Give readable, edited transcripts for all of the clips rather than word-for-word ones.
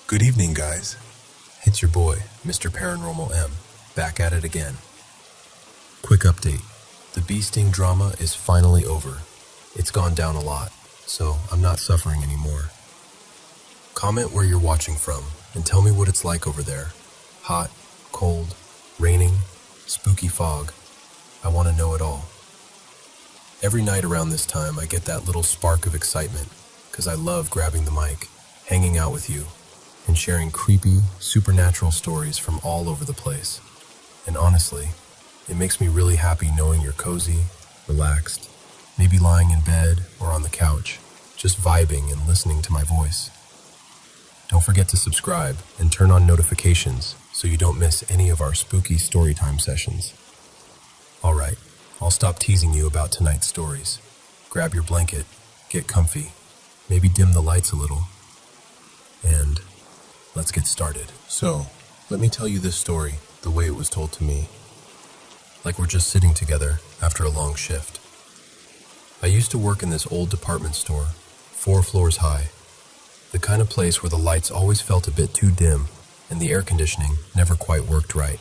Good evening, guys. It's your boy, Mr. Paranormal M, back at it again. Quick update. The bee sting drama is finally over. It's gone down a lot, so I'm not suffering anymore. Comment where you're watching from and tell me what it's like over there. Hot, cold, raining, spooky fog. I want to know it all. Every night around this time I get that little spark of excitement because I love grabbing the mic, hanging out with you, and sharing creepy, supernatural stories from all over the place. And honestly, it makes me really happy knowing you're cozy, relaxed, maybe lying in bed or on the couch, just vibing and listening to my voice. Don't forget to subscribe and turn on notifications so you don't miss any of our spooky storytime sessions. Alright, I'll stop teasing you about tonight's stories. Grab your blanket, get comfy, maybe dim the lights a little, and let's get started. So, let me tell you this story the way it was told to me. Like we're just sitting together after a long shift. I used to work in this old department store, 4 floors high. The kind of place where the lights always felt a bit too dim and the air conditioning never quite worked right.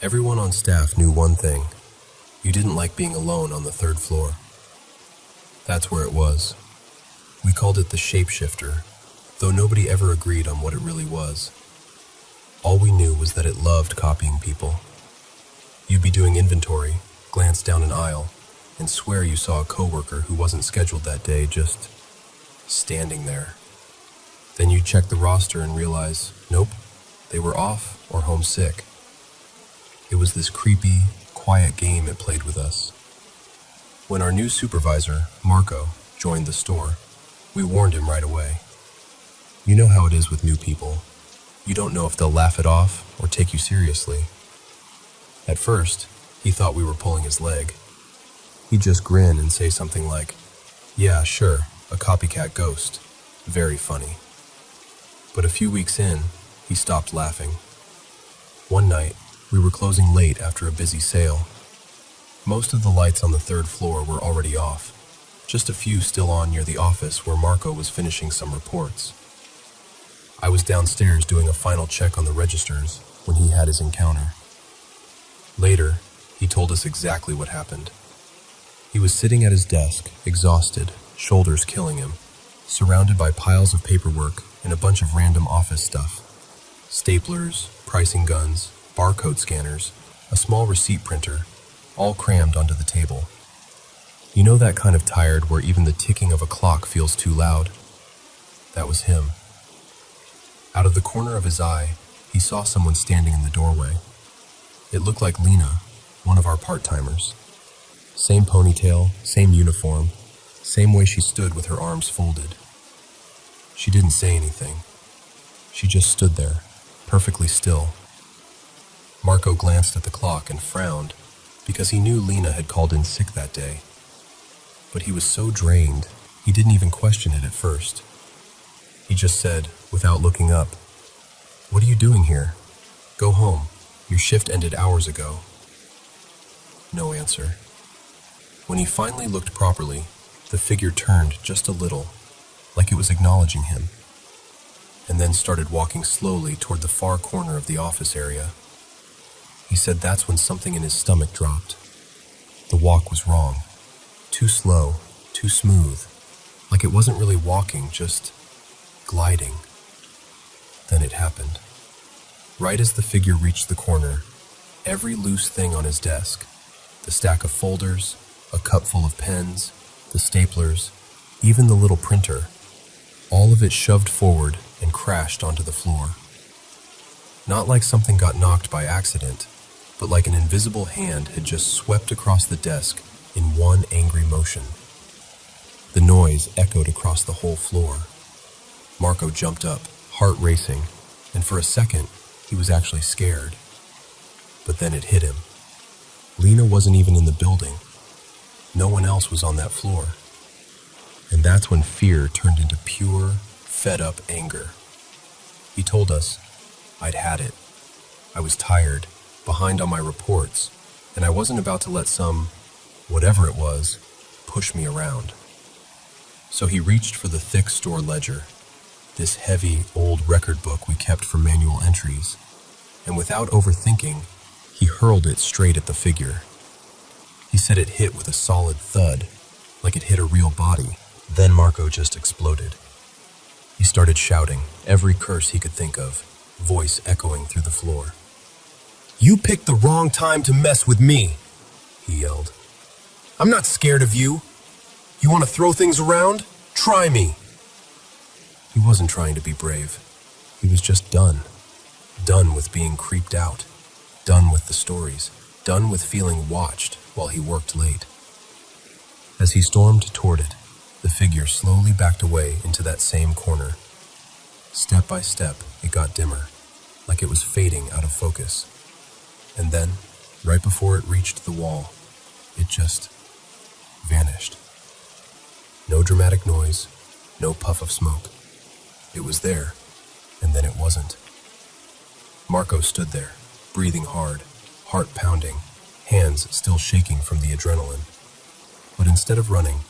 Everyone on staff knew one thing. You didn't like being alone on the 3rd floor. That's where it was. We called it the shapeshifter, though nobody ever agreed on what it really was. All we knew was that it loved copying people. You'd be doing inventory, glance down an aisle, and swear you saw a coworker who wasn't scheduled that day just standing there. Then you'd check the roster and realize, nope, they were off or home sick. It was this creepy, quiet game it played with us. When our new supervisor, Marco, joined the store, we warned him right away. You know how it is with new people. You don't know if they'll laugh it off or take you seriously. At first, he thought we were pulling his leg. He'd just grin and say something like, "Yeah, sure, a copycat ghost. Very funny." But a few weeks in, he stopped laughing. One night, we were closing late after a busy sale. Most of the lights on the 3rd floor were already off, just a few still on near the office where Marco was finishing some reports. I was downstairs doing a final check on the registers when he had his encounter. Later, he told us exactly what happened. He was sitting at his desk, exhausted, shoulders killing him, surrounded by piles of paperwork and a bunch of random office stuff. Staplers, pricing guns, barcode scanners, a small receipt printer, all crammed onto the table. You know that kind of tired where even the ticking of a clock feels too loud? That was him. Out of the corner of his eye, he saw someone standing in the doorway. It looked like Lena, one of our part-timers. Same ponytail, same uniform, same way she stood with her arms folded. She didn't say anything. She just stood there, perfectly still. Marco glanced at the clock and frowned because he knew Lena had called in sick that day. But he was so drained, he didn't even question it at first. He just said, without looking up, "What are you doing here? Go home. Your shift ended hours ago." No answer. When he finally looked properly, the figure turned just a little, like it was acknowledging him, and then started walking slowly toward the far corner of the office area. He said that's when something in his stomach dropped. The walk was wrong. Too slow, too smooth, like it wasn't really walking, just gliding. Then it happened. Right as the figure reached the corner, every loose thing on his desk, the stack of folders, a cup full of pens, the staplers, even the little printer, all of it shoved forward and crashed onto the floor. Not like something got knocked by accident, but like an invisible hand had just swept across the desk in one angry motion. The noise echoed across the whole floor. Marco jumped up, heart racing, and for a second, he was actually scared. But then it hit him. Lena wasn't even in the building. No one else was on that floor. And that's when fear turned into pure, fed-up anger. He told us, I'd had it. I was tired, behind on my reports, and I wasn't about to let some, whatever it was, push me around. So he reached for the thick store ledger. this heavy, old record book we kept for manual entries, and without overthinking, he hurled it straight at the figure. He said it hit with a solid thud, like it hit a real body. Then Marco just exploded. He started shouting every curse he could think of, voice echoing through the floor. "You picked the wrong time to mess with me," he yelled. "I'm not scared of you. You want to throw things around? Try me." He wasn't trying to be brave. He was just done. Done with being creeped out. Done with the stories. Done with feeling watched while he worked late. As he stormed toward it, the figure slowly backed away into that same corner. Step by step, it got dimmer, like it was fading out of focus. And then, right before it reached the wall, it just vanished. No dramatic noise, no puff of smoke. It was there, and then it wasn't. Marco stood there, breathing hard, heart pounding, hands still shaking from the adrenaline. But instead of running,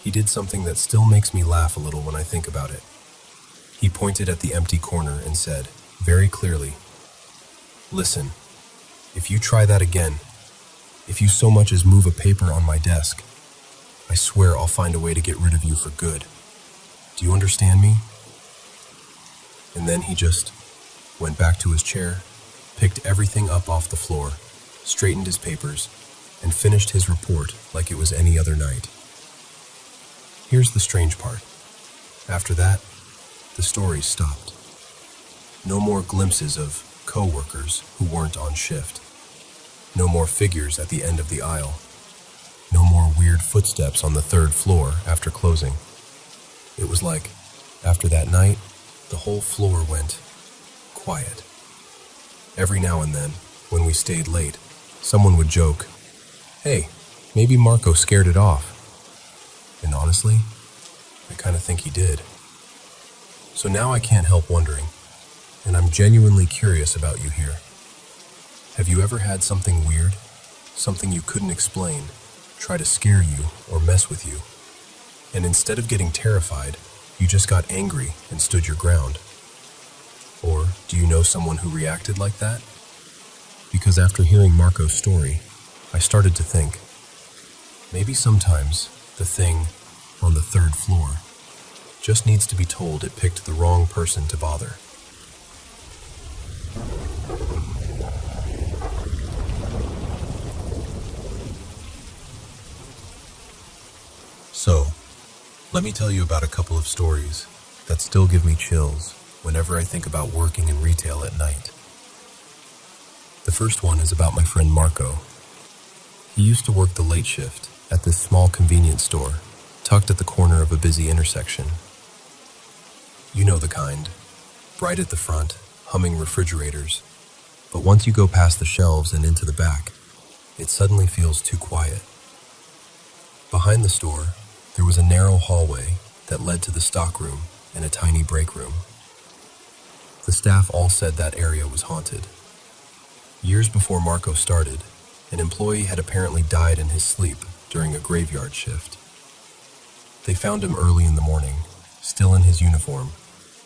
he did something that still makes me laugh a little when I think about it. He pointed at the empty corner and said, very clearly, "Listen, if you try that again, if you so much as move a paper on my desk, I swear I'll find a way to get rid of you for good. Do you understand me?" And then he just went back to his chair, picked everything up off the floor, straightened his papers, and finished his report like it was any other night. Here's the strange part. After that, the stories stopped. No more glimpses of co-workers who weren't on shift. No more figures at the end of the aisle. No more weird footsteps on the third floor after closing. It was like, after that night, the whole floor went quiet. Every now and then, when we stayed late, someone would joke, "Hey, maybe Marco scared it off." And honestly, I kind of think he did. So now I can't help wondering, and I'm genuinely curious about you here. Have you ever had something weird, something you couldn't explain, try to scare you or mess with you, and instead of getting terrified, you just got angry and stood your ground? Or do you know someone who reacted like that? Because after hearing Marco's story, I started to think, maybe sometimes the thing on the third floor just needs to be told it picked the wrong person to bother. So, let me tell you about a couple of stories that still give me chills whenever I think about working in retail at night. The first one is about my friend Marco. He used to work the late shift at this small convenience store, tucked at the corner of a busy intersection. You know the kind, bright at the front, humming refrigerators, but once you go past the shelves and into the back, it suddenly feels too quiet. Behind the store, there was a narrow hallway that led to the stockroom and a tiny break room. The staff all said that area was haunted. Years before Marco started, an employee had apparently died in his sleep during a graveyard shift. They found him early in the morning, still in his uniform,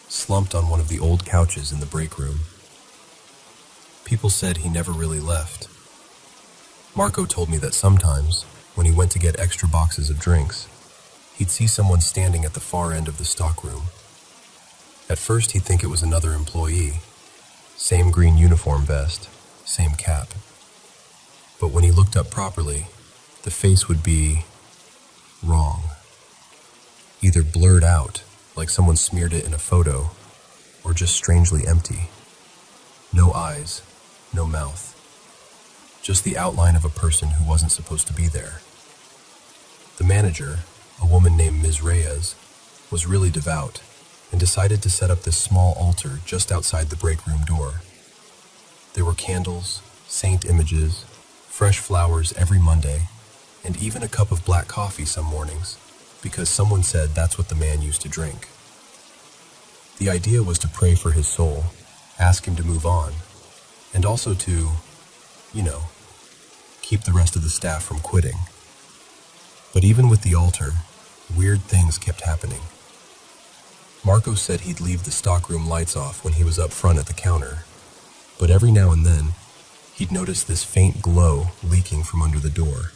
slumped on one of the old couches in the break room. People said he never really left. Marco told me that sometimes, when he went to get extra boxes of drinks, he'd see someone standing at the far end of the stockroom. At first he'd think it was another employee, same green uniform vest, same cap. But when he looked up properly, the face would be wrong. Either blurred out, like someone smeared it in a photo, or just strangely empty. No eyes, no mouth. Just the outline of a person who wasn't supposed to be there. The manager, a woman named Ms. Reyes, was really devout and decided to set up this small altar just outside the break room door. There were candles, saint images, fresh flowers every Monday, and even a cup of black coffee some mornings, because someone said that's what the man used to drink. The idea was to pray for his soul, ask him to move on, and also to, keep the rest of the staff from quitting. But even with the altar, weird things kept happening. Marco said he'd leave the stockroom lights off when he was up front at the counter, but every now and then, he'd notice this faint glow leaking from under the door.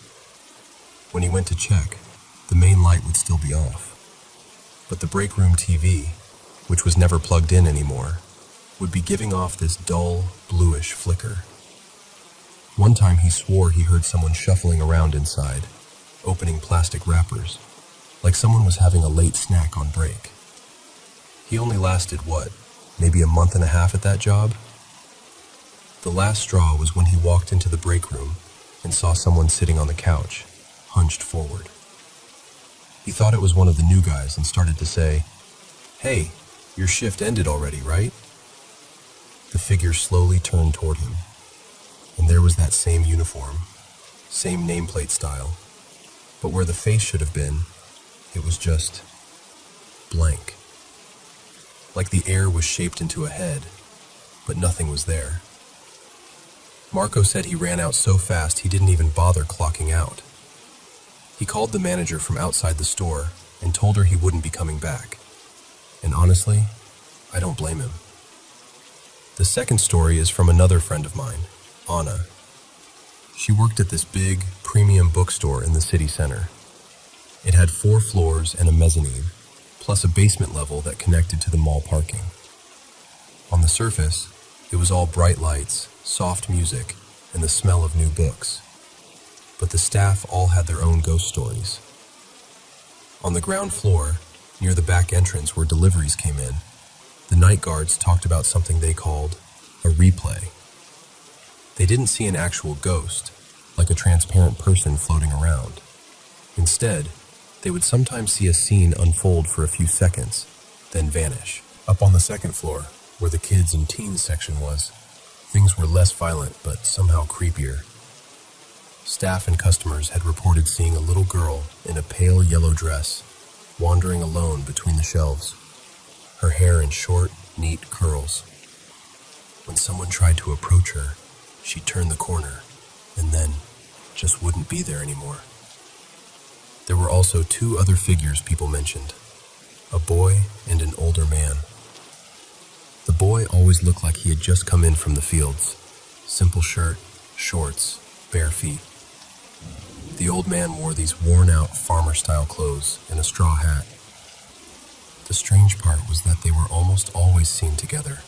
When he went to check, the main light would still be off, but the break room TV, which was never plugged in anymore, would be giving off this dull, bluish flicker. One time he swore he heard someone shuffling around inside, opening plastic wrappers, like someone was having a late snack on break. He only lasted, maybe a month and a half at that job? The last straw was when he walked into the break room and saw someone sitting on the couch, hunched forward. He thought it was one of the new guys and started to say, "Hey, your shift ended already, right?" The figure slowly turned toward him, and there was that same uniform, same nameplate style, but where the face should have been, it was just blank. Like the air was shaped into a head, but nothing was there. Marco said he ran out so fast he didn't even bother clocking out. He called the manager from outside the store and told her he wouldn't be coming back. And honestly, I don't blame him. The second story is from another friend of mine, Anna. She worked at this big, premium bookstore in the city center. It had 4 floors and a mezzanine, plus a basement level that connected to the mall parking. On the surface, it was all bright lights, soft music, and the smell of new books. But the staff all had their own ghost stories. On the ground floor, near the back entrance where deliveries came in, the night guards talked about something they called a replay. They didn't see an actual ghost, like a transparent person floating around. Instead, they would sometimes see a scene unfold for a few seconds, then vanish. Up on the second floor, where the kids and teens section was, things were less violent but somehow creepier. Staff and customers had reported seeing a little girl in a pale yellow dress, wandering alone between the shelves, her hair in short, neat curls. When someone tried to approach her, she'd turn the corner, and then just wouldn't be there anymore. There were also 2 other figures people mentioned, a boy and an older man. The boy always looked like he had just come in from the fields, simple shirt, shorts, bare feet. The old man wore these worn-out farmer-style clothes and a straw hat. The strange part was that they were almost always seen together,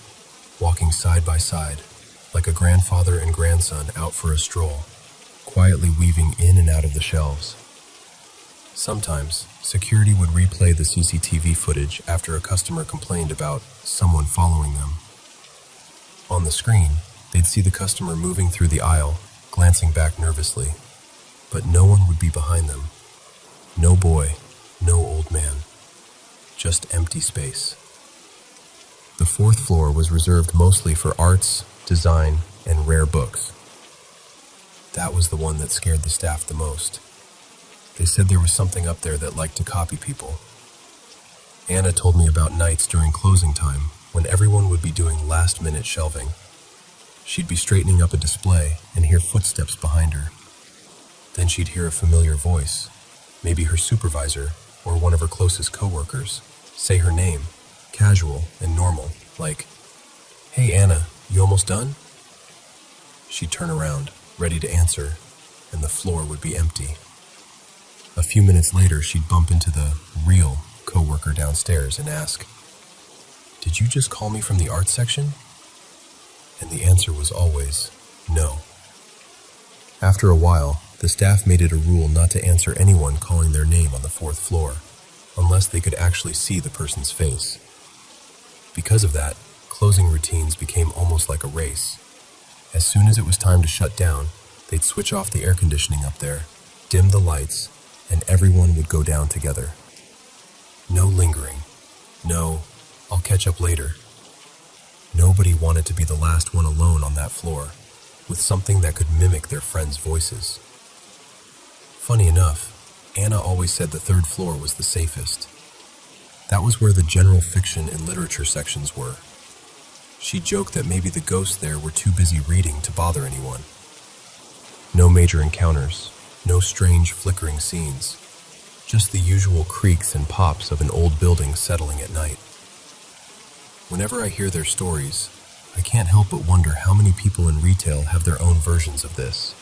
walking side by side, like a grandfather and grandson out for a stroll, quietly weaving in and out of the shelves. Sometimes, security would replay the CCTV footage after a customer complained about someone following them. On the screen, they'd see the customer moving through the aisle, glancing back nervously, but no one would be behind them. No boy, no old man, just empty space. The 4th floor was reserved mostly for arts, design, and rare books. That was the one that scared the staff the most. They said there was something up there that liked to copy people. Anna told me about nights during closing time when everyone would be doing last-minute shelving. She'd be straightening up a display and hear footsteps behind her. Then she'd hear a familiar voice, maybe her supervisor or one of her closest coworkers, say her name, casual and normal, like, "Hey Anna, you almost done?" She'd turn around, ready to answer, and the floor would be empty. A few minutes later, she'd bump into the real coworker downstairs and ask, "Did you just call me from the art section?" And the answer was always no. After a while, the staff made it a rule not to answer anyone calling their name on the 4th floor, unless they could actually see the person's face. Because of that, closing routines became almost like a race. As soon as it was time to shut down, they'd switch off the air conditioning up there, dim the lights, and everyone would go down together. No lingering. No, "I'll catch up later." Nobody wanted to be the last one alone on that floor, with something that could mimic their friends' voices. Funny enough, Anna always said the 3rd floor was the safest. That was where the general fiction and literature sections were. She joked that maybe the ghosts there were too busy reading to bother anyone. No major encounters, no strange flickering scenes, just the usual creaks and pops of an old building settling at night. Whenever I hear their stories, I can't help but wonder how many people in retail have their own versions of this.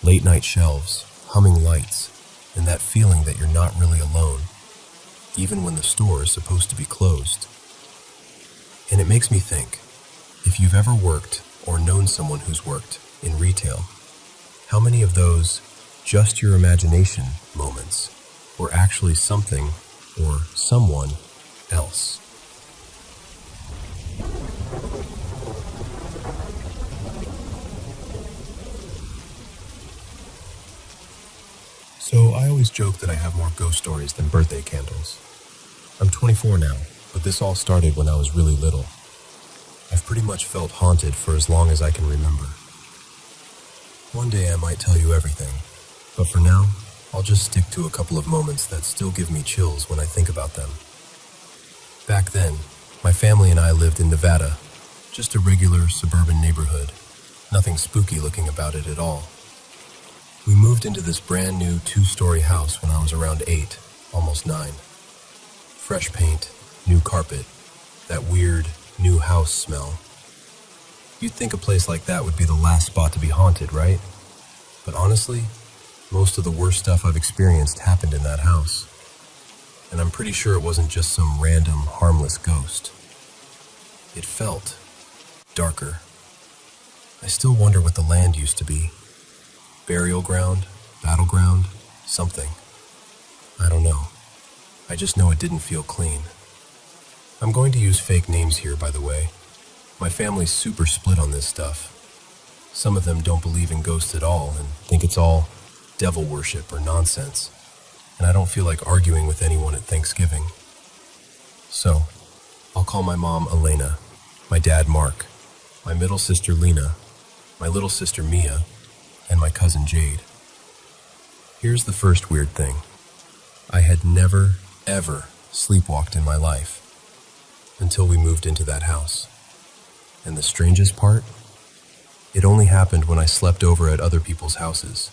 Late night shelves, humming lights, and that feeling that you're not really alone, even when the store is supposed to be closed. And it makes me think, if you've ever worked or known someone who's worked in retail, how many of those just your imagination moments were actually something or someone else? So I always joke that I have more ghost stories than birthday candles. I'm 24 now, but this all started when I was really little. I've pretty much felt haunted for as long as I can remember. One day I might tell you everything, but for now, I'll just stick to a couple of moments that still give me chills when I think about them. Back then, my family and I lived in Nevada, just a regular suburban neighborhood, nothing spooky looking about it at all. We moved into this brand new 2-story house when I was around 8, almost 9. Fresh paint, new carpet, that weird new house smell. You'd think a place like that would be the last spot to be haunted, right? But honestly, most of the worst stuff I've experienced happened in that house. And I'm pretty sure it wasn't just some random, harmless ghost. It felt darker. I still wonder what the land used to be. Burial ground, battleground, something. I don't know. I just know it didn't feel clean. I'm going to use fake names here, by the way. My family's super split on this stuff. Some of them don't believe in ghosts at all and think it's all devil worship or nonsense. And I don't feel like arguing with anyone at Thanksgiving. So, I'll call my mom Elena, my dad Mark, my middle sister Lena, my little sister Mia, and my cousin Jade. Here's the first weird thing. I had never, ever sleepwalked in my life until we moved into that house. And the strangest part? It only happened when I slept over at other people's houses.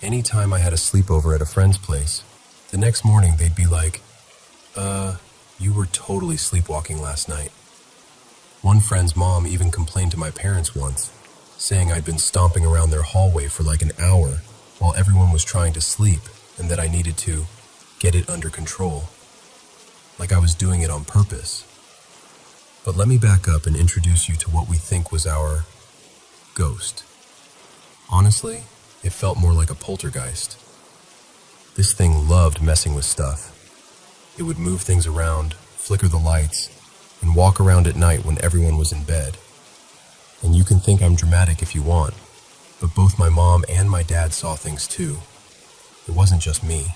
Anytime I had a sleepover at a friend's place, the next morning they'd be like, you were totally sleepwalking last night. One friend's mom even complained to my parents once, saying I'd been stomping around their hallway for like an hour while everyone was trying to sleep and that I needed to get it under control. Like I was doing it on purpose. But let me back up and introduce you to what we think was our ghost. Honestly, it felt more like a poltergeist. This thing loved messing with stuff. It would move things around, flicker the lights, and walk around at night when everyone was in bed. And you can think I'm dramatic if you want, but both my mom and my dad saw things too. It wasn't just me.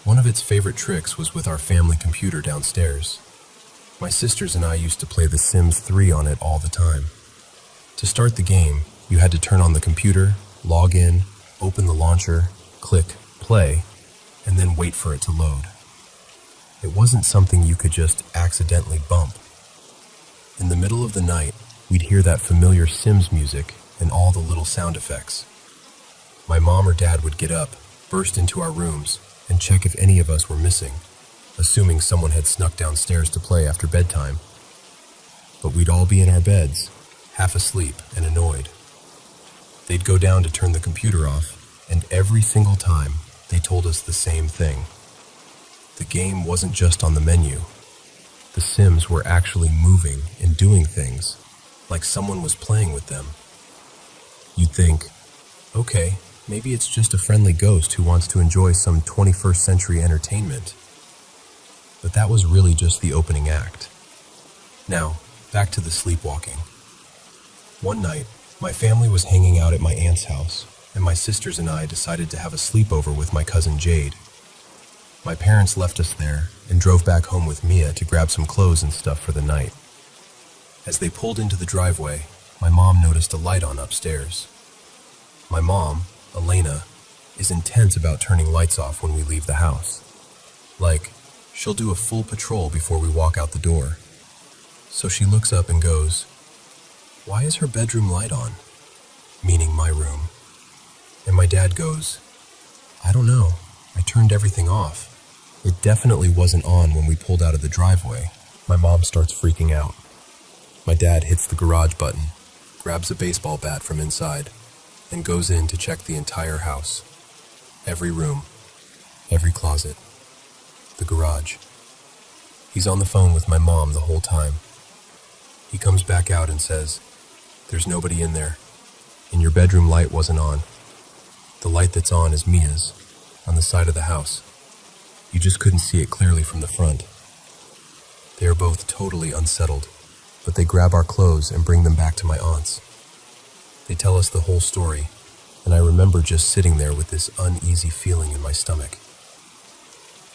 One of its favorite tricks was with our family computer downstairs. My sisters and I used to play The Sims 3 on it all the time. To start the game, you had to turn on the computer, log in, open the launcher, click play, and then wait for it to load. It wasn't something you could just accidentally bump. In the middle of the night, we'd hear that familiar Sims music and all the little sound effects. My mom or dad would get up, burst into our rooms, and check if any of us were missing, assuming someone had snuck downstairs to play after bedtime. But we'd all be in our beds, half asleep and annoyed. They'd go down to turn the computer off, and every single time, they told us the same thing. The game wasn't just on the menu. The Sims were actually moving and doing things, like someone was playing with them. You'd think, okay, maybe it's just a friendly ghost who wants to enjoy some 21st century entertainment. But that was really just the opening act. Now, back to the sleepwalking. One night, my family was hanging out at my aunt's house, and my sisters and I decided to have a sleepover with my cousin Jade. My parents left us there and drove back home with Mia to grab some clothes and stuff for the night. As they pulled into the driveway, my mom noticed a light on upstairs. My mom, Elena, is intense about turning lights off when we leave the house. Like, she'll do a full patrol before we walk out the door. So she looks up and goes, "Why is her bedroom light on?" Meaning my room. And my dad goes, "I don't know. I turned everything off. It definitely wasn't on when we pulled out of the driveway, My mom starts freaking out. My dad hits the garage button, grabs a baseball bat from inside, and goes in to check the entire house. Every room, every closet, the garage. He's on the phone with my mom the whole time. He comes back out and says, "There's nobody in there, and your bedroom light wasn't on. The light that's on is Mia's, on the side of the house. You just couldn't see it clearly from the front." They are both totally unsettled, but they grab our clothes and bring them back to my aunt's. They tell us the whole story, and I remember just sitting there with this uneasy feeling in my stomach.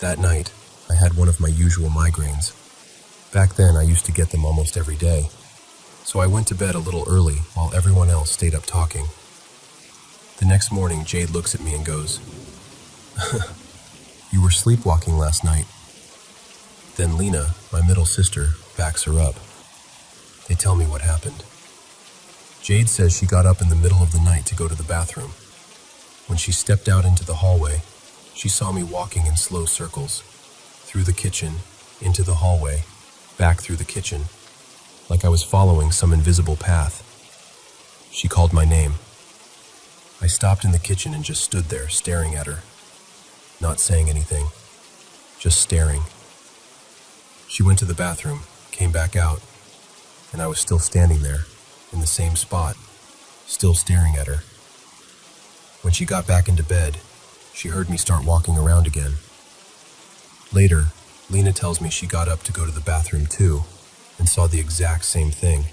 That night, I had one of my usual migraines. Back then, I used to get them almost every day, so I went to bed a little early while everyone else stayed up talking. The next morning, Jade looks at me and goes, "You were sleepwalking last night." Then Lena, my middle sister, backs her up. They tell me what happened. Jade says she got up in the middle of the night to go to the bathroom. When she stepped out into the hallway, she saw me walking in slow circles, through the kitchen, into the hallway, back through the kitchen, like I was following some invisible path. She called my name. I stopped in the kitchen and just stood there, staring at her, not saying anything, just staring. She went to the bathroom, came back out, and I was still standing there, in the same spot, still staring at her. When she got back into bed, she heard me start walking around again. Later, Lena tells me she got up to go to the bathroom too, and saw the exact same thing.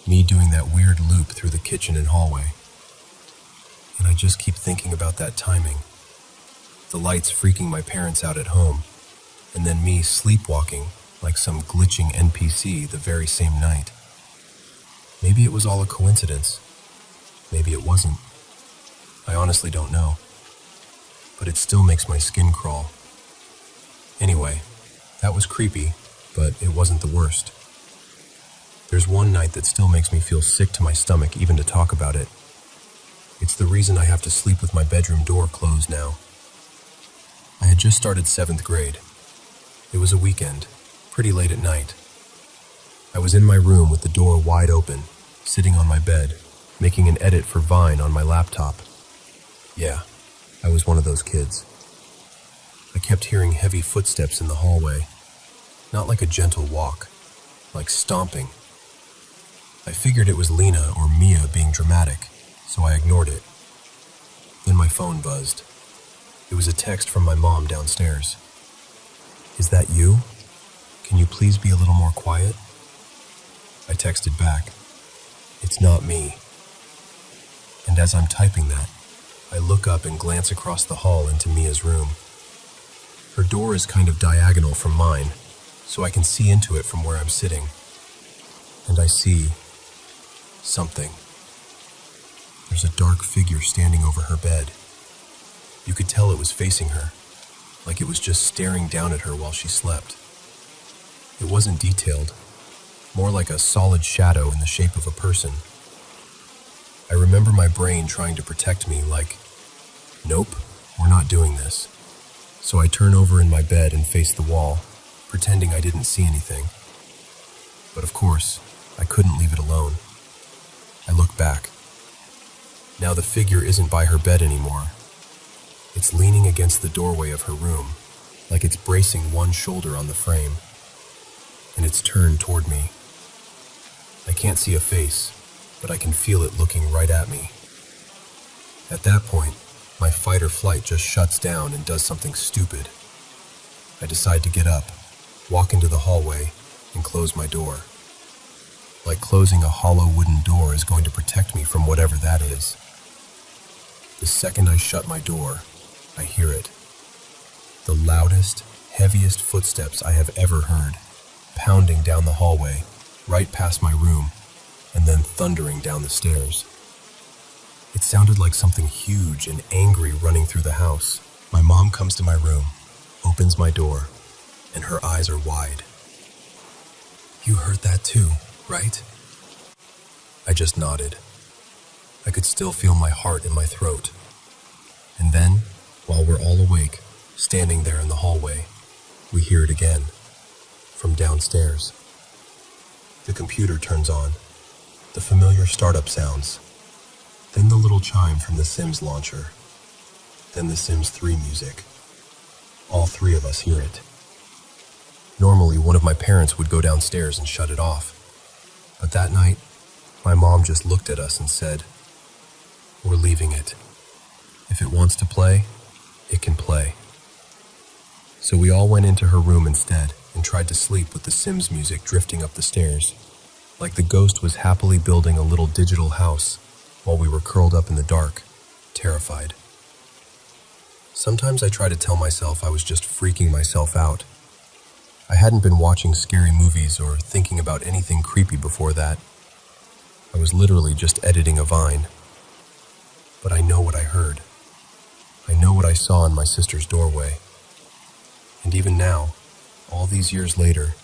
Me doing that weird loop through the kitchen and hallway. And I just keep thinking about that timing. The lights freaking my parents out at home, and then me sleepwalking like some glitching NPC the very same night. Maybe it was all a coincidence. Maybe it wasn't. I honestly don't know. But it still makes my skin crawl. Anyway, that was creepy, but it wasn't the worst. There's one night that still makes me feel sick to my stomach even to talk about it. It's the reason I have to sleep with my bedroom door closed now. I had just started 7th grade. It was a weekend, pretty late at night. I was in my room with the door wide open, sitting on my bed, making an edit for Vine on my laptop. Yeah, I was one of those kids. I kept hearing heavy footsteps in the hallway, not like a gentle walk, like stomping. I figured it was Lena or Mia being dramatic, so I ignored it. Then my phone buzzed. It was a text from my mom downstairs. "Is that you? Can you please be a little more quiet?" I texted back, "It's not me." And as I'm typing that, I look up and glance across the hall into Mia's room. Her door is kind of diagonal from mine, so I can see into it from where I'm sitting. And I see something. There's a dark figure standing over her bed. You could tell it was facing her, like it was just staring down at her while she slept. It wasn't detailed, more like a solid shadow in the shape of a person. I remember my brain trying to protect me like, "Nope, we're not doing this." So I turn over in my bed and face the wall, pretending I didn't see anything. But of course, I couldn't leave it alone. I look back. Now the figure isn't by her bed anymore. It's leaning against the doorway of her room, like it's bracing one shoulder on the frame. And it's turned toward me. I can't see a face, but I can feel it looking right at me. At that point, my fight or flight just shuts down and does something stupid. I decide to get up, walk into the hallway, and close my door. Like closing a hollow wooden door is going to protect me from whatever that is. The second I shut my door, I hear it. The loudest, heaviest footsteps I have ever heard, pounding down the hallway, right past my room, and then thundering down the stairs. It sounded like something huge and angry running through the house. My mom comes to my room, opens my door, and her eyes are wide. "You heard that too, right?" I just nodded. I could still feel my heart in my throat. And then, while we're all awake, standing there in the hallway, we hear it again. from downstairs. The computer turns on, the familiar startup sounds, then the little chime from the Sims launcher, then the Sims 3 music. All three of us hear it. Normally, one of my parents would go downstairs and shut it off, but that night, my mom just looked at us and said, "We're leaving it. If it wants to play, it can play." So we all went into her room instead and tried to sleep with the Sims music drifting up the stairs, like the ghost was happily building a little digital house while we were curled up in the dark, terrified. Sometimes I try to tell myself I was just freaking myself out. I hadn't been watching scary movies or thinking about anything creepy before that. I was literally just editing a Vine. But I know what I heard. I know what I saw in my sister's doorway. And even now, all these years later,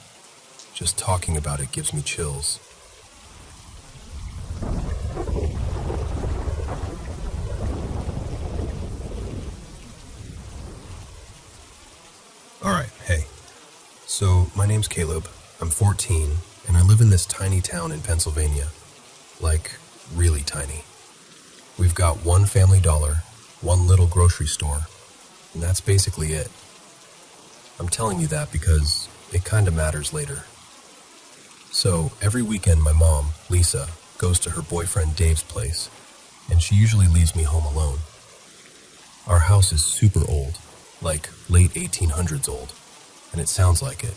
just talking about it gives me chills. Alright, hey. So, my name's Caleb, I'm 14, and I live in this tiny town in Pennsylvania. Like, really tiny. We've got one Family Dollar, one little grocery store, and that's basically it. I'm telling you that because it kinda matters later. So, every weekend my mom, Lisa, goes to her boyfriend Dave's place, and she usually leaves me home alone. Our house is super old, like late 1800s old, and it sounds like it.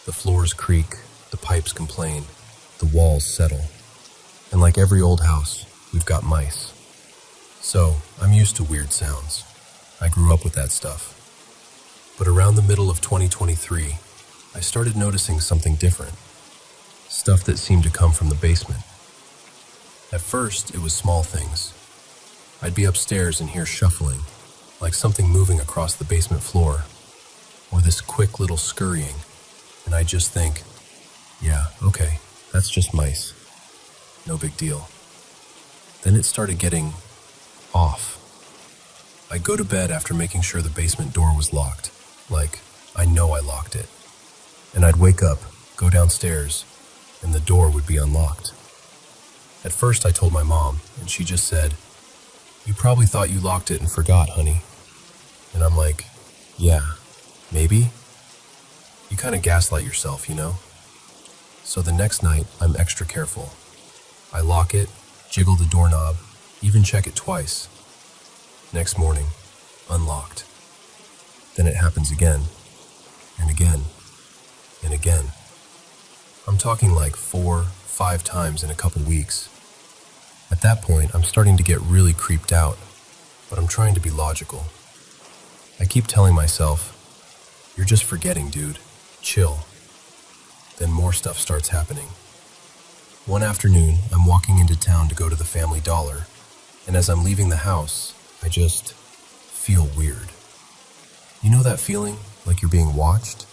The floors creak, the pipes complain, the walls settle. And like every old house, we've got mice. So, I'm used to weird sounds. I grew up with that stuff. But around the middle of 2023, I started noticing something different. Stuff that seemed to come from the basement. At first, it was small things. I'd be upstairs and hear shuffling, like something moving across the basement floor, or this quick little scurrying, and I'd just think, yeah, okay, that's just mice. No big deal. Then it started getting off. I'd go to bed after making sure the basement door was locked, like I know I locked it. And I'd wake up, go downstairs, and the door would be unlocked. At first I told my mom, and she just said, "You probably thought you locked it and forgot, honey." And I'm like, yeah, maybe? You kind of gaslight yourself, you know? So the next night, I'm extra careful. I lock it, jiggle the doorknob, even check it twice. Next morning, unlocked. Then it happens again, and again, and again. I'm talking like 4, 5 times in a couple weeks. At that point, I'm starting to get really creeped out, but I'm trying to be logical. I keep telling myself, "You're just forgetting, dude. Chill." Then more stuff starts happening. One afternoon, I'm walking into town to go to the Family Dollar, and as I'm leaving the house, I just feel weird. You know that feeling, like you're being watched?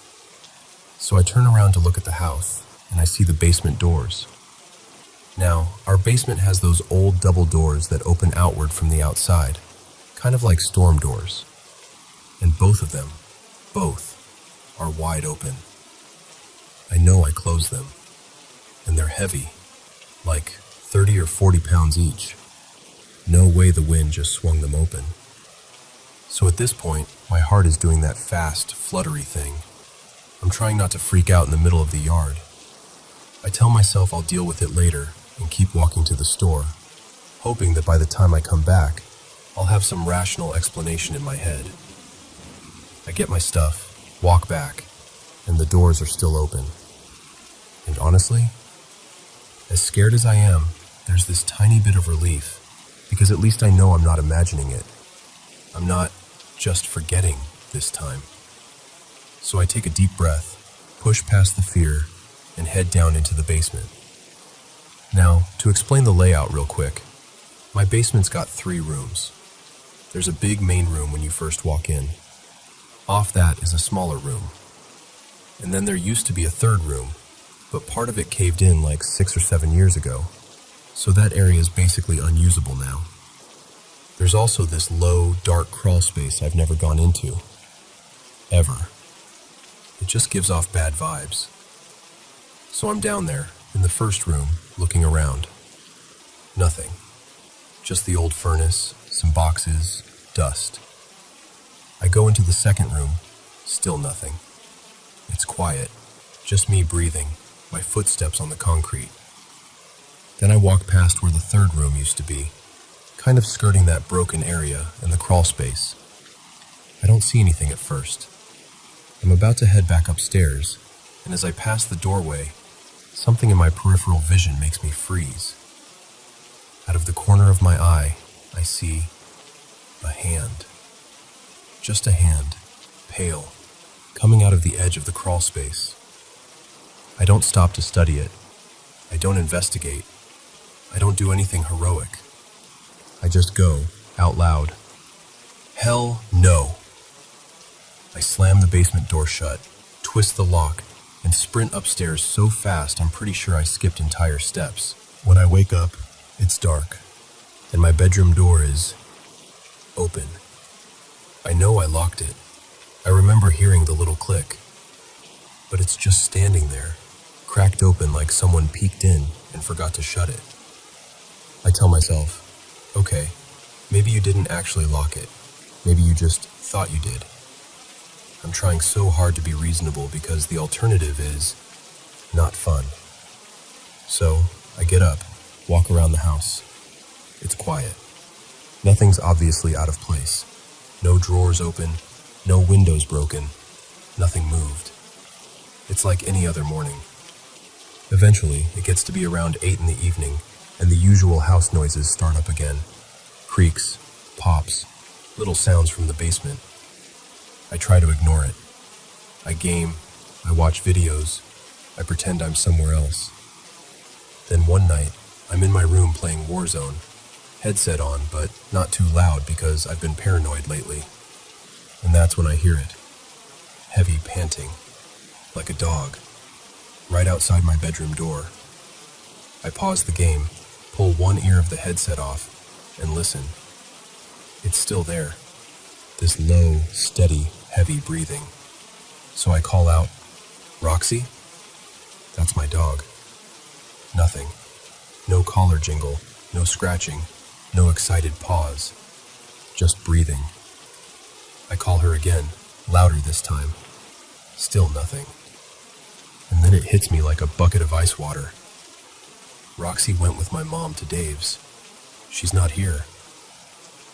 So I turn around to look at the house, and I see the basement doors. Now, our basement has those old double doors that open outward from the outside, kind of like storm doors. And both of them, are wide open. I know I closed them, and they're heavy, like 30 or 40 pounds each. No way the wind just swung them open. So at this point, my heart is doing that fast, fluttery thing. I'm trying not to freak out in the middle of the yard. I tell myself I'll deal with it later and keep walking to the store, hoping that by the time I come back, I'll have some rational explanation in my head. I get my stuff, walk back, and the doors are still open. And honestly, as scared as I am, there's this tiny bit of relief, because at least I know I'm not imagining it. I'm not just forgetting this time. So I take a deep breath, push past the fear, and head down into the basement. Now, to explain the layout real quick, my basement's got 3 rooms. There's a big main room when you first walk in. Off that is a smaller room. And then there used to be a 3rd room, but part of it caved in like 6 or 7 years ago, so that area is basically unusable now. There's also this low, dark crawl space I've never gone into. Ever. It just gives off bad vibes. So I'm down there, in the first room, looking around. Nothing. Just the old furnace, some boxes, dust. I go into the second room, still nothing. It's quiet, just me breathing, my footsteps on the concrete. Then I walk past where the third room used to be, kind of skirting that broken area and the crawl space. I don't see anything at first. I'm about to head back upstairs, and as I pass the doorway, something in my peripheral vision makes me freeze. Out of the corner of my eye, I see a hand. Just a hand, pale, coming out of the edge of the crawl space. I don't stop to study it. I don't investigate. I don't do anything heroic. I just go, out loud, "Hell no!" I slam the basement door shut, twist the lock, and sprint upstairs so fast I'm pretty sure I skipped entire steps. When I wake up, it's dark, and my bedroom door is open. I know I locked it. I remember hearing the little click, but it's just standing there, cracked open like someone peeked in and forgot to shut it. I tell myself, okay, maybe you didn't actually lock it. Maybe you just thought you did. I'm trying so hard to be reasonable because the alternative is not fun. So I get up, walk around the house. It's quiet. Nothing's obviously out of place. No drawers open, no windows broken, nothing moved. It's like any other morning. Eventually, it gets to be around 8 in the evening, and the usual house noises start up again. Creaks, pops, little sounds from the basement. I try to ignore it. I game, I watch videos, I pretend I'm somewhere else. Then one night, I'm in my room playing Warzone, headset on, but not too loud because I've been paranoid lately. And that's when I hear it. Heavy panting, like a dog, right outside my bedroom door. I pause the game, pull one ear of the headset off, and listen. It's still there. This low, steady, heavy breathing. So I call out, "Roxy?" That's my dog. Nothing. No collar jingle, no scratching, no excited pause. Just breathing. I call her again, louder this time. Still nothing. And then it hits me like a bucket of ice water. Roxy went with my mom to Dave's. She's not here.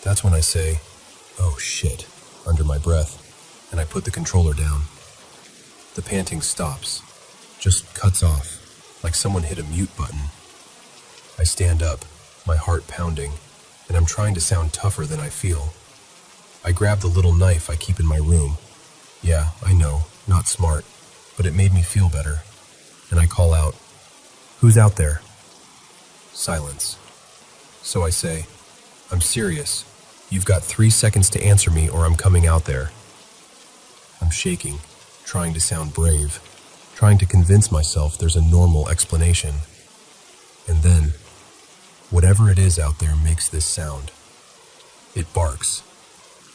That's when I say, "Oh shit," under my breath, and I put the controller down. The panting stops, just cuts off, like someone hit a mute button. I stand up, my heart pounding, and I'm trying to sound tougher than I feel. I grab the little knife I keep in my room. Yeah, I know, not smart, but it made me feel better. And I call out, "Who's out there?" Silence. So I say, "I'm serious. You've got 3 seconds to answer me or I'm coming out there." I'm shaking, trying to sound brave, trying to convince myself there's a normal explanation. And then, whatever it is out there makes this sound. It barks.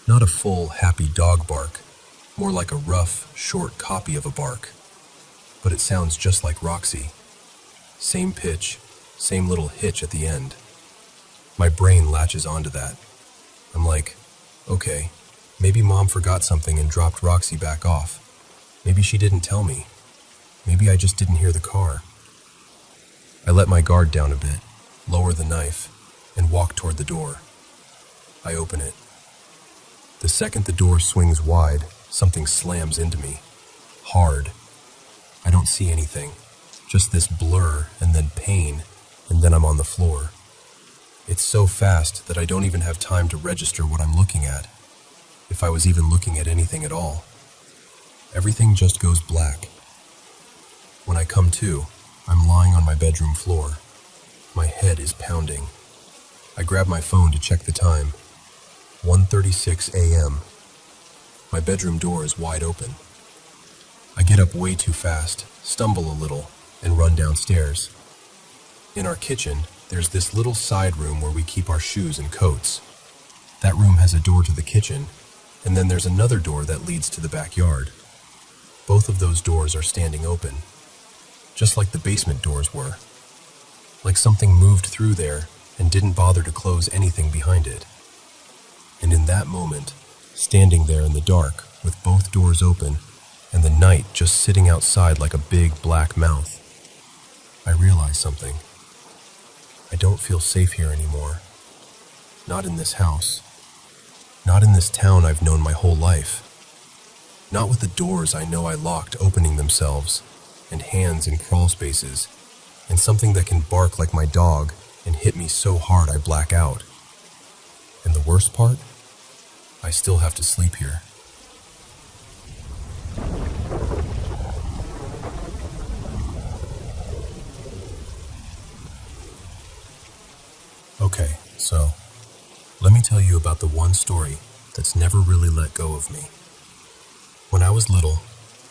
Not a full, happy dog bark, more like a rough, short copy of a bark. But it sounds just like Roxy. Same pitch, same little hitch at the end. My brain latches onto that. I'm like, okay, maybe Mom forgot something and dropped Roxy back off. Maybe she didn't tell me. Maybe I just didn't hear the car. I let my guard down a bit, lower the knife, and walk toward the door. I open it. The second the door swings wide, something slams into me. Hard. I don't see anything. Just this blur, and then pain, and then I'm on the floor. It's so fast that I don't even have time to register what I'm looking at, if I was even looking at anything at all. Everything just goes black. When I come to, I'm lying on my bedroom floor. My head is pounding. I grab my phone to check the time. 1:36 a.m. My bedroom door is wide open. I get up way too fast, stumble a little, and run downstairs. In our kitchen, there's this little side room where we keep our shoes and coats. That room has a door to the kitchen, and then there's another door that leads to the backyard. Both of those doors are standing open, just like the basement doors were. Like something moved through there and didn't bother to close anything behind it. And in that moment, standing there in the dark with both doors open and the night just sitting outside like a big black mouth, I realized something. I don't feel safe here anymore. Not in this house. Not in this town I've known my whole life. Not with the doors I know I locked opening themselves, and hands in crawl spaces, and something that can bark like my dog and hit me so hard I black out. And the worst part? I still have to sleep here. Okay, so let me tell you about the one story that's never really let go of me. When I was little,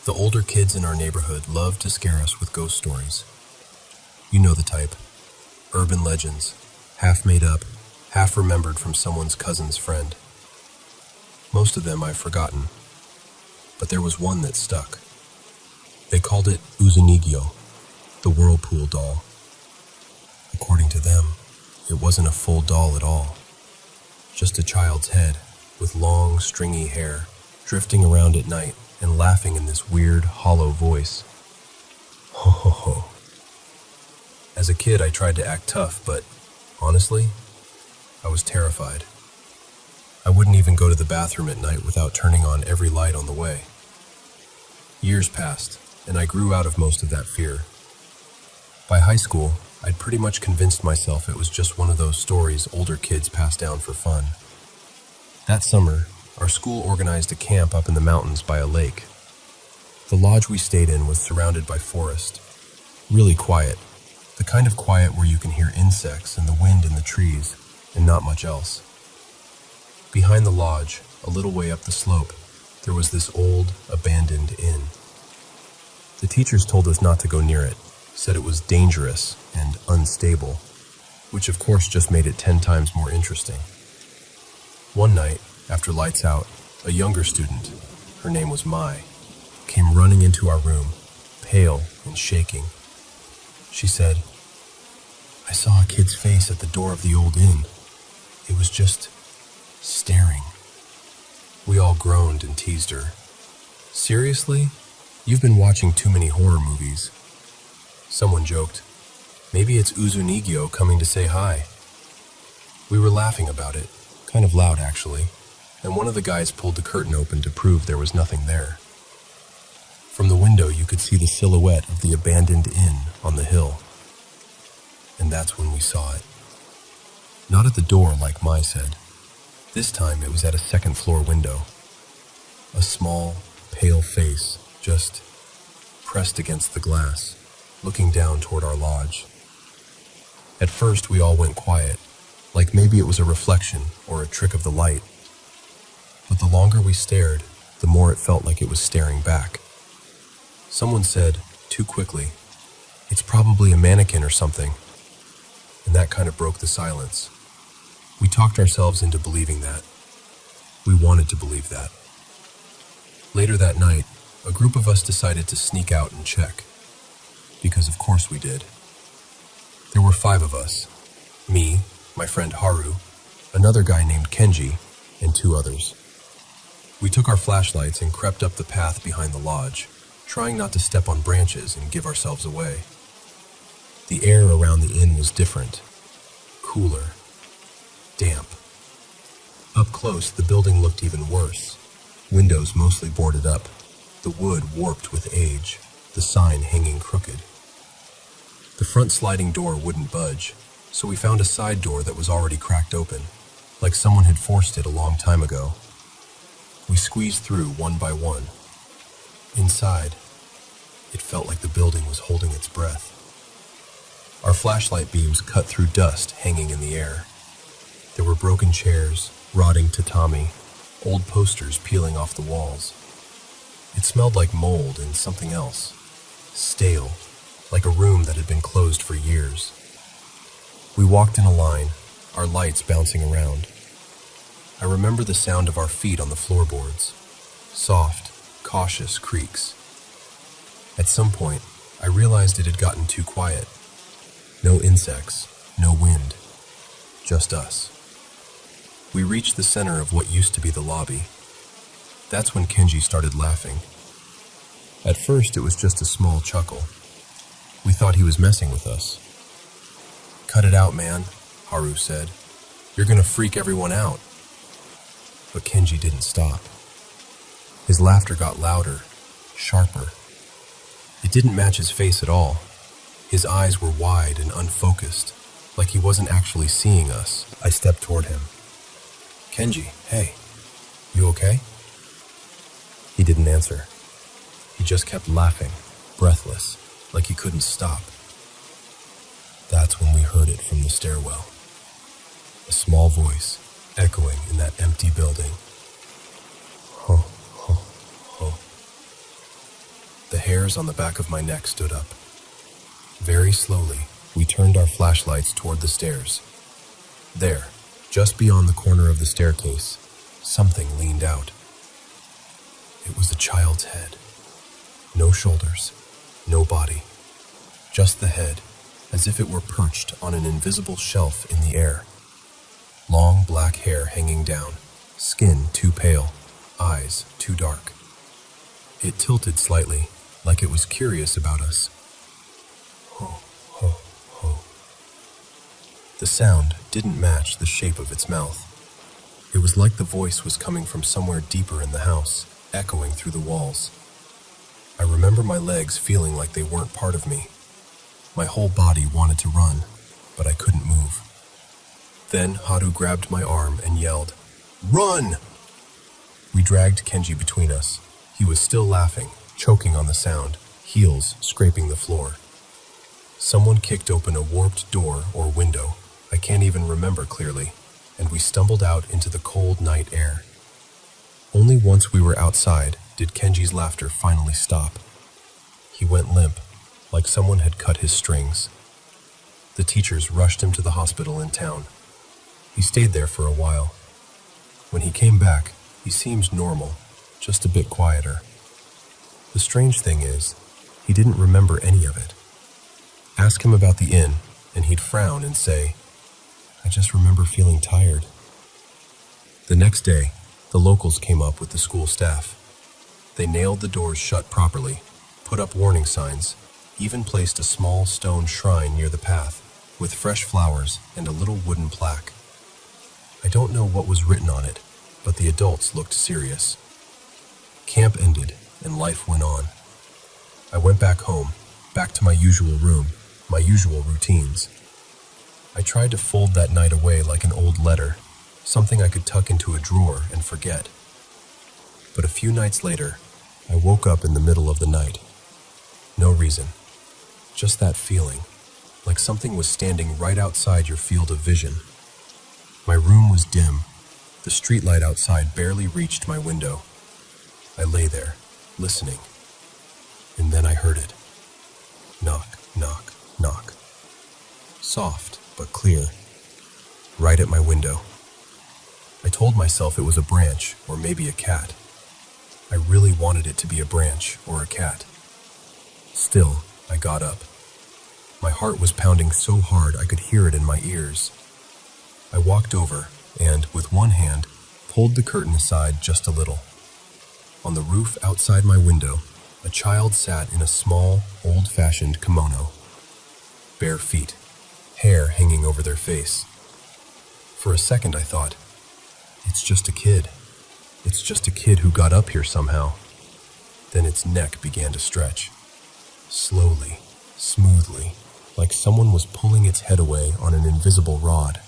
the older kids in our neighborhood loved to scare us with ghost stories. You know the type. Urban legends, half made up, half remembered from someone's cousin's friend. Most of them I've forgotten, but there was one that stuck. They called it Uzunigyo, the whirlpool doll. According to them, it wasn't a full doll at all. Just a child's head with long, stringy hair, drifting around at night and laughing in this weird, hollow voice. Ho ho ho. As a kid, I tried to act tough, but honestly, I was terrified. I wouldn't even go to the bathroom at night without turning on every light on the way. Years passed, and I grew out of most of that fear. By high school, I'd pretty much convinced myself it was just one of those stories older kids pass down for fun. That summer, our school organized a camp up in the mountains by a lake. The lodge we stayed in was surrounded by forest. Really quiet, the kind of quiet where you can hear insects and the wind in the trees, and not much else. Behind the lodge, a little way up the slope, there was this old, abandoned inn. The teachers told us not to go near it, said it was dangerous and unstable, which of course just made it 10 times more interesting. One night, after lights out, a younger student, her name was Mai, came running into our room, pale and shaking. She said, "I saw a kid's face at the door of the old inn. It was just staring." We all groaned and teased her. "Seriously? You've been watching too many horror movies." Someone joked, "Maybe it's Uzunigyo coming to say hi." We were laughing about it, kind of loud actually, and one of the guys pulled the curtain open to prove there was nothing there. From the window you could see the silhouette of the abandoned inn on the hill. And that's when we saw it. Not at the door like Mai said. This time it was at a second-floor window. A small, pale face just pressed against the glass, looking down toward our lodge. At first we all went quiet, like maybe it was a reflection or a trick of the light. But the longer we stared, the more it felt like it was staring back. Someone said, too quickly, "It's probably a mannequin or something." And that kind of broke the silence. We talked ourselves into believing that. We wanted to believe that. Later that night, a group of us decided to sneak out and check. Because of course we did. There were 5 of us. Me, my friend Haru, another guy named Kenji, and 2 others. We took our flashlights and crept up the path behind the lodge, trying not to step on branches and give ourselves away. The air around the inn was different, cooler, damp. Up close, the building looked even worse. Windows mostly boarded up, the wood warped with age, the sign hanging crooked. The front sliding door wouldn't budge, so we found a side door that was already cracked open, like someone had forced it a long time ago. We squeezed through one by one. Inside, it felt like the building was holding its breath. Our flashlight beams cut through dust hanging in the air. There were broken chairs, rotting tatami, old posters peeling off the walls. It smelled like mold and something else, stale, like a room that had been closed for years. We walked in a line, our lights bouncing around. I remember the sound of our feet on the floorboards, soft, cautious creaks, At some point, I realized it had gotten too quiet. No insects, no wind, just us. We reached the center of what used to be the lobby. That's when Kenji started laughing. At first, it was just a small chuckle. We thought he was messing with us. "Cut it out, man," Haru said. "You're gonna freak everyone out." But Kenji didn't stop. His laughter got louder, sharper. It didn't match his face at all. His eyes were wide and unfocused, like he wasn't actually seeing us. I stepped toward him. "Kenji, hey, you okay?" He didn't answer. He just kept laughing, breathless, like he couldn't stop. That's when we heard it from the stairwell. A small voice, echoing in that empty building. Ho, ho, ho. The hairs on the back of my neck stood up. Very slowly, we turned our flashlights toward the stairs. There, just beyond the corner of the staircase, something leaned out. It was a child's head. No shoulders, no body. Just the head, as if it were perched on an invisible shelf in the air. Long black hair hanging down, skin too pale, eyes too dark. It tilted slightly, like it was curious about us. Ho, ho, ho. The sound didn't match the shape of its mouth. It was like the voice was coming from somewhere deeper in the house, echoing through the walls. I remember my legs feeling like they weren't part of me. My whole body wanted to run, but I couldn't move. Then Haru grabbed my arm and yelled, "Run!" We dragged Kenji between us. He was still laughing, choking on the sound, heels scraping the floor. Someone kicked open a warped door or window, I can't even remember clearly, and we stumbled out into the cold night air. Only once we were outside did Kenji's laughter finally stop. He went limp, like someone had cut his strings. The teachers rushed him to the hospital in town. He stayed there for a while. When he came back, he seemed normal, just a bit quieter. The strange thing is, he didn't remember any of it. Ask him about the inn, and he'd frown and say, "I just remember feeling tired." The next day, the locals came up with the school staff. They nailed the doors shut properly, put up warning signs, even placed a small stone shrine near the path, with fresh flowers and a little wooden plaque. I don't know what was written on it, but the adults looked serious. Camp ended, and life went on. I went back home, back to my usual room, my usual routines. I tried to fold that night away like an old letter, something I could tuck into a drawer and forget. But a few nights later, I woke up in the middle of the night. No reason, just that feeling, like something was standing right outside your field of vision. My room was dim. The streetlight outside barely reached my window. I lay there, listening. And then I heard it. Knock, knock, knock. Soft, but clear. Right at my window. I told myself it was a branch, or maybe a cat. I really wanted it to be a branch or a cat. Still, I got up. My heart was pounding so hard I could hear it in my ears. I walked over and, with one hand, pulled the curtain aside just a little. On the roof outside my window, a child sat in a small, old-fashioned kimono. Bare feet, hair hanging over their face. For a second I thought, it's just a kid. It's just a kid who got up here somehow. Then its neck began to stretch. Slowly, smoothly, like someone was pulling its head away on an invisible rod.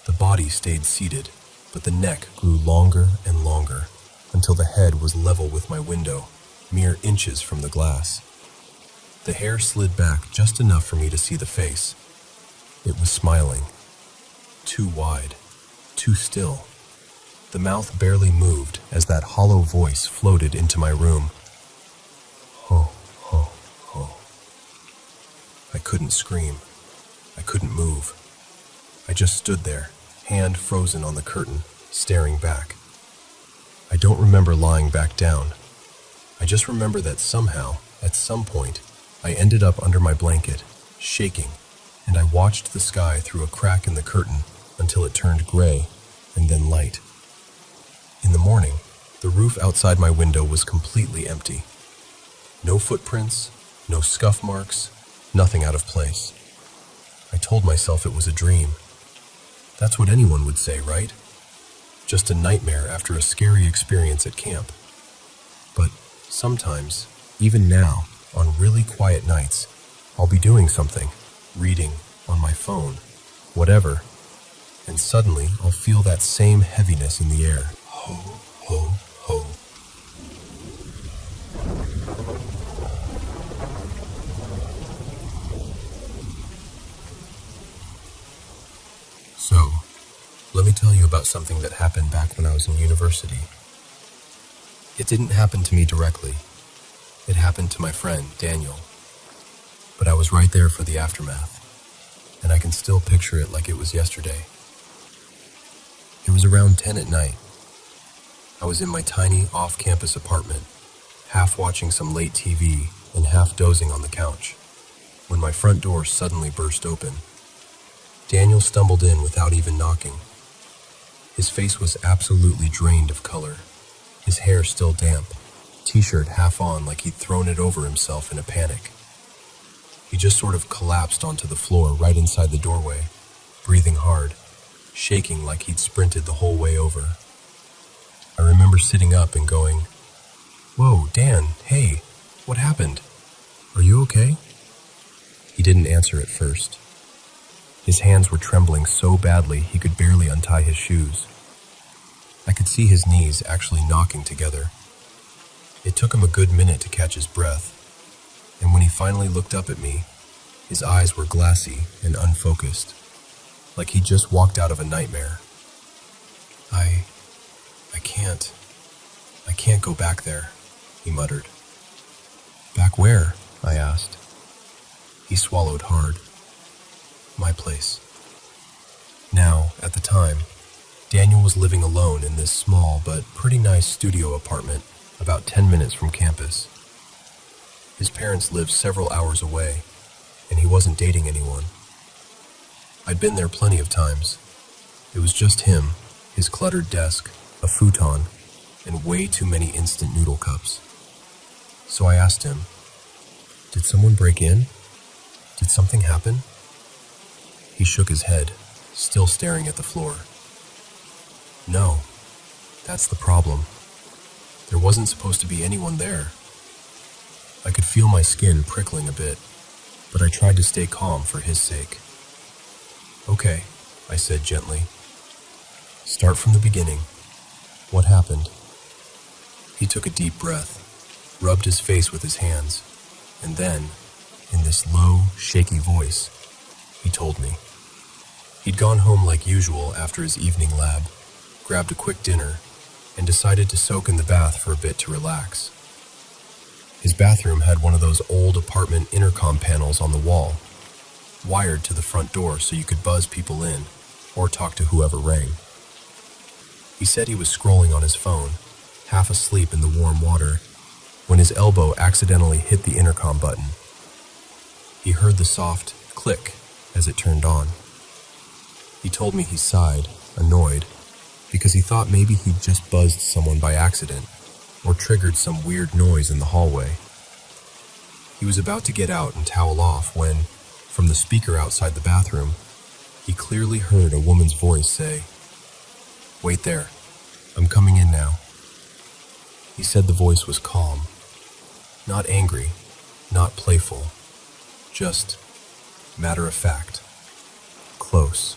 The body stayed seated, but the neck grew longer and longer, until the head was level with my window, mere inches from the glass. The hair slid back just enough for me to see the face. It was smiling. Too wide, too still. The mouth barely moved as that hollow voice floated into my room. Ho, ho, ho. I couldn't scream. I couldn't move. I just stood there, hand frozen on the curtain, staring back. I don't remember lying back down. I just remember that somehow At some point, I ended up under my blanket, shaking, and I watched the sky through a crack in the curtain until it turned gray and then light. In the morning, the roof outside my window was completely empty. No footprints, no scuff marks, nothing out of place. I told myself it was a dream. That's what anyone would say, right? Just a nightmare after a scary experience at camp. But sometimes, even now, on really quiet nights, I'll be doing something, reading, on my phone, whatever, and suddenly I'll feel that same heaviness in the air. Ho, ho, ho. So, let me tell you about something that happened back when I was in university. It didn't happen to me directly. It happened to my friend, Daniel. But I was right there for the aftermath, and I can still picture it like it was yesterday. It was around 10 at night. I was in my tiny off-campus apartment, half watching some late TV and half dozing on the couch, when my front door suddenly burst open. Daniel stumbled in without even knocking. His face was absolutely drained of color, his hair still damp, t-shirt half on like he'd thrown it over himself in a panic. He just sort of collapsed onto the floor right inside the doorway, breathing hard, shaking like he'd sprinted the whole way over. I remember sitting up and going, "Whoa, Dan, hey, what happened? Are you okay?" He didn't answer at first. His hands were trembling so badly he could barely untie his shoes. I could see his knees actually knocking together. It took him a good minute to catch his breath, and when he finally looked up at me, his eyes were glassy and unfocused, like he'd just walked out of a nightmare. I can't go back there," he muttered. "Back where?" I asked. He swallowed hard. "My place." Now, at the time, Daniel was living alone in this small but pretty nice studio apartment about 10 minutes from campus. His parents lived several hours away, and he wasn't dating anyone. I'd been there plenty of times. It was just him, his cluttered desk, a futon, and way too many instant noodle cups. So I asked him, "Did someone break in? Did something happen?" He shook his head, still staring at the floor. "No, that's the problem. There wasn't supposed to be anyone there." I could feel my skin prickling a bit, but I tried to stay calm for his sake. "Okay," I said gently. "Start from the beginning. What happened?" He took a deep breath, rubbed his face with his hands, and then, in this low, shaky voice, he told me. He'd gone home like usual after his evening lab, grabbed a quick dinner, and decided to soak in the bath for a bit to relax. His bathroom had one of those old apartment intercom panels on the wall, wired to the front door so you could buzz people in or talk to whoever rang. He said he was scrolling on his phone, half asleep in the warm water, when his elbow accidentally hit the intercom button. He heard the soft click as it turned on. He told me he sighed, annoyed, because he thought maybe he'd just buzzed someone by accident or triggered some weird noise in the hallway. He was about to get out and towel off when, from the speaker outside the bathroom, he clearly heard a woman's voice say, "Wait there, I'm coming in now." He said the voice was calm, not angry, not playful, just matter-of-fact, close,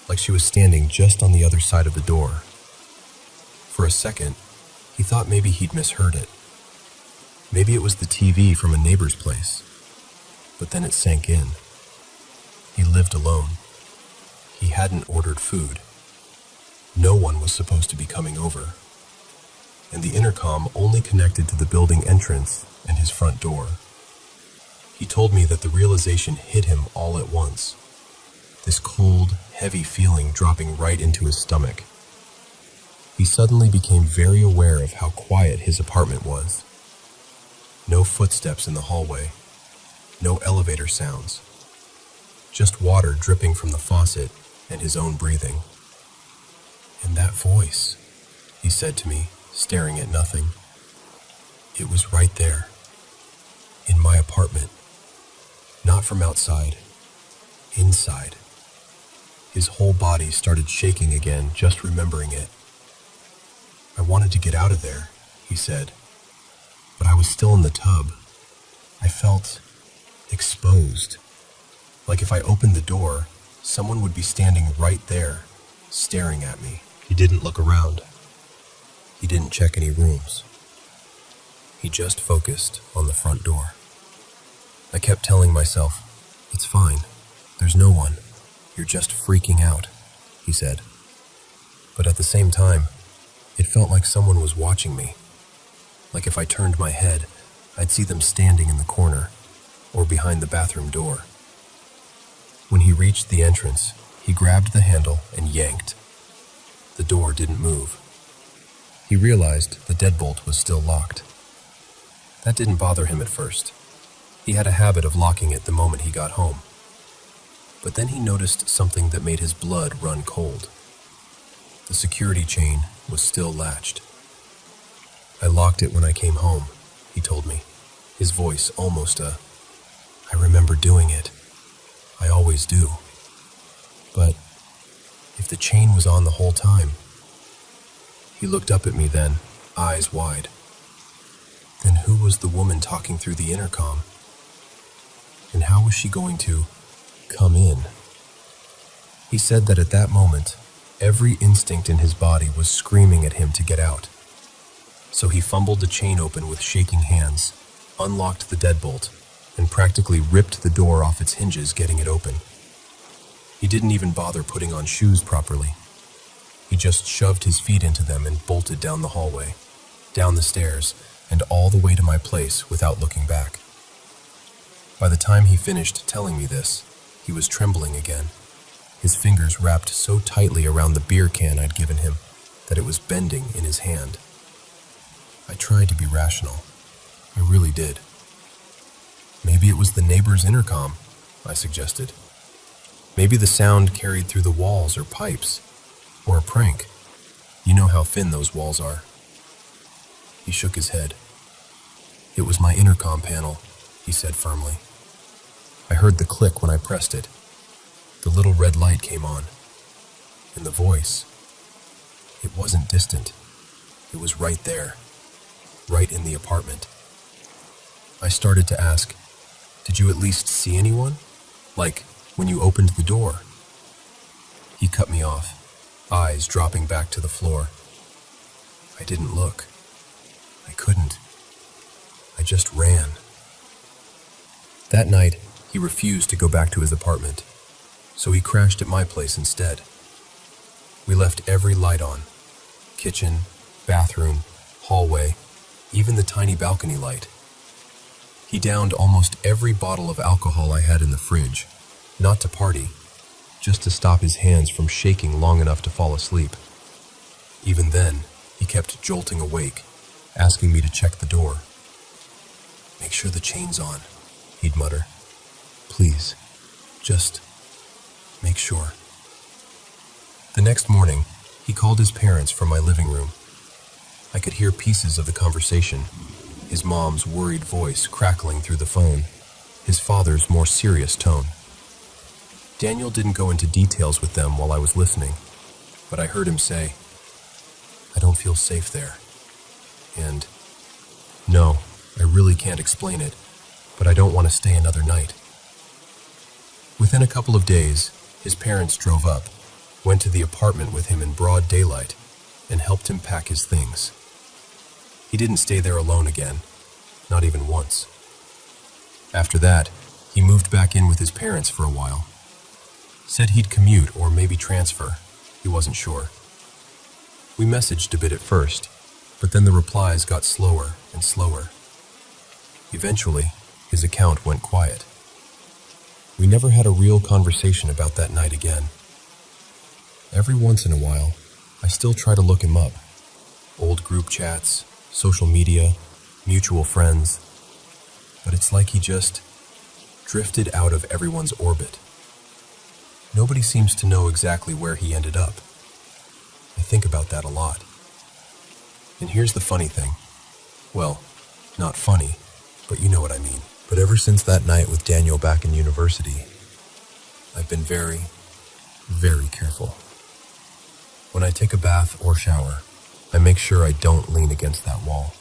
like she was standing just on the other side of the door. For a second, he thought maybe he'd misheard it. Maybe it was the TV from a neighbor's place, but then it sank in. He lived alone. He hadn't ordered food. No one was supposed to be coming over. And the intercom only connected to the building entrance and his front door. He told me that the realization hit him all at once. This cold, heavy feeling dropping right into his stomach. He suddenly became very aware of how quiet his apartment was. No footsteps in the hallway. No elevator sounds. Just water dripping from the faucet and his own breathing. And that voice, he said to me, staring at nothing. It was right there, in my apartment. Not from outside, inside. His whole body started shaking again, just remembering it. I wanted to get out of there, he said, but I was still in the tub. I felt exposed, like if I opened the door, someone would be standing right there, staring at me. He didn't look around. He didn't check any rooms. He just focused on the front door. I kept telling myself, "It's fine. There's no one. You're just freaking out," he said. But at the same time, it felt like someone was watching me. Like if I turned my head, I'd see them standing in the corner or behind the bathroom door. When he reached the entrance, he grabbed the handle and yanked. The door didn't move. He realized the deadbolt was still locked. That didn't bother him at first. He had a habit of locking it the moment he got home. But then he noticed something that made his blood run cold. The security chain was still latched. "I locked it when I came home," he told me, his voice almost "I remember doing it. I always do. But if the chain was on the whole time..." He looked up at me then, eyes wide. Then who was the woman talking through the intercom? And how was she going to come in? He said that at that moment, every instinct in his body was screaming at him to get out. So he fumbled the chain open with shaking hands, unlocked the deadbolt, and practically ripped the door off its hinges getting it open. He didn't even bother putting on shoes properly. He just shoved his feet into them and bolted down the hallway, down the stairs, and all the way to my place without looking back. By the time he finished telling me this, he was trembling again, his fingers wrapped so tightly around the beer can I'd given him that it was bending in his hand. I tried to be rational. I really did. "Maybe it was the neighbor's intercom," I suggested. "Maybe the sound carried through the walls or pipes, or a prank. You know how thin those walls are." He shook his head. "It was my intercom panel," he said firmly. I heard the click when I pressed it. The little red light came on. And the voice, it wasn't distant. It was right there, right in the apartment. I started to ask, "Did you at least see anyone? Like, when you opened the door?" He cut me off, eyes dropping back to the floor. I didn't look. I couldn't. I just ran. That night, he refused to go back to his apartment, so he crashed at my place instead. We left every light on, kitchen, bathroom, hallway, even the tiny balcony light. He downed almost every bottle of alcohol I had in the fridge, not to party, just to stop his hands from shaking long enough to fall asleep. Even then, he kept jolting awake, asking me to check the door. "Make sure the chain's on," he'd mutter. "Please, just make sure." The next morning, he called his parents from my living room. I could hear pieces of the conversation, his mom's worried voice crackling through the phone, his father's more serious tone. Daniel didn't go into details with them while I was listening, but I heard him say, "I don't feel safe there." And, "No, I really can't explain it, but I don't want to stay another night." Within a couple of days, his parents drove up, went to the apartment with him in broad daylight, and helped him pack his things. He didn't stay there alone again, not even once. After that, he moved back in with his parents for a while. Said he'd commute or maybe transfer. He wasn't sure. We messaged a bit at first, but then the replies got slower and slower. Eventually, his account went quiet. We never had a real conversation about that night again. Every once in a while, I still try to look him up. Old group chats, social media, mutual friends, but it's like he just drifted out of everyone's orbit. Nobody seems to know exactly where he ended up. I think about that a lot. And here's the funny thing. Well, not funny, but you know what I mean. But ever since that night with Daniel back in university, I've been very, very careful. When I take a bath or shower, I make sure I don't lean against that wall.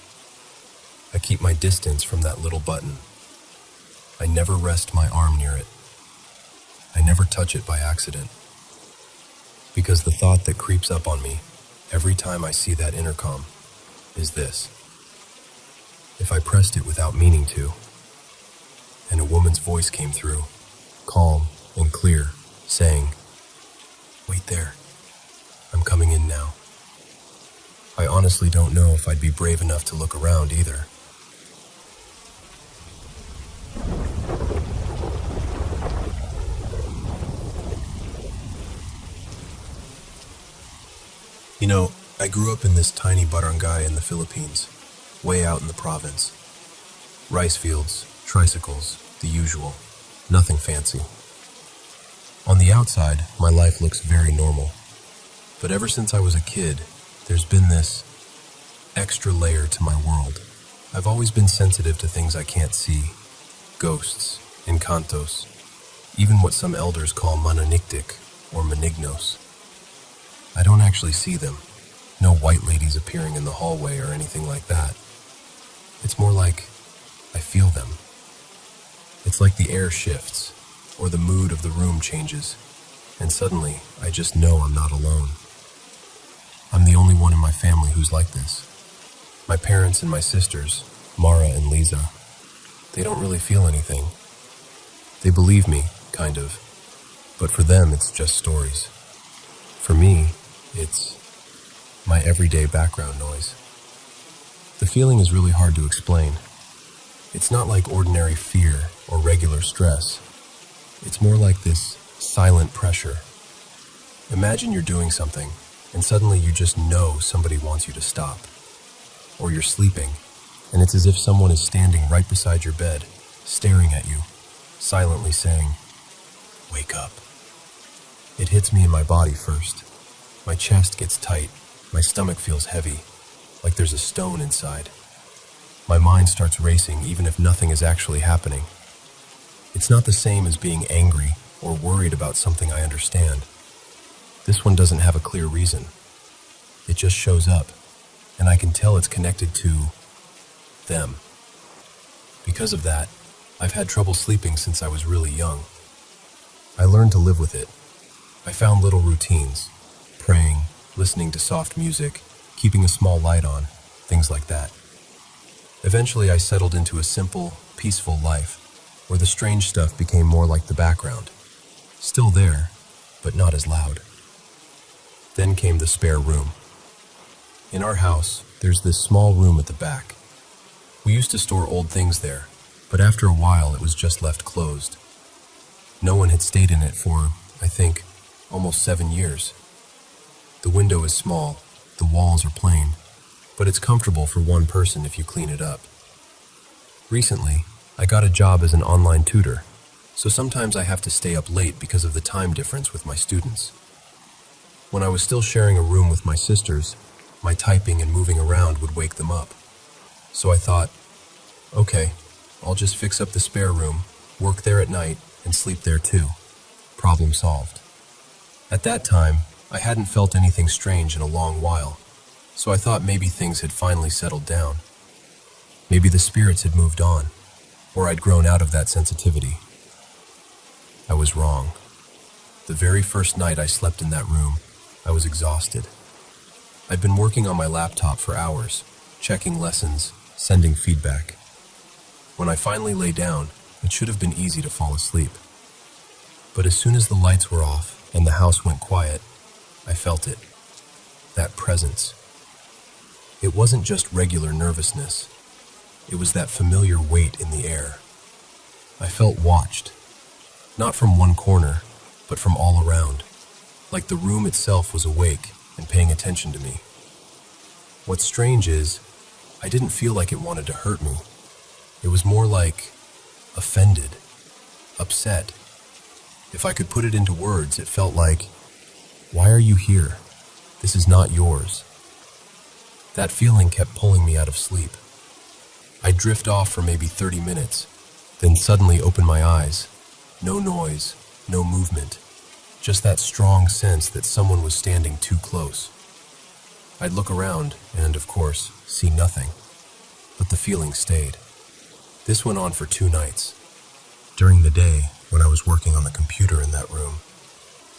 I keep my distance from that little button. I never rest my arm near it. I never touch it by accident. Because the thought that creeps up on me every time I see that intercom is this. If I pressed it without meaning to, and a woman's voice came through, calm and clear, saying, "Wait there, I'm coming in now." I honestly don't know if I'd be brave enough to look around either. You know, I grew up in this tiny barangay in the Philippines, way out in the province. Rice fields, tricycles, the usual, nothing fancy. On the outside, my life looks very normal. But ever since I was a kid, there's been this extra layer to my world. I've always been sensitive to things I can't see. Ghosts, encantos, even what some elders call mananictic or manignos. I don't actually see them. No white ladies appearing in the hallway or anything like that. It's more like I feel them. It's like the air shifts, or the mood of the room changes, and suddenly I just know I'm not alone. I'm the only one in my family who's like this. My parents and my sisters, Mara and Lisa, they don't really feel anything. They believe me, kind of, but for them it's just stories. For me, it's my everyday background noise. The feeling is really hard to explain. It's not like ordinary fear or regular stress. It's more like this silent pressure. Imagine you're doing something, and suddenly you just know somebody wants you to stop. Or you're sleeping, and it's as if someone is standing right beside your bed, staring at you, silently saying, "Wake up." It hits me in my body first. My chest gets tight, my stomach feels heavy, like there's a stone inside. My mind starts racing even if nothing is actually happening. It's not the same as being angry or worried about something I understand. This one doesn't have a clear reason. It just shows up, and I can tell it's connected to them. Because of that, I've had trouble sleeping since I was really young. I learned to live with it. I found little routines, praying, listening to soft music, keeping a small light on, things like that. Eventually I settled into a simple, peaceful life, where the strange stuff became more like the background. Still there, but not as loud. Then came the spare room. In our house, there's this small room at the back. We used to store old things there, but after a while it was just left closed. No one had stayed in it for, I think, almost 7 years. The window is small, the walls are plain, but it's comfortable for one person if you clean it up. Recently, I got a job as an online tutor, so sometimes I have to stay up late because of the time difference with my students. When I was still sharing a room with my sisters, my typing and moving around would wake them up. So I thought, okay, I'll just fix up the spare room, work there at night, and sleep there too. Problem solved. At that time, I hadn't felt anything strange in a long while, so I thought maybe things had finally settled down. Maybe the spirits had moved on, or I'd grown out of that sensitivity. I was wrong. The very first night I slept in that room, I was exhausted. I'd been working on my laptop for hours, checking lessons, sending feedback. When I finally lay down, it should have been easy to fall asleep. But as soon as the lights were off and the house went quiet, I felt it. That presence. It wasn't just regular nervousness. It was that familiar weight in the air. I felt watched. Not from one corner, but from all around. Like the room itself was awake and paying attention to me. What's strange is, I didn't feel like it wanted to hurt me. It was more like offended, upset. If I could put it into words, it felt like, why are you here? This is not yours. That feeling kept pulling me out of sleep. I'd drift off for maybe 30 minutes, then suddenly open my eyes. No noise, no movement, just that strong sense that someone was standing too close. I'd look around and, of course, see nothing, but the feeling stayed. This went on for 2 nights. During the day, when I was working on the computer in that room,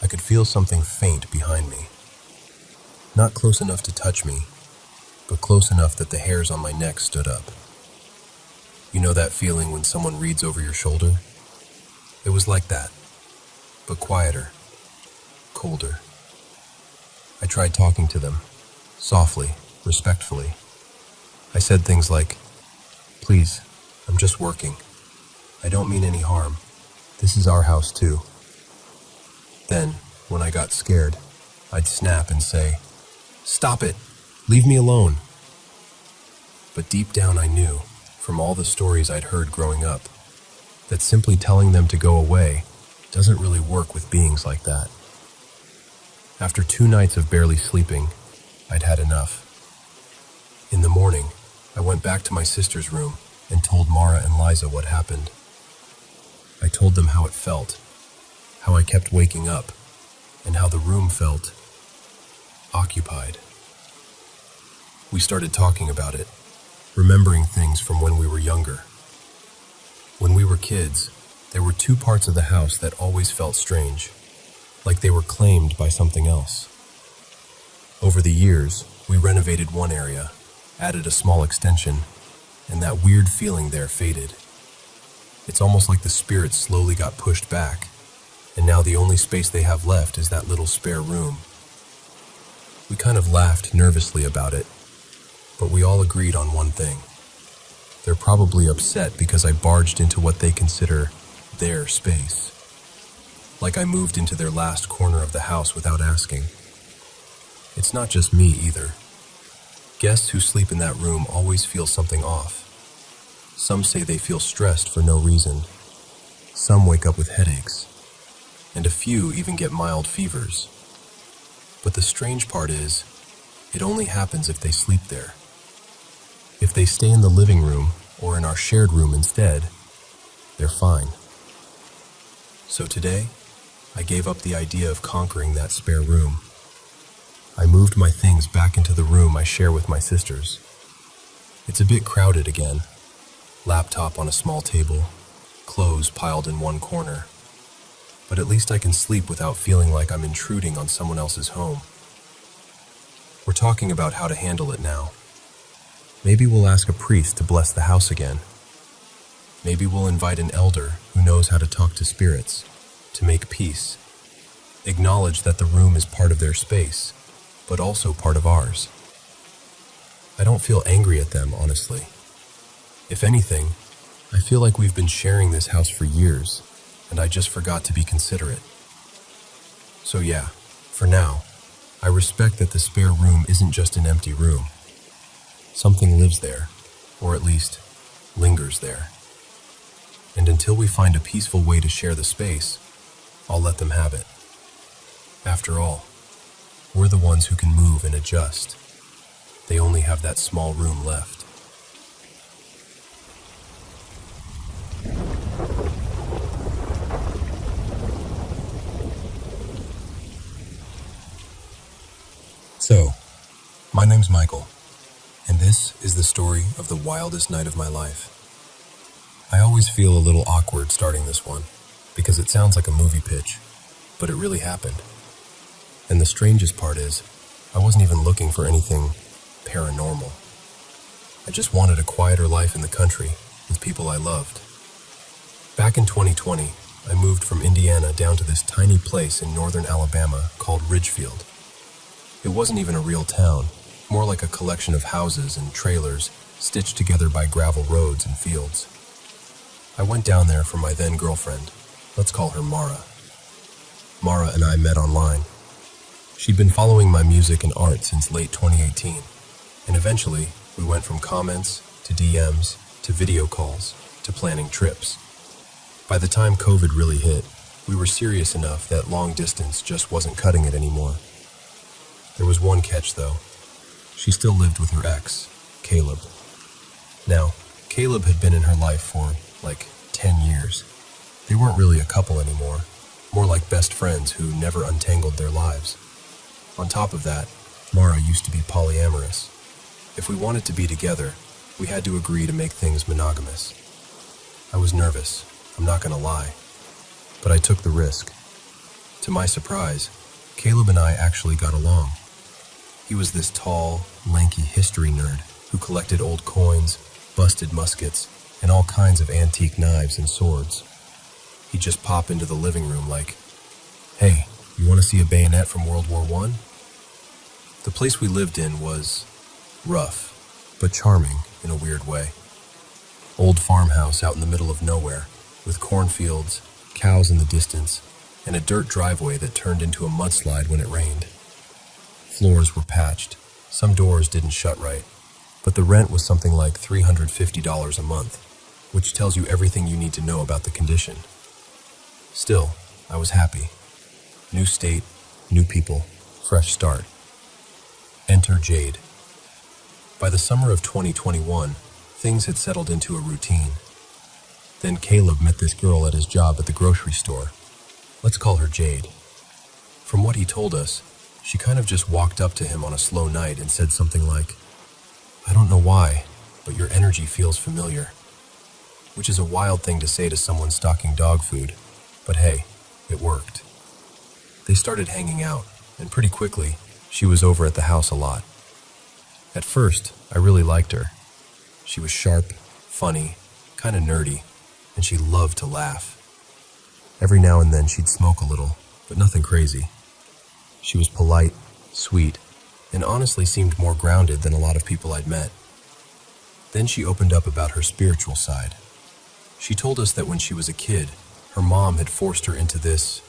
I could feel something faint behind me. Not close enough to touch me, but close enough that the hairs on my neck stood up. You know that feeling when someone reads over your shoulder? It was like that, but quieter, colder. I tried talking to them, softly, respectfully. I said things like, "Please, I'm just working. I don't mean any harm. This is our house too." Then, when I got scared, I'd snap and say, "Stop it! Leave me alone." But deep down I knew, from all the stories I'd heard growing up, that simply telling them to go away doesn't really work with beings like that. After 2 nights of barely sleeping, I'd had enough. In the morning, I went back to my sister's room and told Mara and Liza what happened. I told them how it felt, how I kept waking up, and how the room felt occupied. We started talking about it, remembering things from when we were younger. When we were kids, there were 2 parts of the house that always felt strange, like they were claimed by something else. Over the years, we renovated one area, added a small extension, and that weird feeling there faded. It's almost like the spirits slowly got pushed back, and now the only space they have left is that little spare room. We kind of laughed nervously about it, but we all agreed on one thing. They're probably upset because I barged into what they consider their space. Like I moved into their last corner of the house without asking. It's not just me either. Guests who sleep in that room always feel something off. Some say they feel stressed for no reason. Some wake up with headaches. And a few even get mild fevers. But the strange part is, it only happens if they sleep there. If they stay in the living room or in our shared room instead, they're fine. So today, I gave up the idea of conquering that spare room. I moved my things back into the room I share with my sisters. It's a bit crowded again. Laptop on a small table, clothes piled in one corner. But at least I can sleep without feeling like I'm intruding on someone else's home. We're talking about how to handle it now. Maybe we'll ask a priest to bless the house again. Maybe we'll invite an elder who knows how to talk to spirits, to make peace. Acknowledge that the room is part of their space, but also part of ours. I don't feel angry at them, honestly. If anything, I feel like we've been sharing this house for years, and I just forgot to be considerate. So yeah, for now, I respect that the spare room isn't just an empty room. Something lives there, or at least lingers there. And until we find a peaceful way to share the space, I'll let them have it. After all, we're the ones who can move and adjust. They only have that small room left. So, my name's Michael, and this is the story of the wildest night of my life. I always feel a little awkward starting this one, because it sounds like a movie pitch, but it really happened. And the strangest part is, I wasn't even looking for anything paranormal. I just wanted a quieter life in the country with people I loved. Back in 2020, I moved from Indiana down to this tiny place in northern Alabama called Ridgefield. It wasn't even a real town, more like a collection of houses and trailers stitched together by gravel roads and fields. I went down there for my then girlfriend. Let's call her Mara. Mara and I met online. She'd been following my music and art since late 2018, and eventually we went from comments to DMs to video calls, to planning trips. By the time COVID really hit, we were serious enough that long distance just wasn't cutting it anymore. There was one catch, though. She still lived with her ex, Caleb. Now, Caleb had been in her life for, 10 years. They weren't really a couple anymore, more like best friends who never untangled their lives. On top of that, Mara used to be polyamorous. If we wanted to be together, we had to agree to make things monogamous. I was nervous, I'm not gonna lie, but I took the risk. To my surprise, Caleb and I actually got along. He was this tall, lanky history nerd who collected old coins, busted muskets, and all kinds of antique knives and swords. He'd just pop into the living room like, "Hey, you want to see a bayonet from World War I?" The place we lived in was rough, but charming in a weird way. Old farmhouse out in the middle of nowhere, with cornfields, cows in the distance, and a dirt driveway that turned into a mudslide when it rained. Floors were patched, some doors didn't shut right, but the rent was something like $350 a month, which tells you everything you need to know about the condition. Still, I was happy. New state, new people, fresh start. Enter Jade. By the summer of 2021, things had settled into a routine. Then Caleb met this girl at his job at the grocery store. Let's call her Jade. From what he told us, she kind of just walked up to him on a slow night and said something like, "I don't know why, but your energy feels familiar." Which is a wild thing to say to someone stocking dog food, but hey, it worked. They started hanging out, and pretty quickly, she was over at the house a lot. At first, I really liked her. She was sharp, funny, kind of nerdy, and she loved to laugh. Every now and then she'd smoke a little, but nothing crazy. She was polite, sweet, and honestly seemed more grounded than a lot of people I'd met. Then she opened up about her spiritual side. She told us that when she was a kid, her mom had forced her into this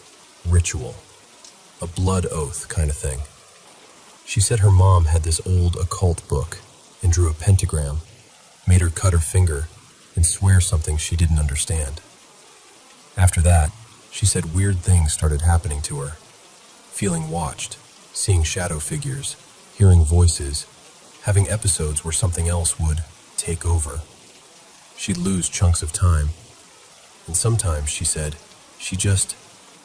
ritual, a blood oath kind of thing. She said her mom had this old occult book and drew a pentagram, made her cut her finger, and swear something she didn't understand. After that, she said weird things started happening to her. Feeling watched, seeing shadow figures, hearing voices, having episodes where something else would take over. She'd lose chunks of time, and sometimes, she said, she just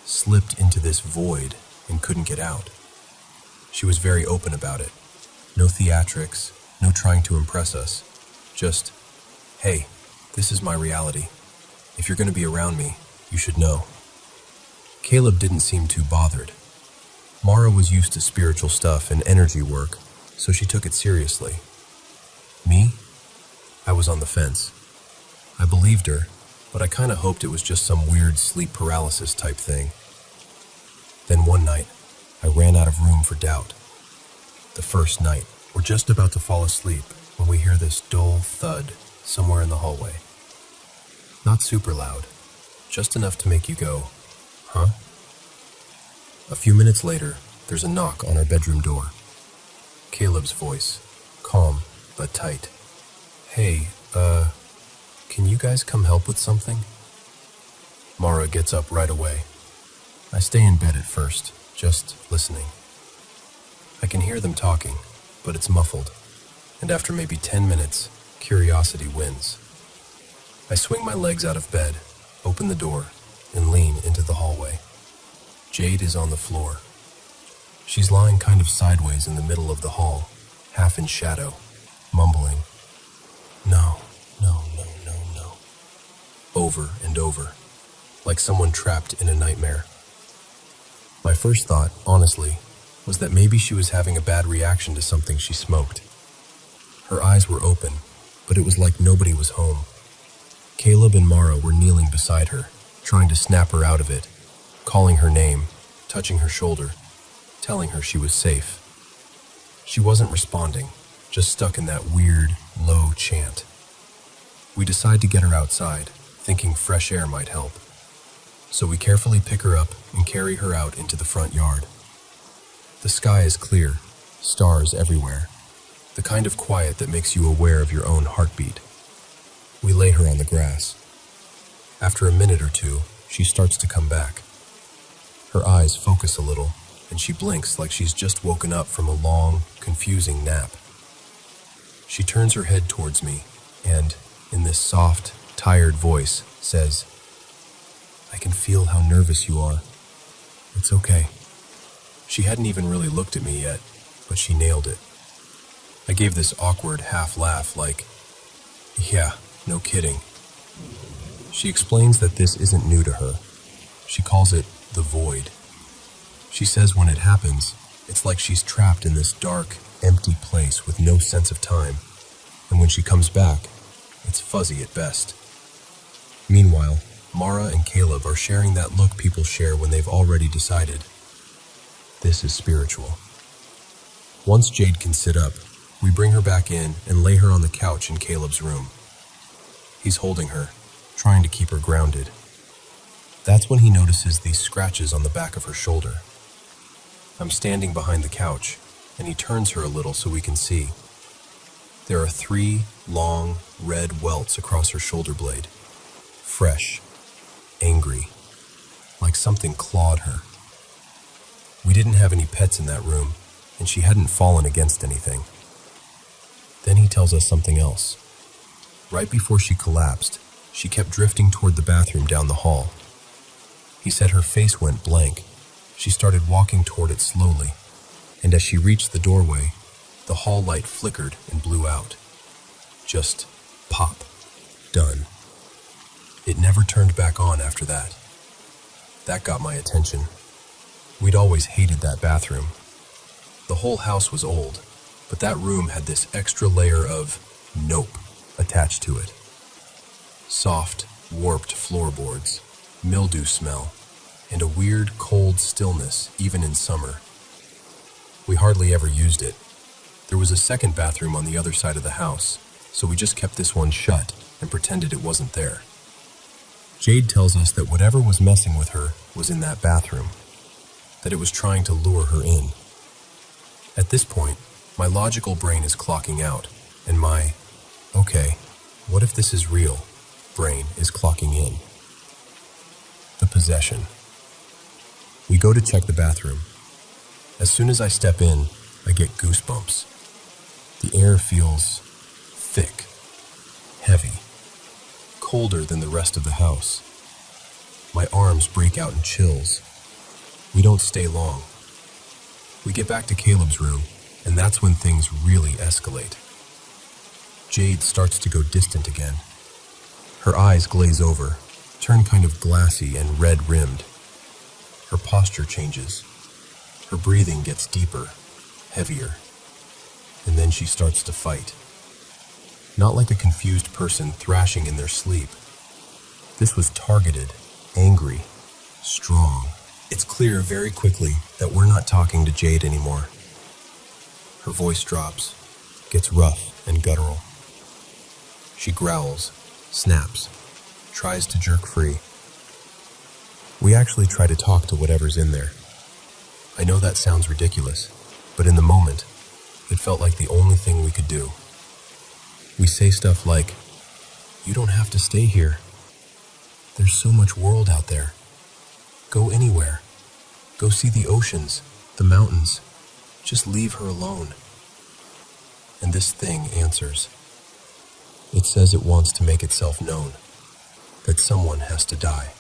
slipped into this void and couldn't get out. She was very open about it. No theatrics, no trying to impress us. Just, "Hey, this is my reality. If you're going to be around me, you should know." Caleb didn't seem too bothered. Mara was used to spiritual stuff and energy work, so she took it seriously. Me? I was on the fence. I believed her, but I kind of hoped it was just some weird sleep paralysis type thing. Then one night, I ran out of room for doubt. The first night, we're just about to fall asleep when we hear this dull thud somewhere in the hallway. Not super loud, just enough to make you go, "Huh?" A few minutes later, there's a knock on our bedroom door. Caleb's voice, calm but tight. "Hey, can you guys come help with something?" Mara gets up right away. I stay in bed at first, just listening. I can hear them talking, but it's muffled, and after maybe 10 minutes, curiosity wins. I swing my legs out of bed, open the door, and lean into the hallway. Jade is on the floor. She's lying kind of sideways in the middle of the hall, half in shadow, mumbling, "No, no, no, no, no," over and over, like someone trapped in a nightmare. My first thought, honestly, was that maybe she was having a bad reaction to something she smoked. Her eyes were open, but it was like nobody was home. Caleb and Mara were kneeling beside her, trying to snap her out of it, calling her name, touching her shoulder, telling her she was safe. She wasn't responding, just stuck in that weird, low chant. We decide to get her outside, thinking fresh air might help. So we carefully pick her up and carry her out into the front yard. The sky is clear, stars everywhere, the kind of quiet that makes you aware of your own heartbeat. We lay her on the grass. After a minute or two, she starts to come back. Her eyes focus a little, and she blinks like she's just woken up from a long, confusing nap. She turns her head towards me and, in this soft, tired voice, says, "I can feel how nervous you are. It's okay." She hadn't even really looked at me yet, but she nailed it. I gave this awkward half laugh like, "Yeah, no kidding." She explains that this isn't new to her. She calls it the void. She says when it happens, it's like she's trapped in this dark, empty place with no sense of time, and when she comes back, it's fuzzy at best. Meanwhile, Mara and Caleb are sharing that look people share when they've already decided, this is spiritual. Once Jade can sit up, we bring her back in and lay her on the couch in Caleb's room. He's holding her, trying to keep her grounded. That's when he notices these scratches on the back of her shoulder. I'm standing behind the couch, and he turns her a little so we can see. There are 3 long, red welts across her shoulder blade. Fresh, angry, like something clawed her. We didn't have any pets in that room, and she hadn't fallen against anything. Then he tells us something else. Right before she collapsed, she kept drifting toward the bathroom down the hall. He said her face went blank. She started walking toward it slowly, and as she reached the doorway, the hall light flickered and blew out. Just pop. Done. It never turned back on after that. That got my attention. We'd always hated that bathroom. The whole house was old, but that room had this extra layer of nope attached to it. Soft, warped floorboards, mildew smell, and a weird, cold stillness even in summer. We hardly ever used it. There was a second bathroom on the other side of the house, so we just kept this one shut and pretended it wasn't there. Jade tells us that whatever was messing with her was in that bathroom, that it was trying to lure her in. At this point, my logical brain is clocking out, and my, okay, what if this is real, brain is clocking in. The possession. We go to check the bathroom. As soon as I step in, I get goosebumps. The air feels thick, heavy, colder than the rest of the house. My arms break out in chills. We don't stay long. We get back to Caleb's room, and that's when things really escalate. Jade starts to go distant again. Her eyes glaze over, turn kind of glassy and red-rimmed. Her posture changes. Her breathing gets deeper, heavier, and then she starts to fight. Not like a confused person thrashing in their sleep. This was targeted, angry, strong. It's clear very quickly that we're not talking to Jade anymore. Her voice drops, gets rough and guttural. She growls, snaps, tries to jerk free. We actually try to talk to whatever's in there. I know that sounds ridiculous, but in the moment, it felt like the only thing we could do. We say stuff like, "You don't have to stay here. There's so much world out there. Go anywhere. Go see the oceans, the mountains. Just leave her alone." And this thing answers. It says it wants to make itself known, that someone has to die.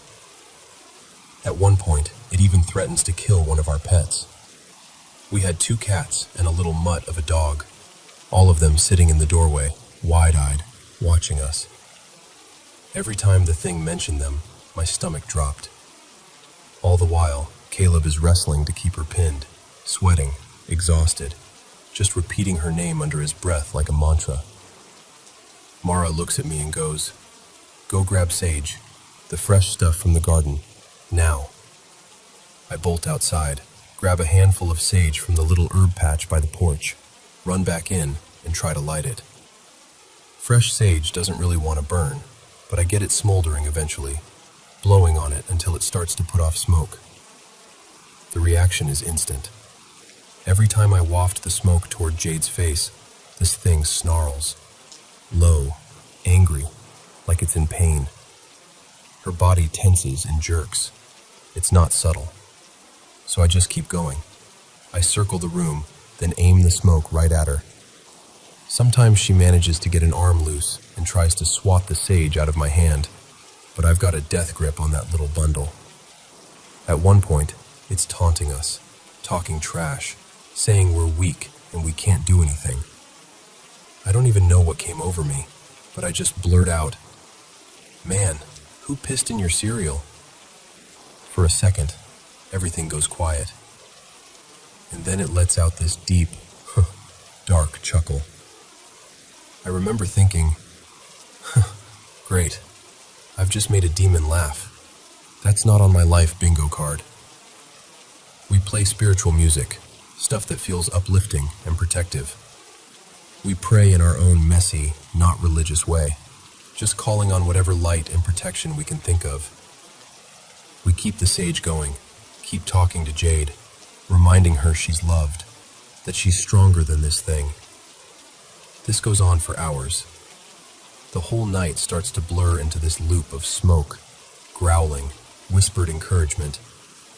At one point, it even threatens to kill one of our pets. We had 2 cats and a little mutt of a dog, all of them sitting in the doorway, wide-eyed, watching us. Every time the thing mentioned them, my stomach dropped. All the while, Caleb is wrestling to keep her pinned, sweating, exhausted, just repeating her name under his breath like a mantra. Mara looks at me and goes, "Go grab sage, the fresh stuff from the garden, now." I bolt outside, grab a handful of sage from the little herb patch by the porch, run back in, and try to light it. Fresh sage doesn't really want to burn, but I get it smoldering eventually, blowing on it until it starts to put off smoke. The reaction is instant. Every time I waft the smoke toward Jade's face, this thing snarls. Low, angry, like it's in pain. Her body tenses and jerks. It's not subtle. So I just keep going. I circle the room, then aim the smoke right at her. Sometimes she manages to get an arm loose and tries to swat the sage out of my hand, but I've got a death grip on that little bundle. At one point, it's taunting us, talking trash, saying we're weak and we can't do anything. I don't even know what came over me, but I just blurt out, "Man, who pissed in your cereal?" For a second, everything goes quiet. And then it lets out this deep, dark chuckle. I remember thinking, great, I've just made a demon laugh. That's not on my life bingo card. We play spiritual music, stuff that feels uplifting and protective. We pray in our own messy, not religious way, just calling on whatever light and protection we can think of. We keep the sage going, keep talking to Jade, reminding her she's loved, that she's stronger than this thing. This goes on for hours. The whole night starts to blur into this loop of smoke, growling, whispered encouragement,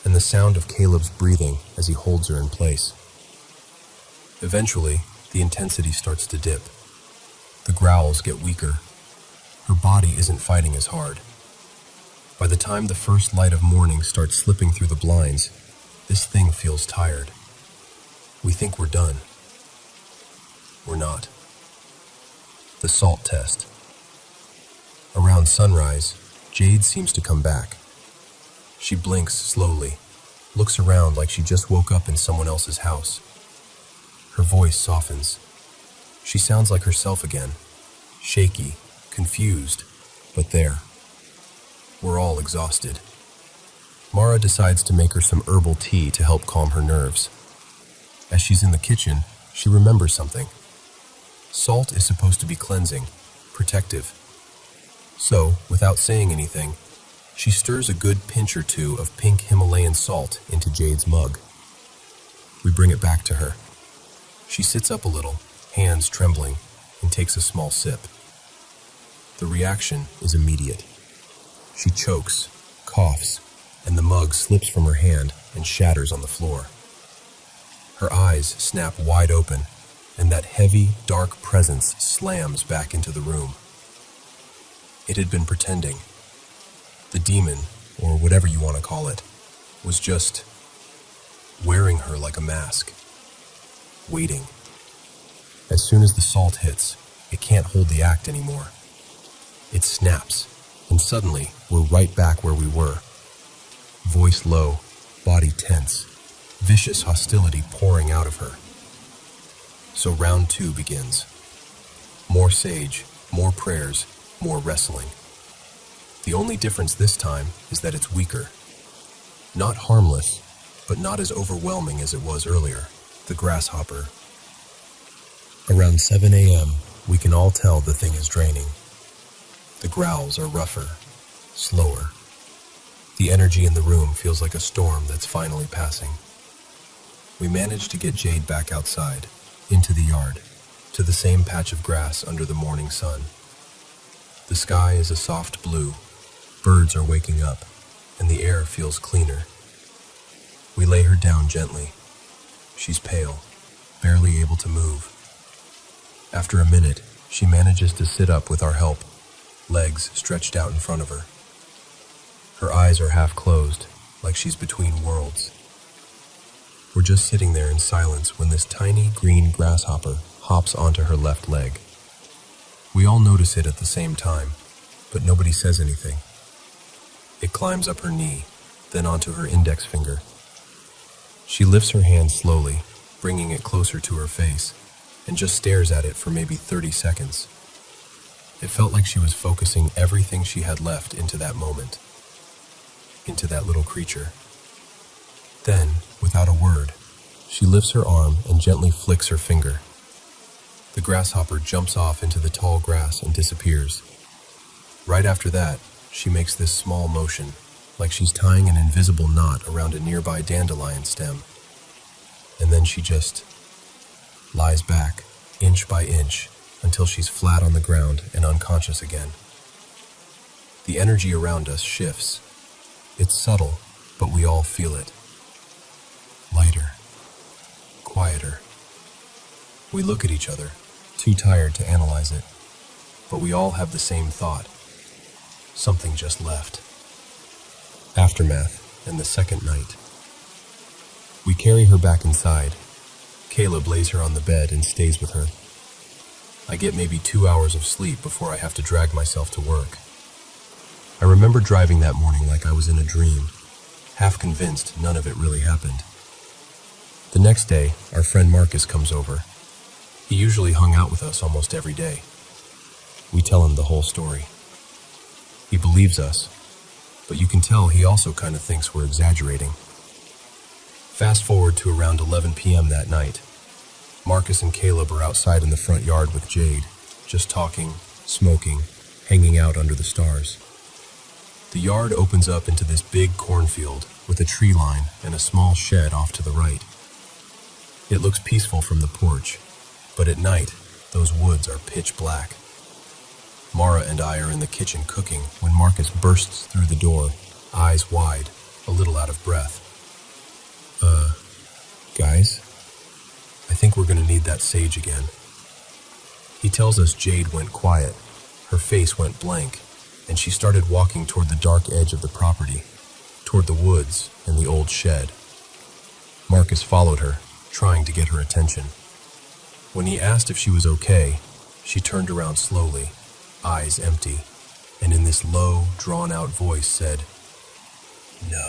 and the sound of Caleb's breathing as he holds her in place. Eventually, the intensity starts to dip. The growls get weaker. Her body isn't fighting as hard. By the time the first light of morning starts slipping through the blinds, this thing feels tired. We think we're done. We're not. The salt test. Around sunrise, Jade seems to come back. She blinks slowly, looks around like she just woke up in someone else's house. Her voice softens. She sounds like herself again, shaky, confused, but there. We're all exhausted. Mara decides to make her some herbal tea to help calm her nerves. As she's in the kitchen, she remembers something. Salt is supposed to be cleansing, protective. So, without saying anything, she stirs a good pinch or two of pink Himalayan salt into Jade's mug. We bring it back to her. She sits up a little, hands trembling, and takes a small sip. The reaction is immediate. She chokes, coughs, and the mug slips from her hand and shatters on the floor. Her eyes snap wide open, and that heavy, dark presence slams back into the room. It had been pretending. The demon, or whatever you want to call it, was just wearing her like a mask, waiting. As soon as the salt hits, it can't hold the act anymore. It snaps, and suddenly we're right back where we were. Voice low, body tense, vicious hostility pouring out of her. So round 2 begins. More sage, more prayers, more wrestling. The only difference this time is that it's weaker. Not harmless, but not as overwhelming as it was earlier. The grasshopper. Around 7 a.m., we can all tell the thing is draining. The growls are rougher, slower. The energy in the room feels like a storm that's finally passing. We manage to get Jade back outside, into the yard, to the same patch of grass under the morning sun. The sky is a soft blue, birds are waking up, and the air feels cleaner. We lay her down gently. She's pale, barely able to move. After a minute, she manages to sit up with our help, legs stretched out in front of her. Her eyes are half closed, like she's between worlds. We're just sitting there in silence when this tiny green grasshopper hops onto her left leg. We all notice it at the same time, but nobody says anything. It climbs up her knee, then onto her index finger. She lifts her hand slowly, bringing it closer to her face, and just stares at it for maybe 30 seconds. It felt like she was focusing everything she had left into that moment, into that little creature. Then, without a word, she lifts her arm and gently flicks her finger. The grasshopper jumps off into the tall grass and disappears. Right after that, she makes this small motion, like she's tying an invisible knot around a nearby dandelion stem. And then she just lies back, inch by inch, until she's flat on the ground and unconscious again. The energy around us shifts. It's subtle, but we all feel it. Lighter. Quieter. We look at each other, too tired to analyze it, but we all have the same thought. Something just left. Aftermath and the second night. We carry her back inside. Caleb lays her on the bed and stays with her. I get maybe 2 hours of sleep before I have to drag myself to work. I remember driving that morning like I was in a dream, half convinced none of it really happened. The next day, our friend Marcus comes over. He usually hung out with us almost every day. We tell him the whole story. He believes us, but you can tell he also kind of thinks we're exaggerating. Fast forward to around 11 p.m. that night. Marcus and Caleb are outside in the front yard with Jade, just talking, smoking, hanging out under the stars. The yard opens up into this big cornfield with a tree line and a small shed off to the right. It looks peaceful from the porch, but at night, those woods are pitch black. Mara and I are in the kitchen cooking when Marcus bursts through the door, eyes wide, a little out of breath. Guys, I think we're gonna need that sage again. He tells us Jade went quiet, her face went blank, and she started walking toward the dark edge of the property, toward the woods and the old shed. Marcus followed her, trying to get her attention. When he asked if she was okay, she turned around slowly, eyes empty, and in this low, drawn-out voice said, "No."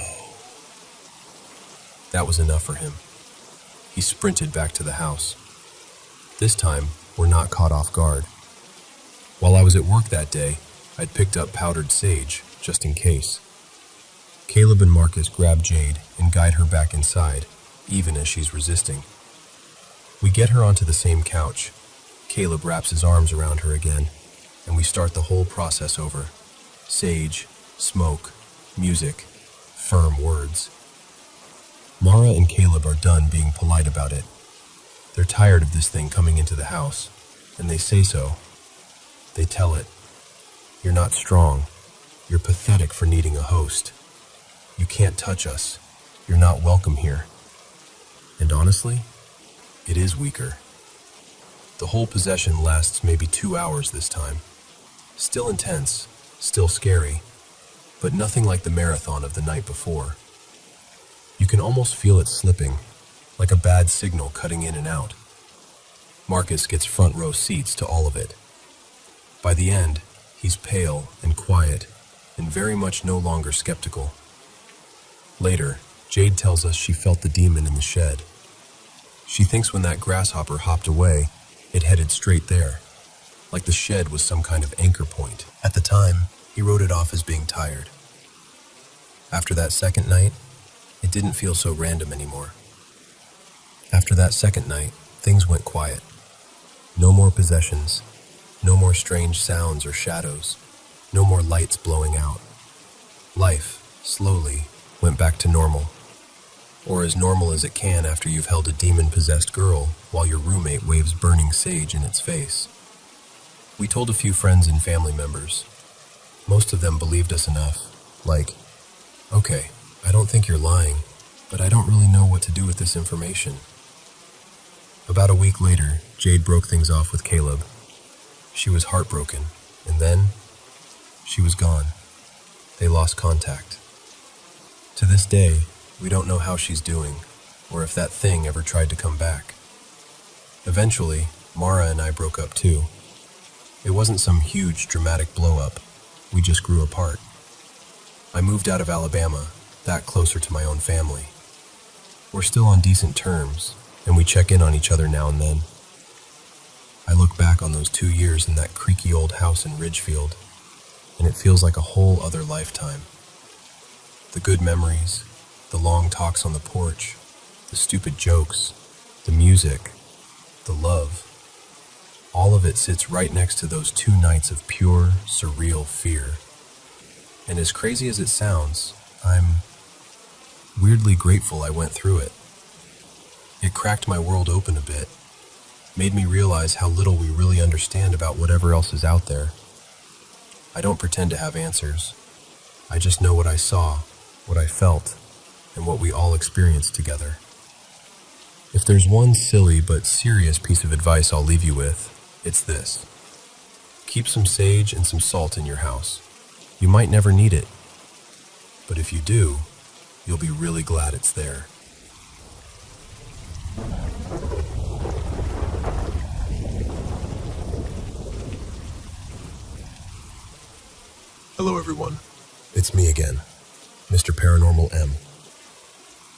That was enough for him. He sprinted back to the house. This time, we're not caught off guard. While I was at work that day, I'd picked up powdered sage, just in case. Caleb and Marcus grab Jade and guide her back inside, even as she's resisting. We get her onto the same couch. Caleb wraps his arms around her again, and we start the whole process over. Sage, smoke, music, firm words. Mara and Caleb are done being polite about it. They're tired of this thing coming into the house, and they say so. They tell it, "You're not strong. You're pathetic for needing a host. You can't touch us. You're not welcome here." And honestly, it is weaker. The whole possession lasts maybe 2 hours this time. Still intense, still scary, but nothing like the marathon of the night before. You can almost feel it slipping, like a bad signal cutting in and out. Marcus gets front row seats to all of it. By the end, he's pale and quiet, and very much no longer skeptical. Later, Jade tells us she felt the demon in the shed. She thinks when that grasshopper hopped away, it headed straight there, like the shed was some kind of anchor point. At the time, he wrote it off as being tired. After that second night, it didn't feel so random anymore. After that second night, things went quiet. No more possessions, no more strange sounds or shadows, no more lights blowing out. Life, slowly, went back to normal. Or as normal as it can after you've held a demon-possessed girl while your roommate waves burning sage in its face. We told a few friends and family members. Most of them believed us enough, like, "Okay, I don't think you're lying, but I don't really know what to do with this information." About a week later, Jade broke things off with Caleb. She was heartbroken, and then she was gone. They lost contact. To this day, we don't know how she's doing, or if that thing ever tried to come back. Eventually, Mara and I broke up too. It wasn't some huge, dramatic blow-up. We just grew apart. I moved out of Alabama, that closer to my own family. We're still on decent terms, and we check in on each other now and then. I look back on those 2 years in that creaky old house in Ridgefield, and it feels like a whole other lifetime. The good memories, the long talks on the porch, the stupid jokes, the music, the love. All of it sits right next to those 2 nights of pure, surreal fear. And as crazy as it sounds, I'm weirdly grateful I went through it. It cracked my world open a bit, made me realize how little we really understand about whatever else is out there. I don't pretend to have answers. I just know what I saw, what I felt, and what we all experienced together. If there's one silly but serious piece of advice I'll leave you with, it's this. Keep some sage and some salt in your house. You might never need it, but if you do, you'll be really glad it's there. Hello everyone, it's me again, Mr. Paranormal M.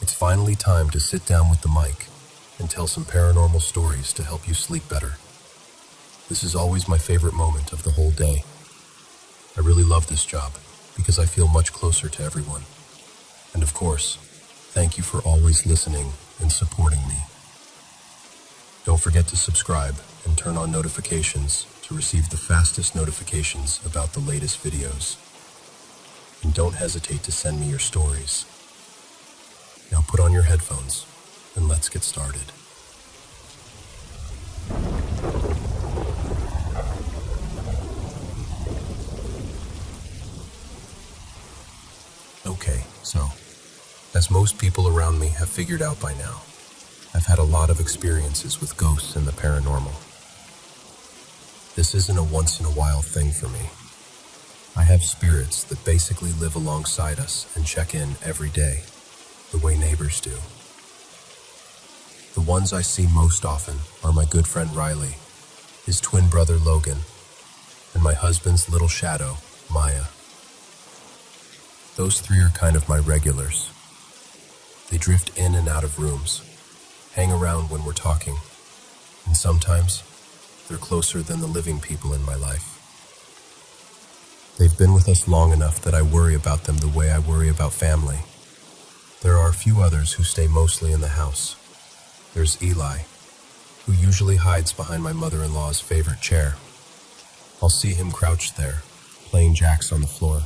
It's finally time to sit down with the mic and tell some paranormal stories to help you sleep better. This is always my favorite moment of the whole day. I really love this job because I feel much closer to everyone. And of course, thank you for always listening and supporting me. Don't forget to subscribe and turn on notifications to receive the fastest notifications about the latest videos. And don't hesitate to send me your stories. Now put on your headphones and let's get started. Okay, so, as most people around me have figured out by now, I've had a lot of experiences with ghosts and the paranormal. This isn't a once-in-a-while thing for me. I have spirits that basically live alongside us and check in every day, the way neighbors do. The ones I see most often are my good friend Riley, his twin brother Logan, and my husband's little shadow, Maya. Those three are kind of my regulars. They drift in and out of rooms, hang around when we're talking, and sometimes they're closer than the living people in my life. They've been with us long enough that I worry about them the way I worry about family. There are a few others who stay mostly in the house. There's Eli, who usually hides behind my mother-in-law's favorite chair. I'll see him crouched there, playing jacks on the floor,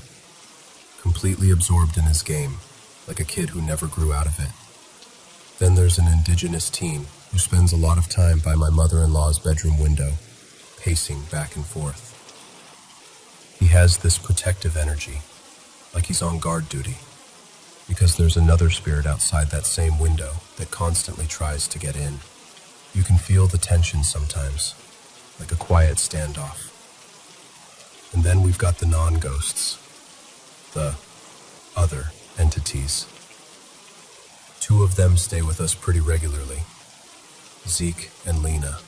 completely absorbed in his game, like a kid who never grew out of it. Then there's an indigenous teen who spends a lot of time by my mother-in-law's bedroom window, pacing back and forth. He has this protective energy, like he's on guard duty, because there's another spirit outside that same window that constantly tries to get in. You can feel the tension sometimes, like a quiet standoff. And then we've got the non-ghosts, the other entities. Two of them stay with us pretty regularly, Zeke and Lena.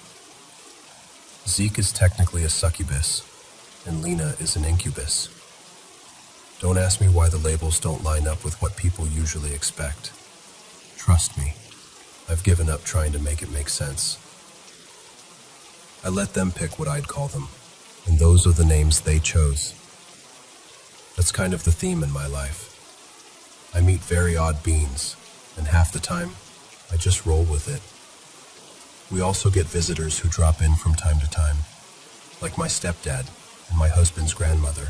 Zeke is technically a succubus, and Lena is an incubus. Don't ask me why the labels don't line up with what people usually expect. Trust me, I've given up trying to make it make sense. I let them pick what I'd call them, and those are the names they chose. That's kind of the theme in my life. I meet very odd beings, and half the time, I just roll with it. We also get visitors who drop in from time to time, like my stepdad and my husband's grandmother.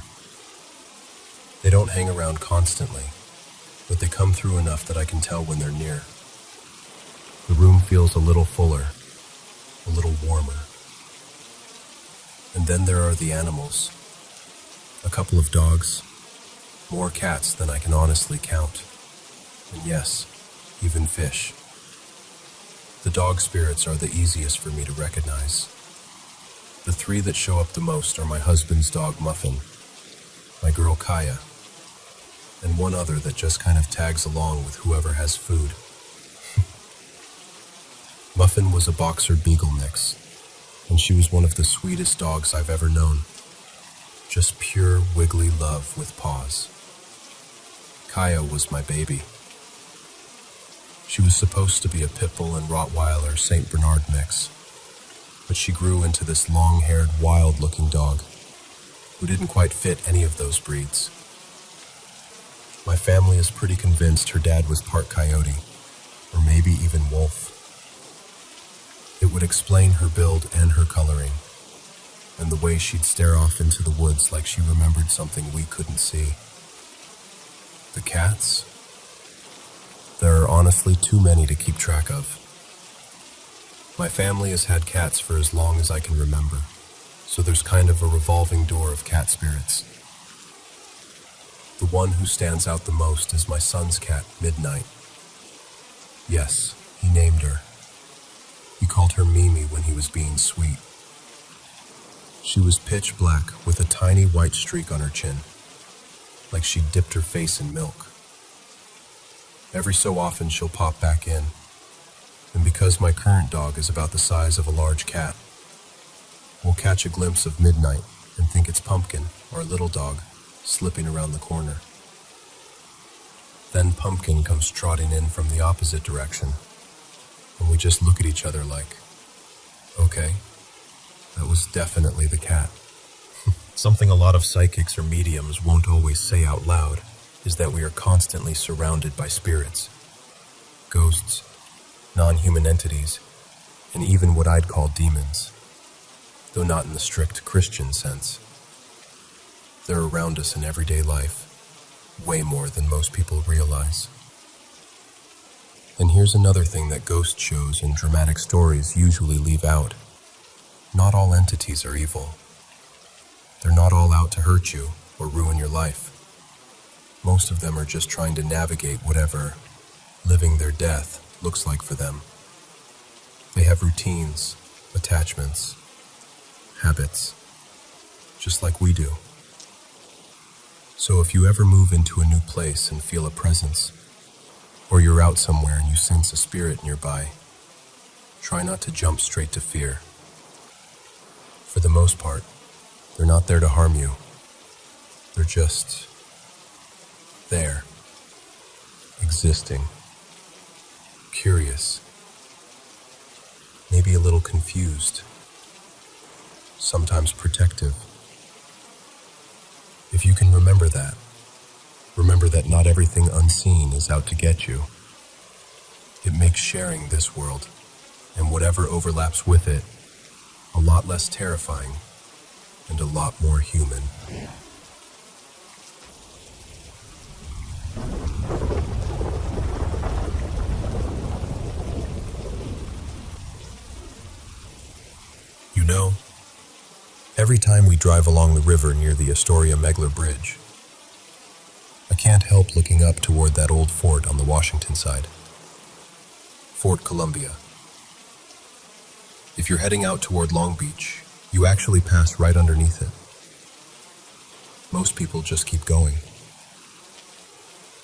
They don't hang around constantly, but they come through enough that I can tell when they're near. The room feels a little fuller, a little warmer. And then there are the animals. A couple of dogs, more cats than I can honestly count. And yes, even fish. The dog spirits are the easiest for me to recognize. The three that show up the most are my husband's dog Muffin, my girl Kaya, and one other that just kind of tags along with whoever has food. Muffin was a boxer beagle mix, and she was one of the sweetest dogs I've ever known. Just pure wiggly love with paws. Kaya was my baby. She was supposed to be a pit bull and Rottweiler St. Bernard mix, but she grew into this long-haired, wild-looking dog who didn't quite fit any of those breeds. My family is pretty convinced her dad was part coyote, or maybe even wolf. It would explain her build and her coloring, and the way she'd stare off into the woods like she remembered something we couldn't see. The cats? There are honestly too many to keep track of. My family has had cats for as long as I can remember, So there's kind of a revolving door of cat spirits. The one who stands out the most is my son's cat, Midnight. Yes, he named her. He called her Mimi when he was being sweet. She was pitch black with a tiny white streak on her chin, like she'd dipped her face in milk. Every so often she'll pop back in, and because my current dog is about the size of a large cat, we'll catch a glimpse of Midnight and think it's Pumpkin, our little dog, slipping around the corner. Then Pumpkin comes trotting in from the opposite direction, and we just look at each other like, okay, that was definitely the cat. Something a lot of psychics or mediums won't always say out loud is that we are constantly surrounded by spirits, ghosts, non-human entities, and even what I'd call demons, though not in the strict Christian sense. They're around us in everyday life, way more than most people realize. And here's another thing that ghost shows and dramatic stories usually leave out. Not all entities are evil. They're not all out to hurt you or ruin your life. Most of them are just trying to navigate whatever living their death looks like for them. They have routines, attachments, habits, just like we do. So if you ever move into a new place and feel a presence, or you're out somewhere and you sense a spirit nearby, try not to jump straight to fear. For the most part, they're not there to harm you. They're just there, existing, curious, maybe a little confused, sometimes protective. If you can remember that not everything unseen is out to get you. It makes sharing this world, and whatever overlaps with it, a lot less terrifying and a lot more human. You know, every time we drive along the river near the Astoria-Megler Bridge, I can't help looking up toward that old fort on the Washington side. Fort Columbia. If you're heading out toward Long Beach, you actually pass right underneath it. Most people just keep going.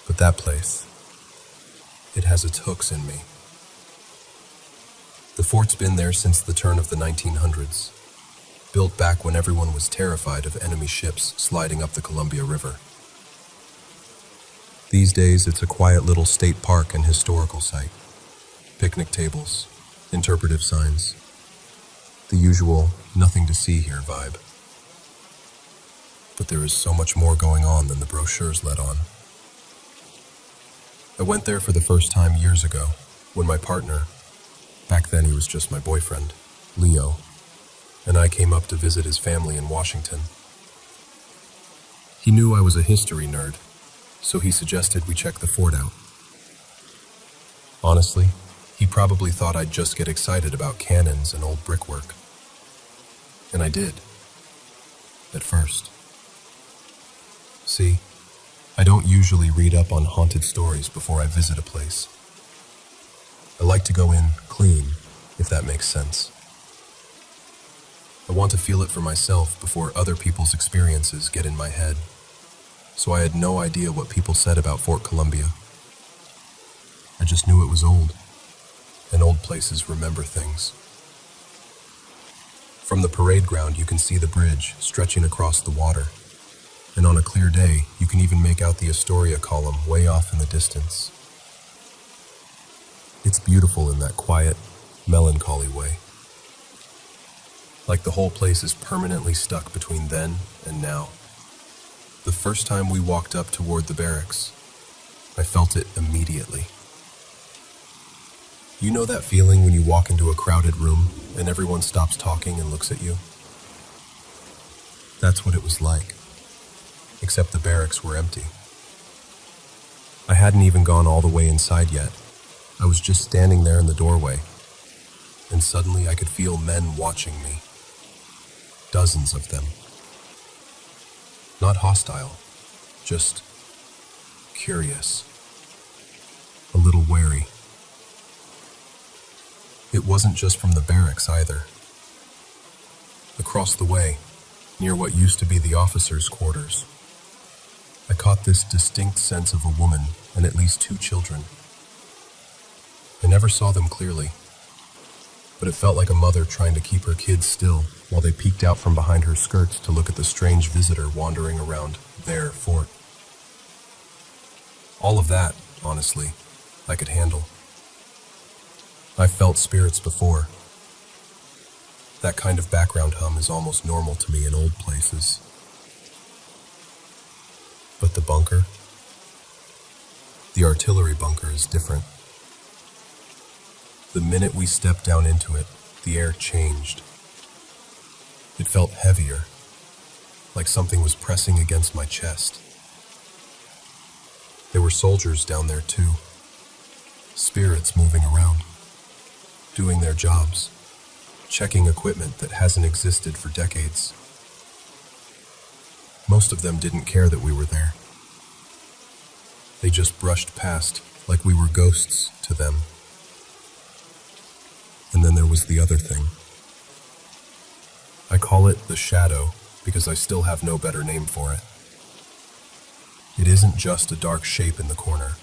But that place, it has its hooks in me. The fort's been there since the turn of the 1900s, built back when everyone was terrified of enemy ships sliding up the Columbia River. These days, it's a quiet little state park and historical site. Picnic tables, interpretive signs, the usual nothing to see here vibe. But there is so much more going on than the brochures let on. I went there for the first time years ago when my partner, back then he was just my boyfriend, Leo, and I came up to visit his family in Washington. He knew I was a history nerd, so he suggested we check the fort out. Honestly, he probably thought I'd just get excited about cannons and old brickwork. And I did. At first. See, I don't usually read up on haunted stories before I visit a place. I like to go in clean, if that makes sense. I want to feel it for myself before other people's experiences get in my head. So I had no idea what people said about Fort Columbia. I just knew it was old, and old places remember things. From the parade ground, you can see the bridge stretching across the water, and on a clear day, you can even make out the Astoria column way off in the distance. It's beautiful in that quiet, melancholy way. Like the whole place is permanently stuck between then and now. The first time we walked up toward the barracks, I felt it immediately. You know that feeling when you walk into a crowded room and everyone stops talking and looks at you? That's what it was like, except the barracks were empty. I hadn't even gone all the way inside yet. I was just standing there in the doorway, and suddenly I could feel men watching me. Dozens of them. Not hostile, just curious, a little wary. It wasn't just from the barracks either. Across the way, near what used to be the officers' quarters, I caught this distinct sense of a woman and at least 2 children. I never saw them clearly, but it felt like a mother trying to keep her kids still while they peeked out from behind her skirts to look at the strange visitor wandering around their fort. All of that, honestly, I could handle. I've felt spirits before. That kind of background hum is almost normal to me in old places. But the bunker? The artillery bunker is different. The minute we stepped down into it, the air changed. It felt heavier, like something was pressing against my chest. There were soldiers down there too, spirits moving around, doing their jobs, checking equipment that hasn't existed for decades. Most of them didn't care that we were there. They just brushed past like we were ghosts to them. And then there was the other thing. I call it the shadow because I still have no better name for it. It isn't just a dark shape in the corner.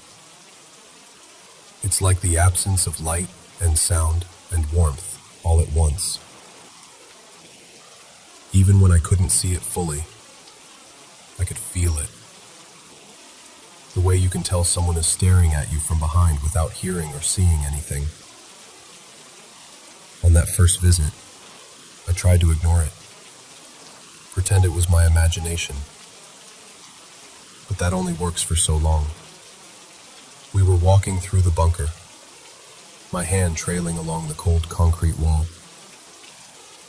It's like the absence of light and sound and warmth all at once. Even when I couldn't see it fully, I could feel it. The way you can tell someone is staring at you from behind without hearing or seeing anything. On that first visit, I tried to ignore it, pretend it was my imagination. But that only works for so long. We were walking through the bunker, my hand trailing along the cold concrete wall.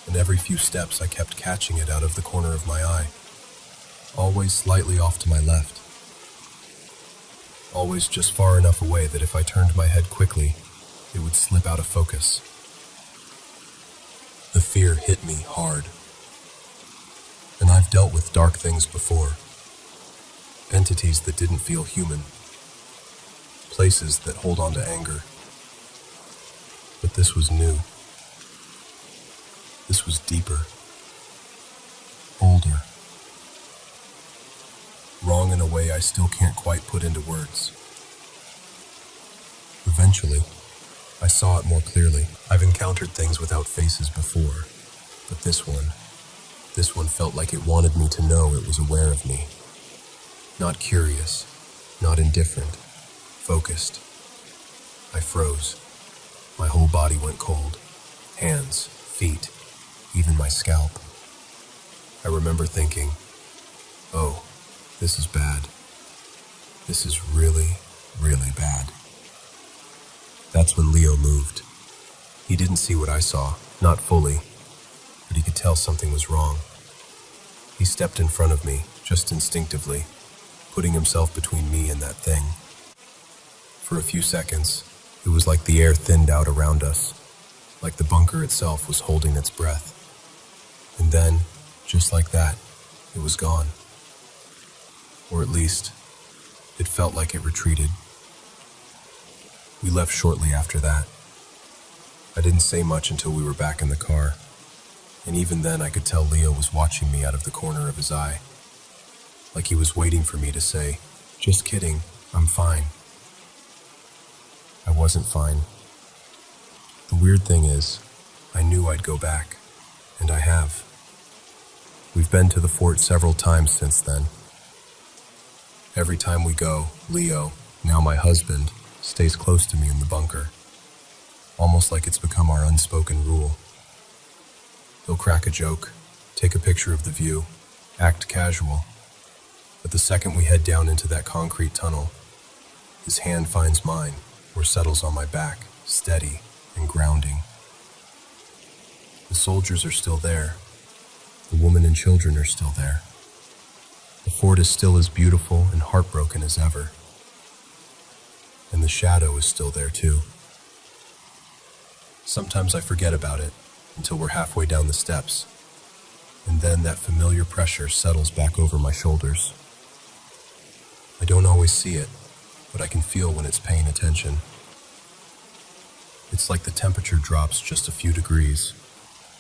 And every few steps I kept catching it out of the corner of my eye, always slightly off to my left. Always just far enough away that if I turned my head quickly, it would slip out of focus. The fear hit me hard. And I've dealt with dark things before. Entities that didn't feel human. Places that hold on to anger. But this was new. This was deeper. Older. Wrong in a way I still can't quite put into words. Eventually, I saw it more clearly. I've encountered things without faces before, but this one felt like it wanted me to know it was aware of me. Not curious, not indifferent, focused. I froze. My whole body went cold. Hands, feet, even my scalp. I remember thinking, oh, this is bad. This is really, really bad. That's when Leo moved. He didn't see what I saw, not fully, but he could tell something was wrong. He stepped in front of me, just instinctively, putting himself between me and that thing. For a few seconds, it was like the air thinned out around us, like the bunker itself was holding its breath. And then, just like that, it was gone. Or at least, it felt like it retreated. We left shortly after that. I didn't say much until we were back in the car, and even then I could tell Leo was watching me out of the corner of his eye, like he was waiting for me to say, "Just kidding, I'm fine." I wasn't fine. The weird thing is, I knew I'd go back, and I have. We've been to the fort several times since then. Every time we go, Leo, now my husband, stays close to me in the bunker, almost like it's become our unspoken rule. He'll crack a joke, take a picture of the view, act casual, but the second we head down into that concrete tunnel, his hand finds mine or settles on my back, steady and grounding. The soldiers are still there. The women and children are still there. The fort is still as beautiful and heartbroken as ever. And the shadow is still there too. Sometimes I forget about it until we're halfway down the steps. and then that familiar pressure settles back over my shoulders. I don't always see it, but I can feel when it's paying attention. It's like the temperature drops just a few degrees,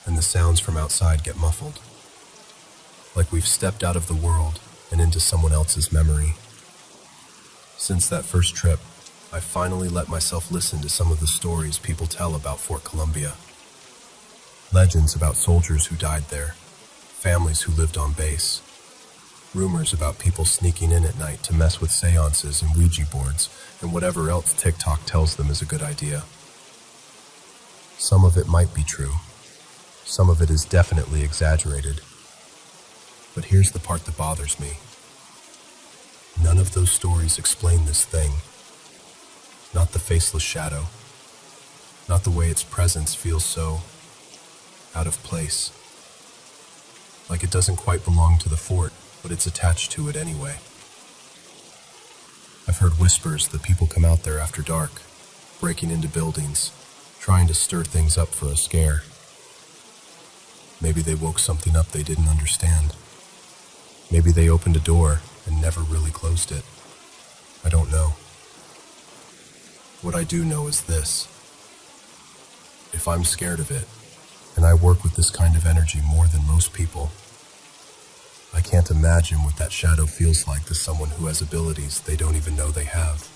and the sounds from outside get muffled. Like we've stepped out of the world and into someone else's memory. Since that first trip, I've finally let myself listen to some of the stories people tell about Fort Columbia. Legends about soldiers who died there, families who lived on base, rumors about people sneaking in at night to mess with seances and Ouija boards and whatever else TikTok tells them is a good idea. Some of it might be true. Some of it is definitely exaggerated. But here's the part that bothers me. None of those stories explain this thing. Not the faceless shadow. Not the way its presence feels so out of place. Like it doesn't quite belong to the fort, but it's attached to it anyway. I've heard whispers that people come out there after dark, breaking into buildings, trying to stir things up for a scare. Maybe they woke something up they didn't understand. Maybe they opened a door and never really closed it. I don't know. What I do know is this. If I'm scared of it, and I work with this kind of energy more than most people, I can't imagine what that shadow feels like to someone who has abilities they don't even know they have.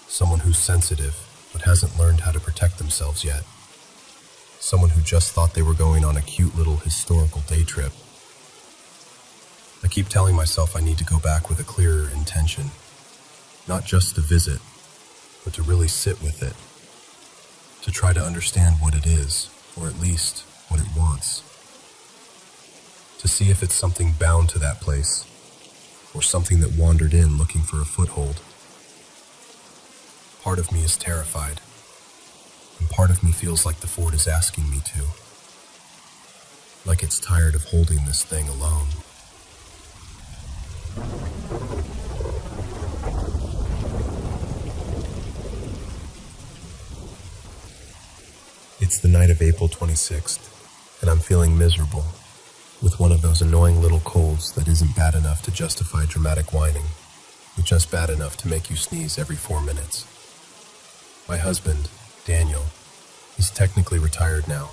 Someone who's sensitive, but hasn't learned how to protect themselves yet. Someone who just thought they were going on a cute little historical day trip. I keep telling myself I need to go back with a clearer intention. Not just to visit, but to really sit with it. To try to understand what it is, or at least what it wants. To see if it's something bound to that place, or something that wandered in looking for a foothold. Part of me is terrified, and part of me feels like the fort is asking me to. Like it's tired of holding this thing alone. It's the night of April 26th, and I'm feeling miserable, with one of those annoying little colds that isn't bad enough to justify dramatic whining, but just bad enough to make you sneeze every 4 minutes. My husband, Daniel, is technically retired now,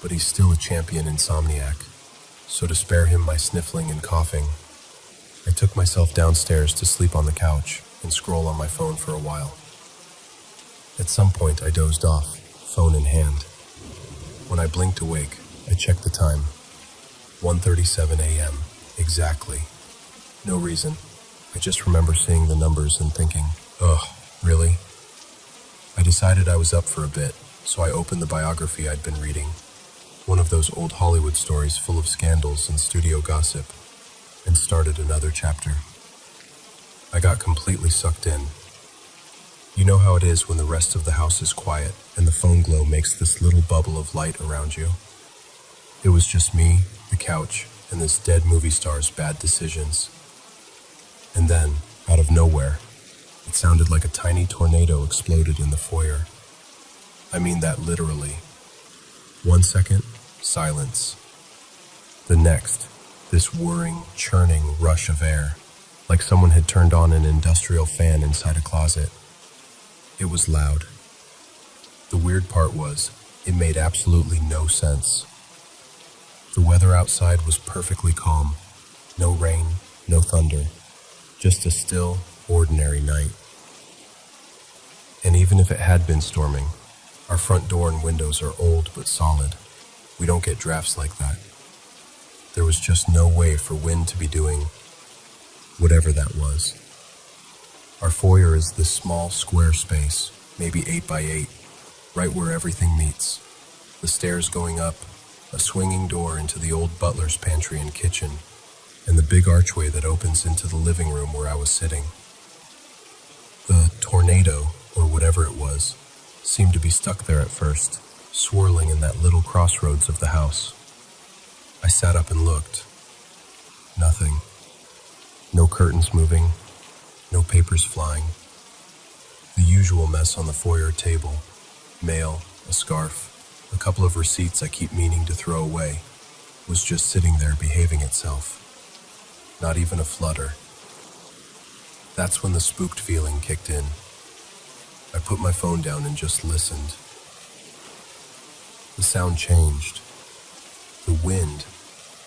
but he's still a champion insomniac, so to spare him my sniffling and coughing, I took myself downstairs to sleep on the couch and scroll on my phone for a while. At some point I dozed off, phone in hand. When I blinked awake, I checked the time. 1:37 a.m. Exactly. No reason. I just remember seeing the numbers and thinking, ugh, really? I decided I was up for a bit, so I opened the biography I'd been reading. One of those old Hollywood stories full of scandals and studio gossip, and started another chapter. I got completely sucked in. You know how it is when the rest of the house is quiet and the phone glow makes this little bubble of light around you? It was just me, the couch, and this dead movie star's bad decisions. And then, out of nowhere, it sounded like a tiny tornado exploded in the foyer. I mean that literally. 1 second, silence. The next, this whirring, churning rush of air, like someone had turned on an industrial fan inside a closet. It was loud. The weird part was, it made absolutely no sense. The weather outside was perfectly calm. No rain, no thunder. Just a still, ordinary night. And even if it had been storming, our front door and windows are old but solid. We don't get drafts like that. There was just no way for wind to be doing whatever that was. Our foyer is this small square space, maybe 8 by 8, right where everything meets. The stairs going up, a swinging door into the old butler's pantry and kitchen, and the big archway that opens into the living room where I was sitting. The tornado, or whatever it was, seemed to be stuck there at first, swirling in that little crossroads of the house. I sat up and looked. Nothing. No curtains moving, no papers flying. The usual mess on the foyer table. Mail, a scarf, a couple of receipts I keep meaning to throw away, was just sitting there behaving itself. Not even a flutter. That's when the spooked feeling kicked in. I put my phone down and just listened. The sound changed. The wind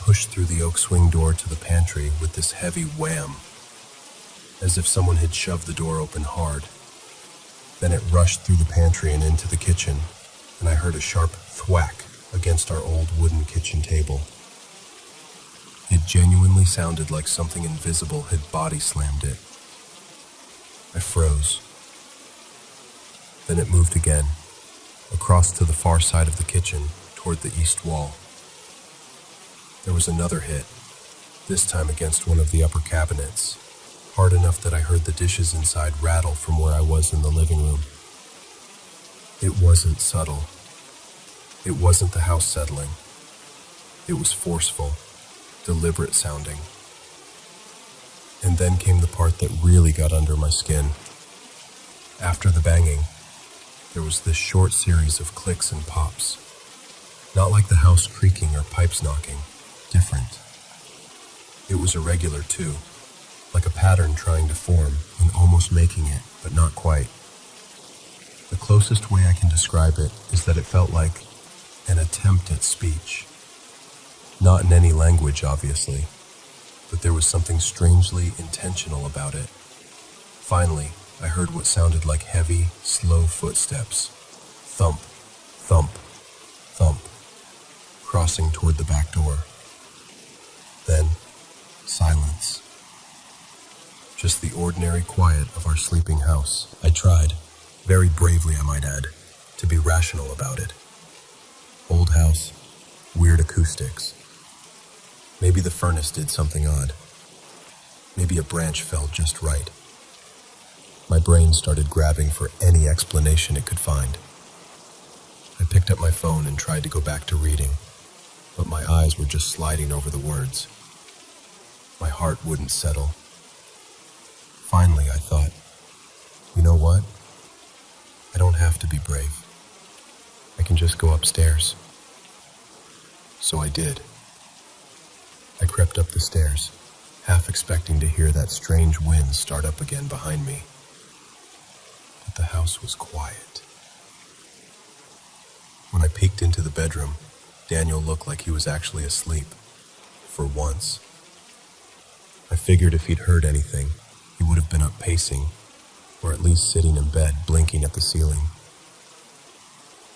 pushed through the oak swing door to the pantry with this heavy wham, as if someone had shoved the door open hard. Then it rushed through the pantry and into the kitchen, and I heard a sharp thwack against our old wooden kitchen table. It genuinely sounded like something invisible had body slammed it. I froze. Then it moved again, across to the far side of the kitchen, toward the east wall. There was another hit, this time against one of the upper cabinets, hard enough that I heard the dishes inside rattle from where I was in the living room. It wasn't subtle. It wasn't the house settling. It was forceful, deliberate sounding. And then came the part that really got under my skin. After the banging, there was this short series of clicks and pops. Not like the house creaking or pipes knocking. Different. It was irregular too, like a pattern trying to form and almost making it, but not quite. The closest way I can describe it is that it felt like an attempt at speech. Not in any language, obviously, but there was something strangely intentional about it. Finally, I heard what sounded like heavy, slow footsteps. Thump, thump, thump, crossing toward the back door. Then, silence. Just the ordinary quiet of our sleeping house. I tried, very bravely I might add, to be rational about it. Old house, weird acoustics. Maybe the furnace did something odd. Maybe a branch fell just right. My brain started grabbing for any explanation it could find. I picked up my phone and tried to go back to reading, but my eyes were just sliding over the words. My heart wouldn't settle. Finally, I thought, you know what? I don't have to be brave. I can just go upstairs. So I did. I crept up the stairs, half expecting to hear that strange wind start up again behind me. But the house was quiet. When I peeked into the bedroom, Daniel looked like he was actually asleep. For once. I figured if he'd heard anything, he would have been up pacing, or at least sitting in bed blinking at the ceiling.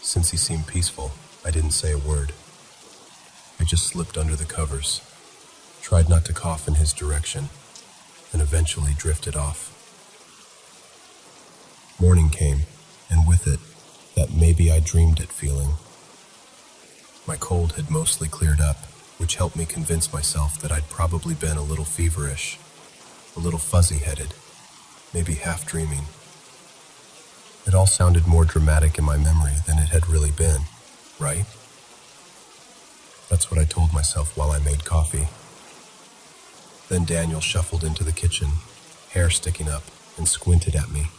Since he seemed peaceful, I didn't say a word. I just slipped under the covers, tried not to cough in his direction, and eventually drifted off. Morning came, and with it, that maybe I dreamed it feeling. My cold had mostly cleared up, which helped me convince myself that I'd probably been a little feverish, a little fuzzy-headed, maybe half-dreaming. It all sounded more dramatic in my memory than it had really been, right? That's what I told myself while I made coffee. Then Daniel shuffled into the kitchen, hair sticking up, and squinted at me.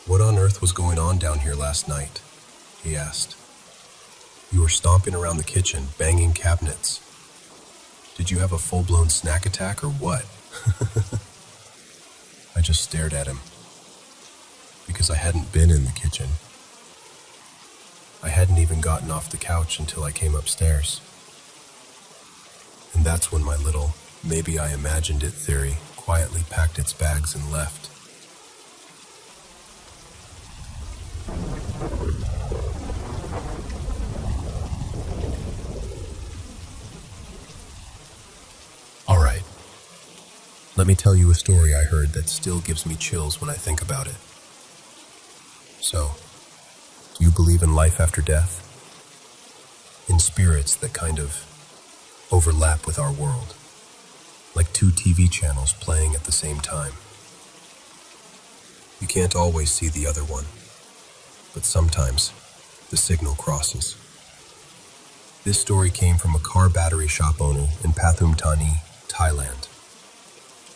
"What on earth was going on down here last night?" he asked. "You were stomping around the kitchen, banging cabinets. Did you have a full-blown snack attack or what?" I just stared at him, because I hadn't been in the kitchen. I hadn't even gotten off the couch until I came upstairs. And that's when my little, maybe I imagined it theory quietly packed its bags and left. Alright, let me tell you a story I heard that still gives me chills when I think about it. So, do you believe in life after death? In spirits that kind of overlap with our world, like two TV channels playing at the same time. You can't always see the other one, but sometimes the signal crosses. This story came from a car battery shop owner in Pathum Thani, Thailand.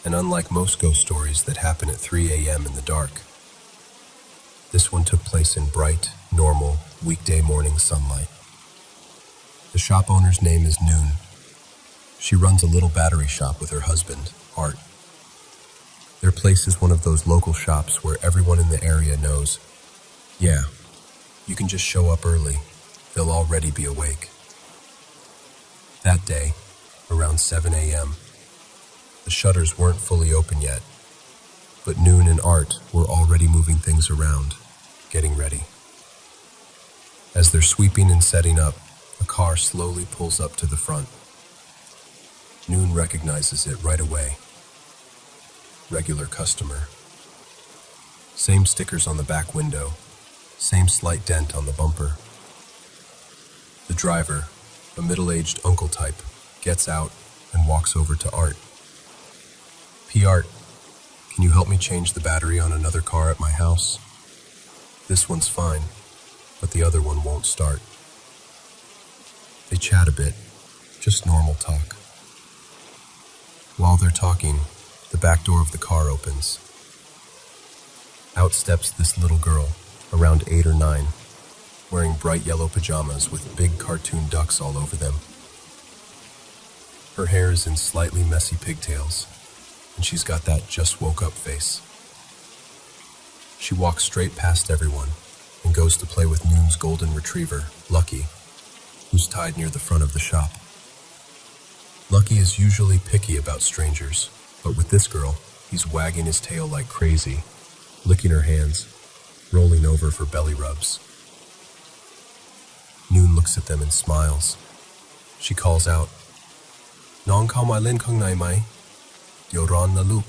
And unlike most ghost stories that happen at 3 a.m. in the dark, this one took place in bright, normal, weekday morning sunlight. The shop owner's name is Noon. She runs a little battery shop with her husband, Art. Their place is one of those local shops where everyone in the area knows, yeah, you can just show up early. They'll already be awake. That day, around 7 a.m., the shutters weren't fully open yet, but Noon and Art were already moving things around, getting ready. As they're sweeping and setting up, a car slowly pulls up to the front. Noon recognizes it right away. Regular customer. Same stickers on the back window, same slight dent on the bumper. The driver, a middle-aged uncle type, gets out and walks over to Art. Art, can you help me change the battery on another car at my house? This one's fine, but the other one won't start. They chat a bit, just normal talk. While they're talking, the back door of the car opens. Out steps this little girl, around 8 or 9, wearing bright yellow pajamas with big cartoon ducks all over them. Her hair is in slightly messy pigtails, and she's got that just woke up face. She walks straight past everyone and goes to play with Noon's golden retriever, Lucky, who's tied near the front of the shop. Lucky is usually picky about strangers, but with this girl, he's wagging his tail like crazy, licking her hands, rolling over for belly rubs. Noon looks at them and smiles. She calls out, "Nong kao mai len kung nai mai? Yoron na lu."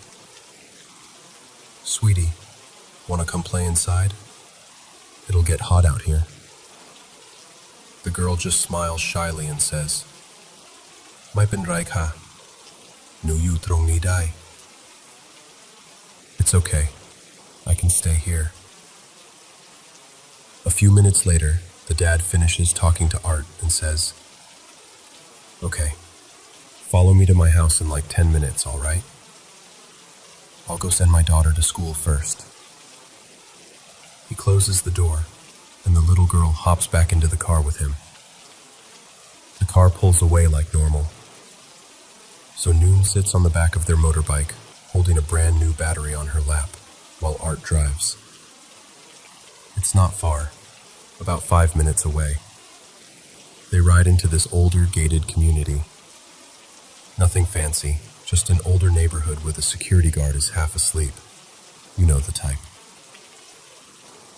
"Sweetie, wanna come play inside? It'll get hot out here." The girl just smiles shyly and says, "Mai pen rai ka, nu yu trong ni dai." "It's okay, I can stay here." A few minutes later, the dad finishes talking to Art and says, "Okay, follow me to my house in like 10 minutes, all right? I'll go send my daughter to school first." He closes the door, and the little girl hops back into the car with him. The car pulls away like normal. So Noon sits on the back of their motorbike, holding a brand new battery on her lap, while Art drives. It's not far, about 5 minutes away. They ride into this older gated community. Nothing fancy, just an older neighborhood where the security guard is half asleep. You know the type.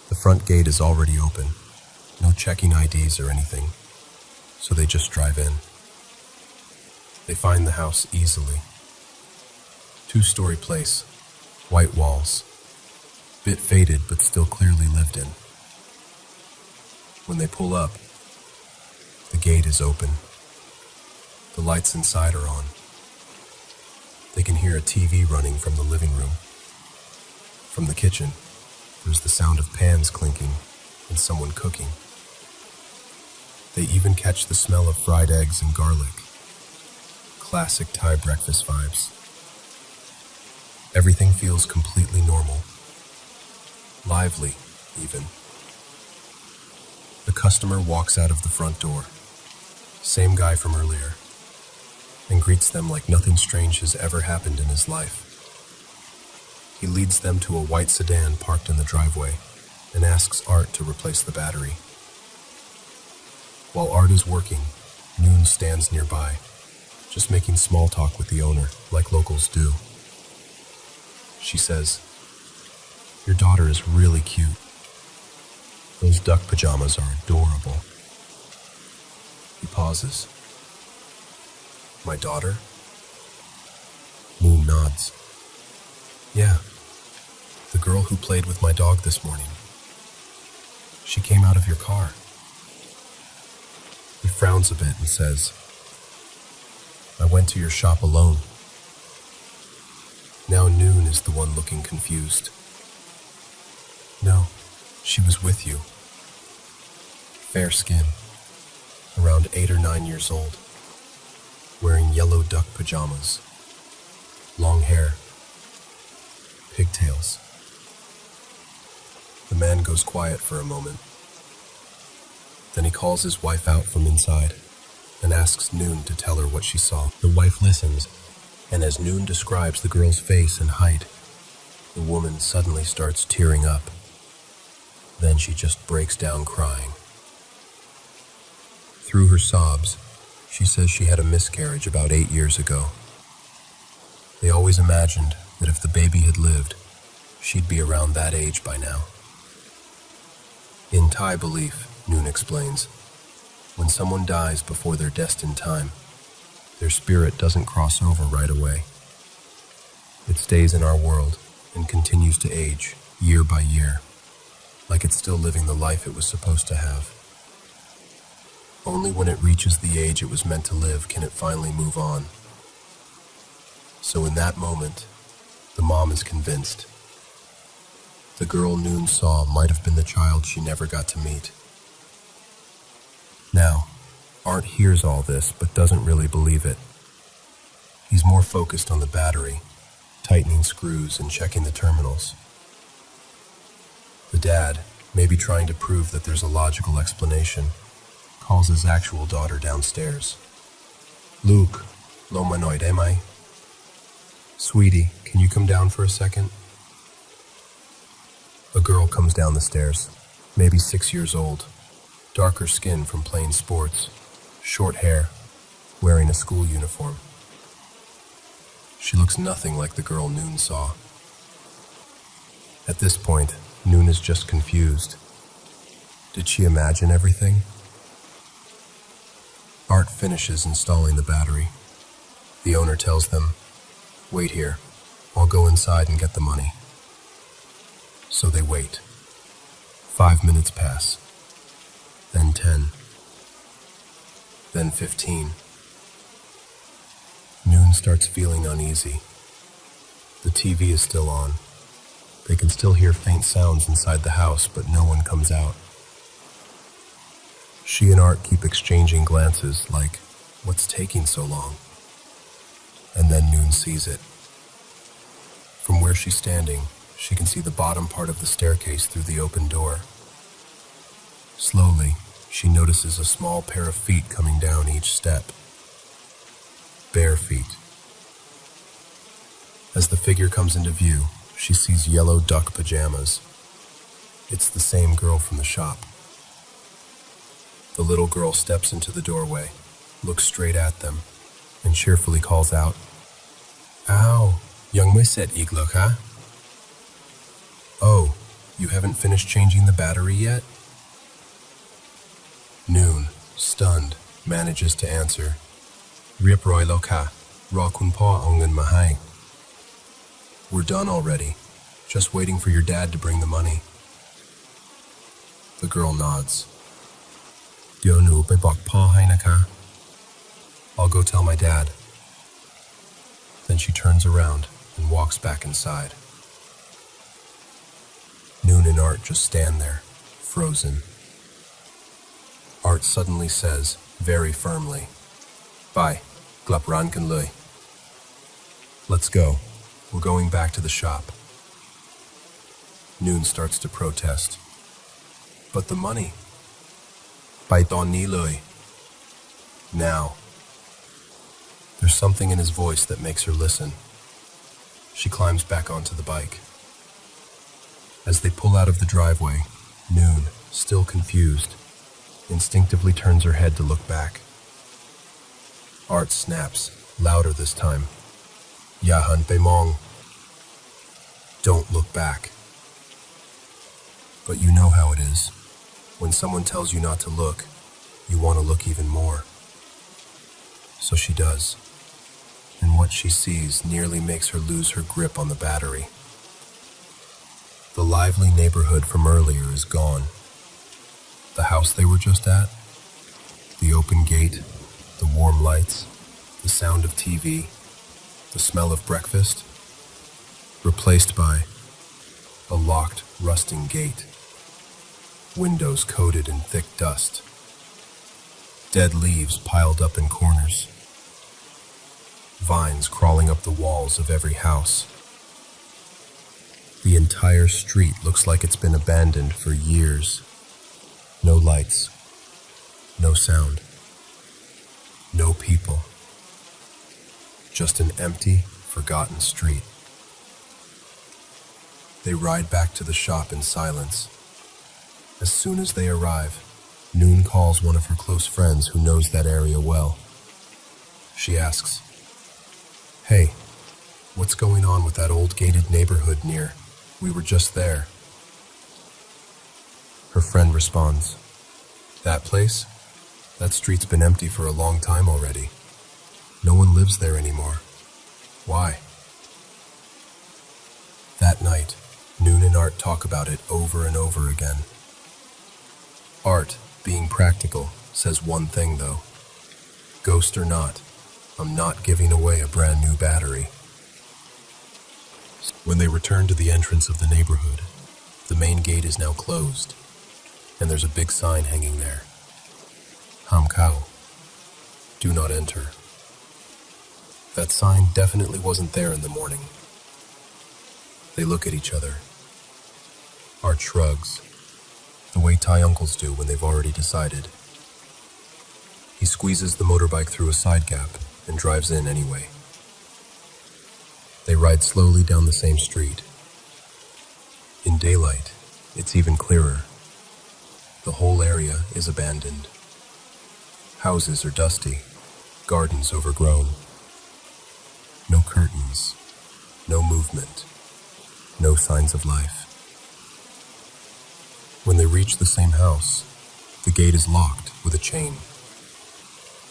The front gate is already open, no checking IDs or anything, so they just drive in. They find the house easily. 2-story place, white walls, bit faded but still clearly lived in. When they pull up, the gate is open. The lights inside are on. They can hear a TV running from the living room. From the kitchen, there's the sound of pans clinking and someone cooking. They even catch the smell of fried eggs and garlic. Classic Thai breakfast vibes. Everything feels completely normal. Lively, even. The customer walks out of the front door, same guy from earlier, and greets them like nothing strange has ever happened in his life. He leads them to a white sedan parked in the driveway and asks Art to replace the battery. While Art is working, Noon stands nearby, just making small talk with the owner, like locals do. She says, "Your daughter is really cute. Those duck pajamas are adorable." He pauses. "My daughter?" Noon nods. "Yeah, the girl who played with my dog this morning. She came out of your car." He frowns a bit and says, "I went to your shop alone." Now Noon is the one looking confused. "No, she was with you. Fair skin, around 8 or 9 years old, wearing yellow duck pajamas, long hair, pigtails." The man goes quiet for a moment. Then he calls his wife out from inside. and asks Noon to tell her what she saw. The wife listens, and as Noon describes the girl's face and height, the woman suddenly starts tearing up. Then she just breaks down crying. Through her sobs, she says she had a miscarriage about 8 years ago. They always imagined that if the baby had lived, she'd be around that age by now. In Thai belief, Noon explains, when someone dies before their destined time, their spirit doesn't cross over right away. It stays in our world and continues to age year by year, like it's still living the life it was supposed to have. Only when it reaches the age it was meant to live can it finally move on. So in that moment, the mom is convinced. The girl Noon saw might have been the child she never got to meet. Now, Art hears all this but doesn't really believe it. He's more focused on the battery, tightening screws and checking the terminals. The dad, maybe trying to prove that there's a logical explanation, calls his actual daughter downstairs. Luke, lo manoid am I? Sweetie, can you come down for a second? A girl comes down the stairs, maybe 6 years old, darker skin from playing sports, short hair, wearing a school uniform. She looks nothing like the girl Noon saw. At this point, Noon is just confused. Did she imagine everything? Art finishes installing the battery. The owner tells them, "Wait here. I'll go inside and get the money." So they wait. 5 minutes pass. Then 10. Then 15. Noon starts feeling uneasy. The TV is still on. They can still hear faint sounds inside the house, but no one comes out. She and Art keep exchanging glances like, what's taking so long? And then Noon sees it. From where she's standing, she can see the bottom part of the staircase through the open door. Slowly, she notices a small pair of feet coming down each step. Bare feet. As the figure comes into view, she sees yellow duck pajamas. It's the same girl from the shop. The little girl steps into the doorway, looks straight at them, and cheerfully calls out, "Ow, young Mwisset Igluk, huh?" "Oh, you haven't finished changing the battery yet?" Noon, stunned, manages to answer, "Riep Roy Loka, Ra Kun Pa Ongan Mahai." "We're done already, just waiting for your dad to bring the money." The girl nods. "Dio nu by bok pa hai naka." "I'll go tell my dad." Then she turns around and walks back inside. Noon and Art just stand there, frozen. Art suddenly says, very firmly, "Bye, glap ran kan lui." "Let's go. We're going back to the shop." Noon starts to protest. "But the money." "Bai don ni lui." Now. There's something in his voice that makes her listen. She climbs back onto the bike. As they pull out of the driveway, Noon, still confused, instinctively turns her head to look back. Art snaps, louder this time. "Yahan Beimong." Don't look back. But you know how it is. When someone tells you not to look, you want to look even more. So she does. And what she sees nearly makes her lose her grip on the battery. The lively neighborhood from earlier is gone. The house they were just at, the open gate, the warm lights, the sound of TV, the smell of breakfast, replaced by a locked, rusting gate, windows coated in thick dust, dead leaves piled up in corners, vines crawling up the walls of every house. The entire street looks like it's been abandoned for years. No lights, no sound. No people. Just an empty, forgotten street. They ride back to the shop in silence. As soon as they arrive, Noon calls one of her close friends who knows that area well. She asks, "Hey, what's going on with that old gated neighborhood near? We were just there." Her friend responds, "That place? That street's been empty for a long time already. No one lives there anymore. Why?" That night, Noon and Art talk about it over and over again. Art, being practical, says one thing though. Ghost or not, I'm not giving away a brand new battery. When they return to the entrance of the neighborhood, the main gate is now closed, and there's a big sign hanging there. Hamkao. Do not enter. That sign definitely wasn't there in the morning. They look at each other. Art shrugs, the way Thai uncles do when they've already decided. He squeezes the motorbike through a side gap and drives in anyway. They ride slowly down the same street. In daylight, it's even clearer. The whole area is abandoned. Houses are dusty, gardens overgrown. No curtains, no movement, no signs of life. When they reach the same house, the gate is locked with a chain.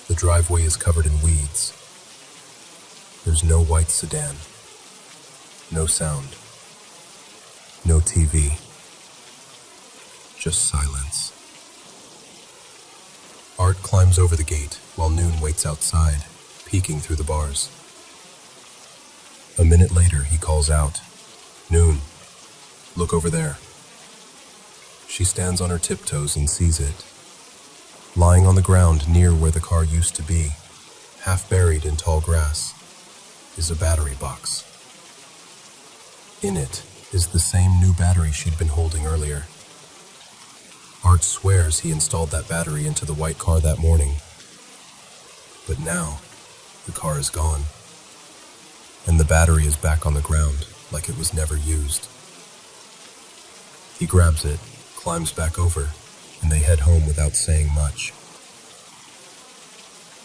The driveway is covered in weeds. There's no white sedan, no sound, no TV, just silence. Art climbs over the gate while Noon waits outside, peeking through the bars. A minute later, he calls out, "Noon, look over there." She stands on her tiptoes and sees it. Lying on the ground near where the car used to be, half buried in tall grass, is a battery box. In it is the same new battery she'd been holding earlier. Art swears he installed that battery into the white car that morning. But now, the car is gone, and the battery is back on the ground like it was never used. He grabs it, climbs back over, and they head home without saying much.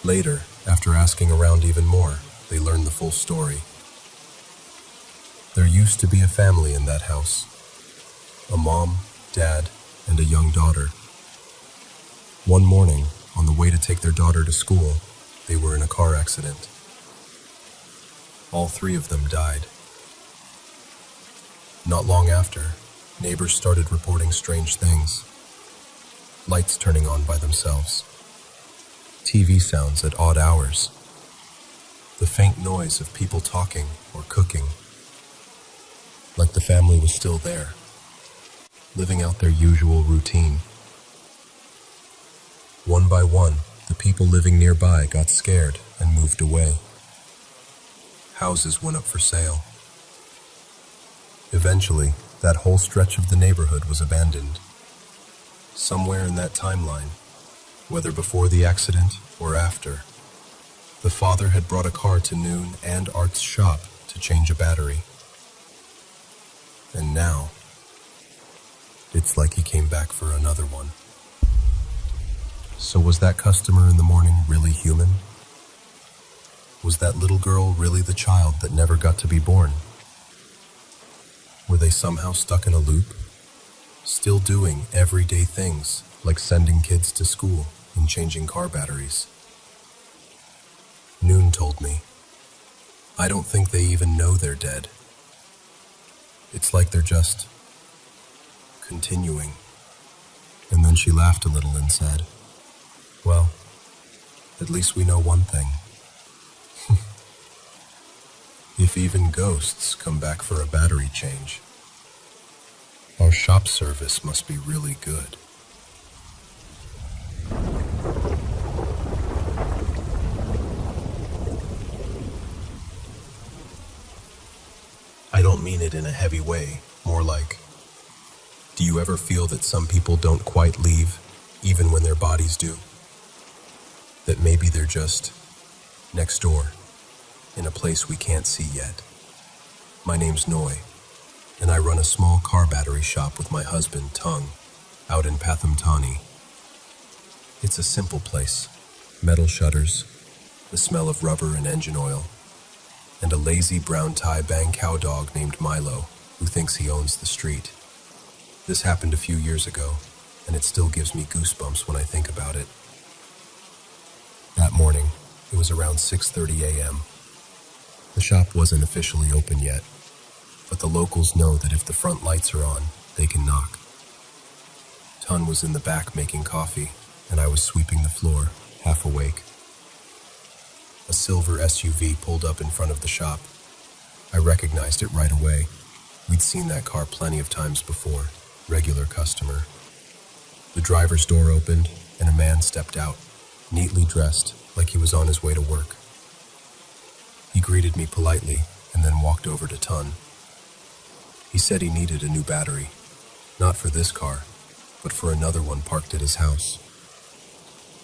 Later, after asking around even more, they learn the full story. There used to be a family in that house. A mom, dad, and a young daughter. One morning, on the way to take their daughter to school, they were in a car accident. All three of them died. Not long after, neighbors started reporting strange things. Lights turning on by themselves. TV sounds at odd hours. The faint noise of people talking or cooking. Like the family was still there, living out their usual routine. One by one, the people living nearby got scared and moved away. Houses went up for sale. Eventually, that whole stretch of the neighborhood was abandoned. Somewhere in that timeline, whether before the accident or after, the father had brought a car to Noon and Art's shop to change a battery. And now, it's like he came back for another one. So was that customer in the morning really human? Was that little girl really the child that never got to be born? Were they somehow stuck in a loop, still doing everyday things like sending kids to school and changing car batteries? Noon told me, "I don't think they even know they're dead. It's like they're just continuing." And then she laughed a little and said, "Well, at least we know one thing. If even ghosts come back for a battery change, our shop service must be really good." I don't mean it in a heavy way, more like, do you ever feel that some people don't quite leave, even when their bodies do? that maybe they're just next door, in a place we can't see yet. My name's Noy, and I run a small car battery shop with my husband, Tung, out in Pathamtani. It's a simple place. Metal shutters, the smell of rubber and engine oil, and a lazy brown Thai Bang cow dog named Milo, who thinks he owns the street. This happened a few years ago, and it still gives me goosebumps when I think about it. That morning, it was around 6:30 a.m. The shop wasn't officially open yet, but the locals know that if the front lights are on, they can knock. Tun was in the back making coffee, and I was sweeping the floor, half awake. A silver SUV pulled up in front of the shop. I recognized it right away. We'd seen that car plenty of times before, regular customer. The driver's door opened, and a man stepped out, neatly dressed, like he was on his way to work. He greeted me politely, and then walked over to Tun. He said he needed a new battery, not for this car, but for another one parked at his house.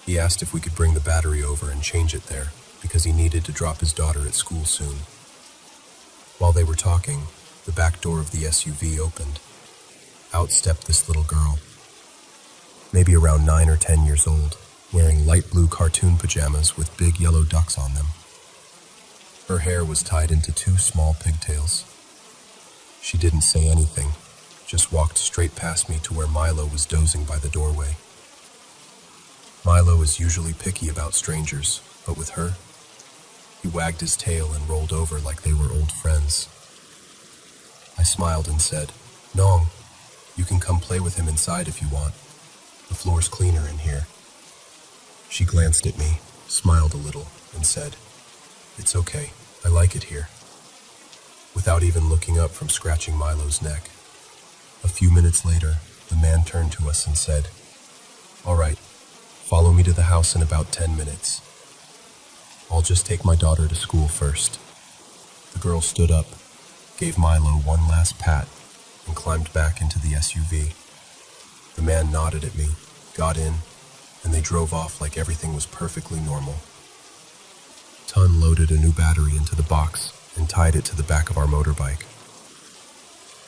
He asked if we could bring the battery over and change it there, because he needed to drop his daughter at school soon. While they were talking, the back door of the SUV opened. Out stepped this little girl, maybe around 9 or 10 years old, wearing light blue cartoon pajamas with big yellow ducks on them. Her hair was tied into 2 small pigtails. She didn't say anything, just walked straight past me to where Milo was dozing by the doorway. Milo is usually picky about strangers, but with her, he wagged his tail and rolled over like they were old friends. I smiled and said, "Nong, you can come play with him inside if you want. The floor's cleaner in here." She glanced at me, smiled a little, and said, "It's okay, I like it here," without even looking up from scratching Milo's neck. A few minutes later, the man turned to us and said, "All right, follow me to the house in about 10 minutes. I'll just take my daughter to school first." The girl stood up, gave Milo one last pat, and climbed back into the SUV. The man nodded at me, got in, and they drove off like everything was perfectly normal. Tun loaded a new battery into the box and tied it to the back of our motorbike.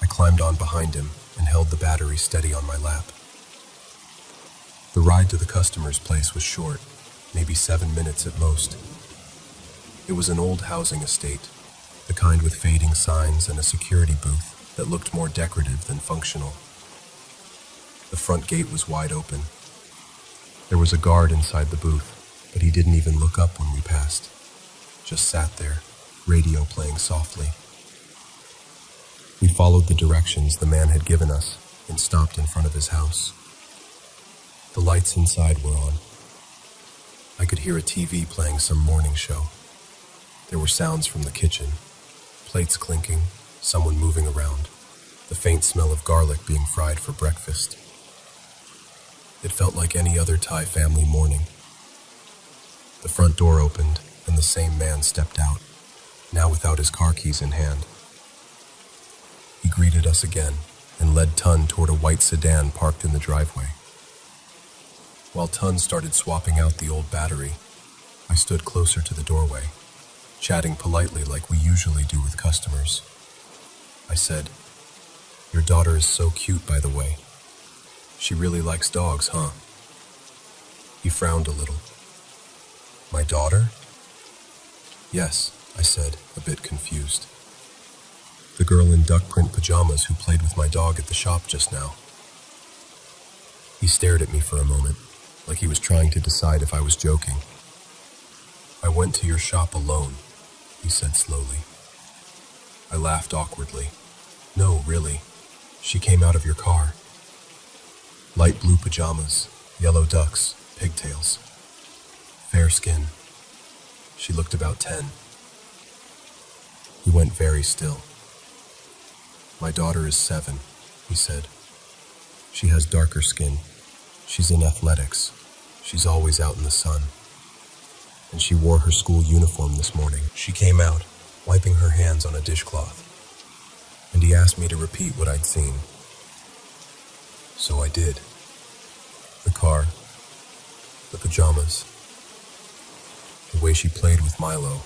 I climbed on behind him and held the battery steady on my lap. The ride to the customer's place was short, maybe 7 minutes at most. It was an old housing estate, the kind with fading signs and a security booth that looked more decorative than functional. The front gate was wide open. There was a guard inside the booth, but he didn't even look up when we passed. Just sat there, radio playing softly. We followed the directions the man had given us and stopped in front of his house. The lights inside were on. I could hear a TV playing some morning show. There were sounds from the kitchen, plates clinking, someone moving around, the faint smell of garlic being fried for breakfast. It felt like any other Thai family morning. The front door opened, and the same man stepped out, now without his car keys in hand. He greeted us again and led Tun toward a white sedan parked in the driveway. While Tun started swapping out the old battery, I stood closer to the doorway, chatting politely like we usually do with customers. I said, "Your daughter is so cute, by the way. She really likes dogs, huh?" He frowned a little. "My daughter?" "Yes," I said, a bit confused. "The girl in duck print pajamas who played with my dog at the shop just now." He stared at me for a moment, like he was trying to decide if I was joking. "I went to your shop alone," he said slowly. I laughed awkwardly. "No, really. She came out of your car. Light blue pajamas, yellow ducks, pigtails. Fair skin. She looked about 10. He went very still. "My daughter is 7, he said. "She has darker skin. She's in athletics. She's always out in the sun. And she wore her school uniform this morning." She came out, wiping her hands on a dishcloth. And he asked me to repeat what I'd seen. So I did. The car, the pajamas, the way she played with Milo.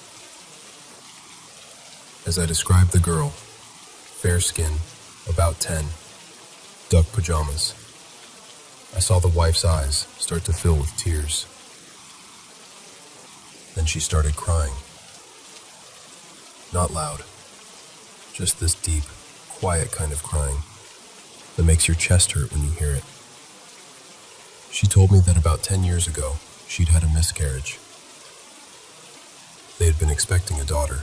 As I described the girl, fair skin, about 10, duck pajamas, I saw the wife's eyes start to fill with tears. Then she started crying. Not loud, just this deep, quiet kind of crying that makes your chest hurt when you hear it. She told me that about 10 years ago, she'd had a miscarriage. They had been expecting a daughter.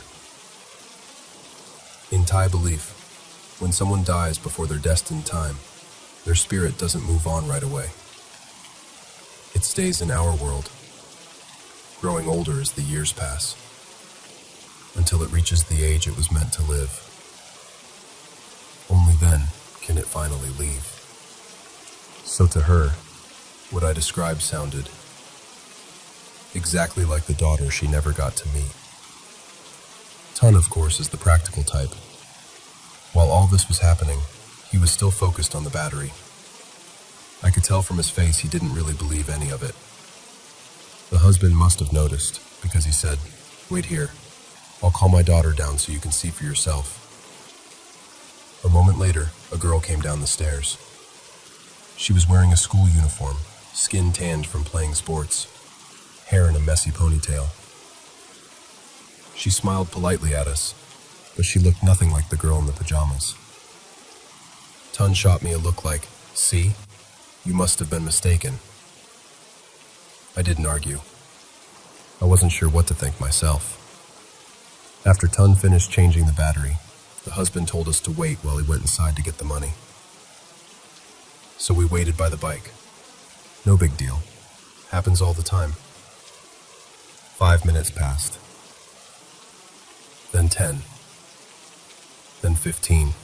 In Thai belief, when someone dies before their destined time, their spirit doesn't move on right away. It stays in our world, growing older as the years pass, until it reaches the age it was meant to live. Only then can it finally leave. So to her, what I described sounded exactly like the daughter she never got to meet. Ton, of course, is the practical type. While all this was happening, he was still focused on the battery. I could tell from his face he didn't really believe any of it. The husband must have noticed, because he said, "Wait here. I'll call my daughter down so you can see for yourself." A moment later, a girl came down the stairs. She was wearing a school uniform, skin tanned from playing sports, hair in a messy ponytail. She smiled politely at us, but she looked nothing like the girl in the pajamas. Tun shot me a look like, "See? You must have been mistaken." I didn't argue. I wasn't sure what to think myself. After Tun finished changing the battery, the husband told us to wait while he went inside to get the money. So we waited by the bike. No big deal. Happens all the time. 5 minutes passed. Then 10. Then 15.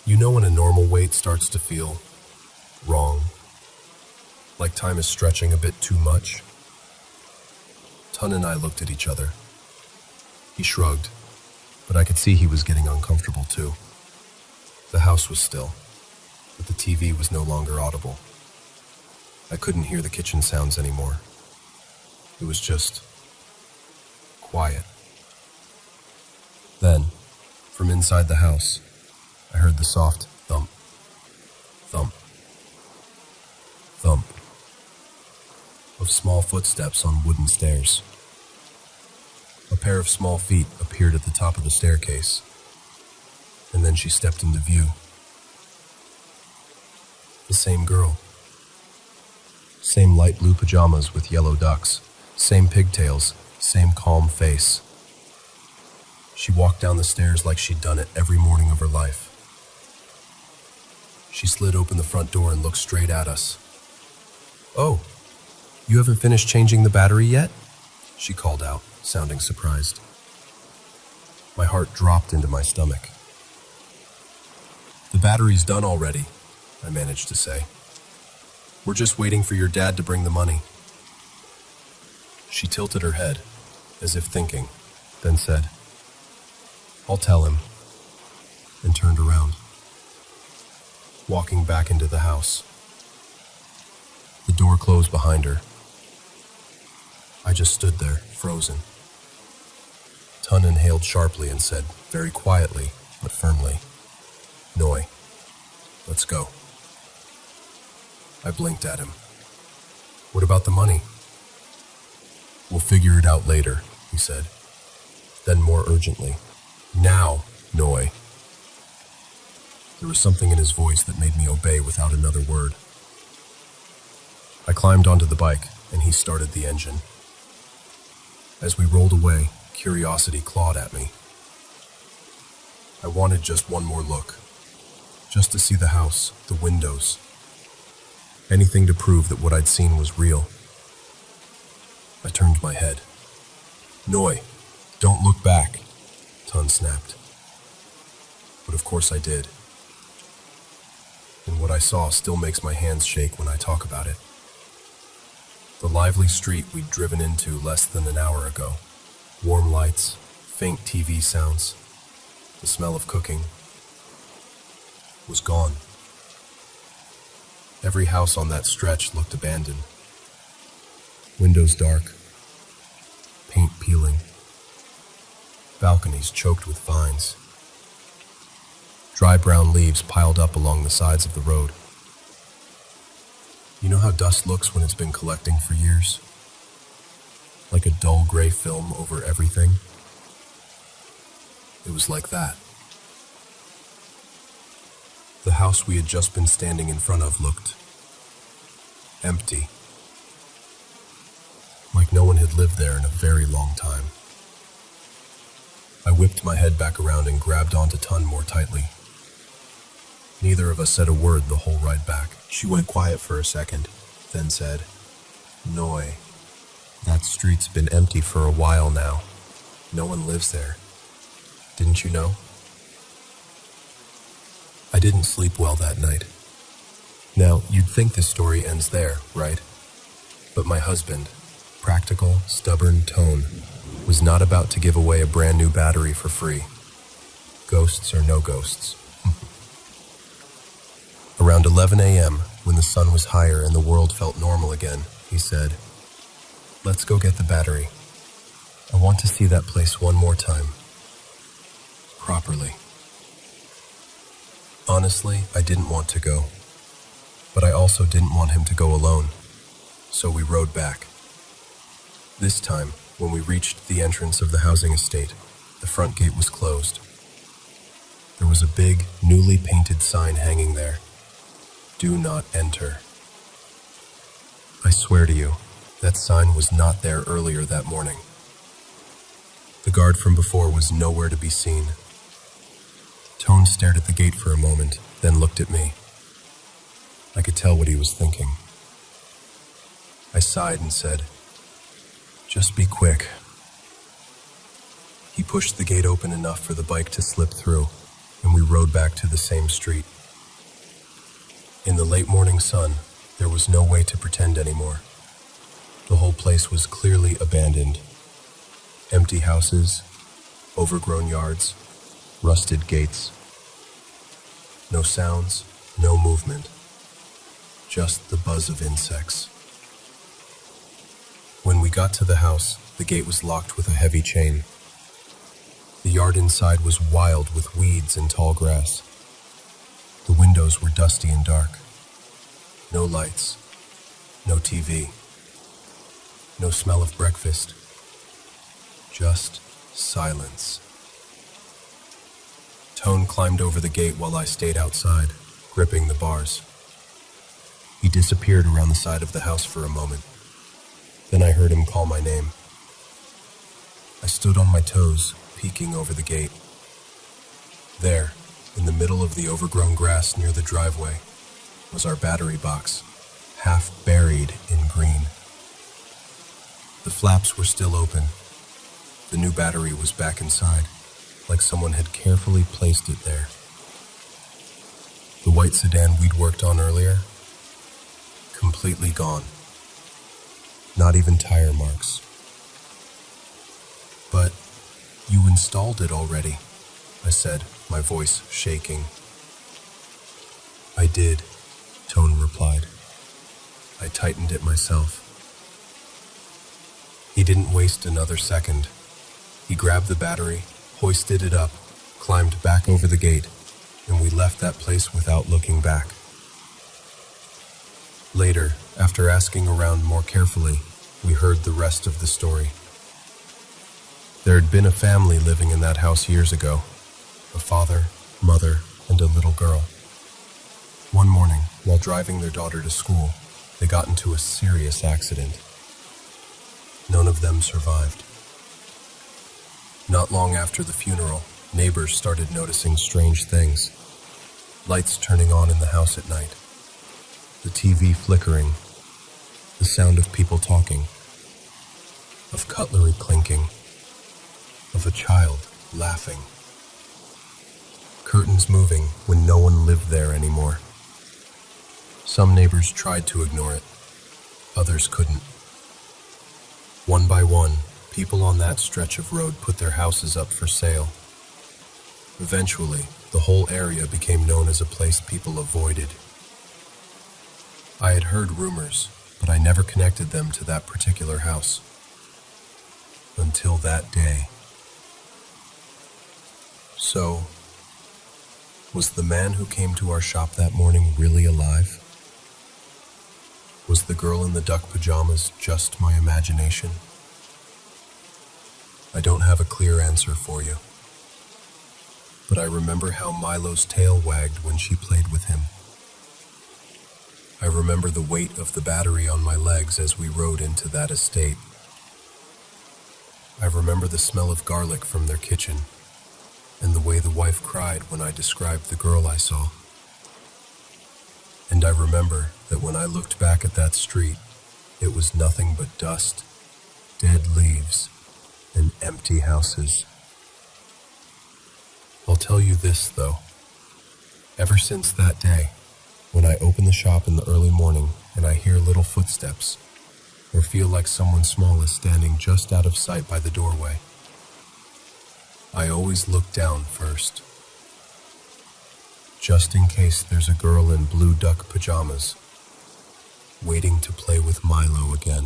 You know when a normal wait starts to feel wrong? Like time is stretching a bit too much? Tun and I looked at each other. He shrugged, but I could see he was getting uncomfortable too. The house was still, but the TV was no longer audible. I couldn't hear the kitchen sounds anymore. It was just quiet. Then, from inside the house, I heard the soft thump, thump, thump of small footsteps on wooden stairs. A pair of small feet appeared at the top of the staircase, and then she stepped into view. The same girl. Same light blue pajamas with yellow ducks, same pigtails, same calm face. She walked down the stairs like she'd done it every morning of her life. She slid open the front door and looked straight at us. "Oh, you haven't finished changing the battery yet?" she called out, sounding surprised. My heart dropped into my stomach. "The battery's done already," I managed to say. "We're just waiting for your dad to bring the money." She tilted her head, as if thinking, then said, "I'll tell him," and turned around, walking back into the house. The door closed behind her. I just stood there, frozen. Tun inhaled sharply and said, very quietly, but firmly, "Noi, let's go." I blinked at him. "What about the money?" "We'll figure it out later," he said. Then more urgently, "Now, Noi." There was something in his voice that made me obey without another word. I climbed onto the bike, and he started the engine. As we rolled away, curiosity clawed at me. I wanted just one more look, just to see the house, the windows, anything to prove that what I'd seen was real. I turned my head. "Noi, don't look back," Tun snapped. But of course I did. And what I saw still makes my hands shake when I talk about it. The lively street we'd driven into less than an hour ago. Warm lights, faint TV sounds, the smell of cooking, was gone. Every house on that stretch looked abandoned. Windows dark, paint peeling, balconies choked with vines, dry brown leaves piled up along the sides of the road. You know how dust looks when it's been collecting for years? Like a dull gray film over everything? It was like that. The house we had just been standing in front of looked empty. Like no one had lived there in a very long time. I whipped my head back around and grabbed onto Tun more tightly. Neither of us said a word the whole ride back. She went quiet for a second, then said, "Noi, that street's been empty for a while now. No one lives there. Didn't you know?" I didn't sleep well that night. Now, you'd think this story ends there, right? But my husband, practical, stubborn Tone, was not about to give away a brand new battery for free. Ghosts or no ghosts. Around 11 a.m., when the sun was higher and the world felt normal again, he said, "Let's go get the battery. I want to see that place one more time. Properly." Honestly, I didn't want to go, but I also didn't want him to go alone, so we rode back. This time, when we reached the entrance of the housing estate, the front gate was closed. There was a big, newly painted sign hanging there. "Do not enter." I swear to you, that sign was not there earlier that morning. The guard from before was nowhere to be seen. Tone stared at the gate for a moment, then looked at me. I could tell what he was thinking. I sighed and said, "Just be quick." He pushed the gate open enough for the bike to slip through, and we rode back to the same street. In the late morning sun, there was no way to pretend anymore. The whole place was clearly abandoned. Empty houses, overgrown yards, rusted gates. No sounds, no movement. Just the buzz of insects. When we got to the house, the gate was locked with a heavy chain. The yard inside was wild with weeds and tall grass. The windows were dusty and dark. No lights, no TV, no smell of breakfast. Just silence. Tone climbed over the gate while I stayed outside, gripping the bars. He disappeared around the side of the house for a moment. Then I heard him call my name. I stood on my toes, peeking over the gate. There, in the middle of the overgrown grass near the driveway, was our battery box, half buried in green. The flaps were still open. The new battery was back inside, like someone had carefully placed it there. The white sedan we'd worked on earlier, completely gone. Not even tire marks. "But you installed it already," I said, my voice shaking. "I did," Tone replied. "I tightened it myself." He didn't waste another second. He grabbed the battery, hoisted it up, climbed back over the gate, and we left that place without looking back. Later, after asking around more carefully, we heard the rest of the story. There had been a family living in that house years ago, a father, mother, and a little girl. One morning, while driving their daughter to school, they got into a serious accident. None of them survived. Not long after the funeral, neighbors started noticing strange things. Lights turning on in the house at night, the TV flickering, the sound of people talking, of cutlery clinking, of a child laughing. Curtains moving when no one lived there anymore. Some neighbors tried to ignore it, others couldn't. One by one, people on that stretch of road put their houses up for sale. Eventually, the whole area became known as a place people avoided. I had heard rumors, but I never connected them to that particular house. until that day. So, was the man who came to our shop that morning really alive? Was the girl in the duck pajamas just my imagination? I don't have a clear answer for you, but I remember how Milo's tail wagged when she played with him. I remember the weight of the battery on my legs as we rode into that estate. I remember the smell of garlic from their kitchen, and the way the wife cried when I described the girl I saw. And I remember that when I looked back at that street, it was nothing but dust, dead leaves, and empty houses. I'll tell you this, though. Ever since that day, when I open the shop in the early morning and I hear little footsteps, or feel like someone small is standing just out of sight by the doorway, I always look down first, just in case there's a girl in blue duck pajamas waiting to play with Milo again.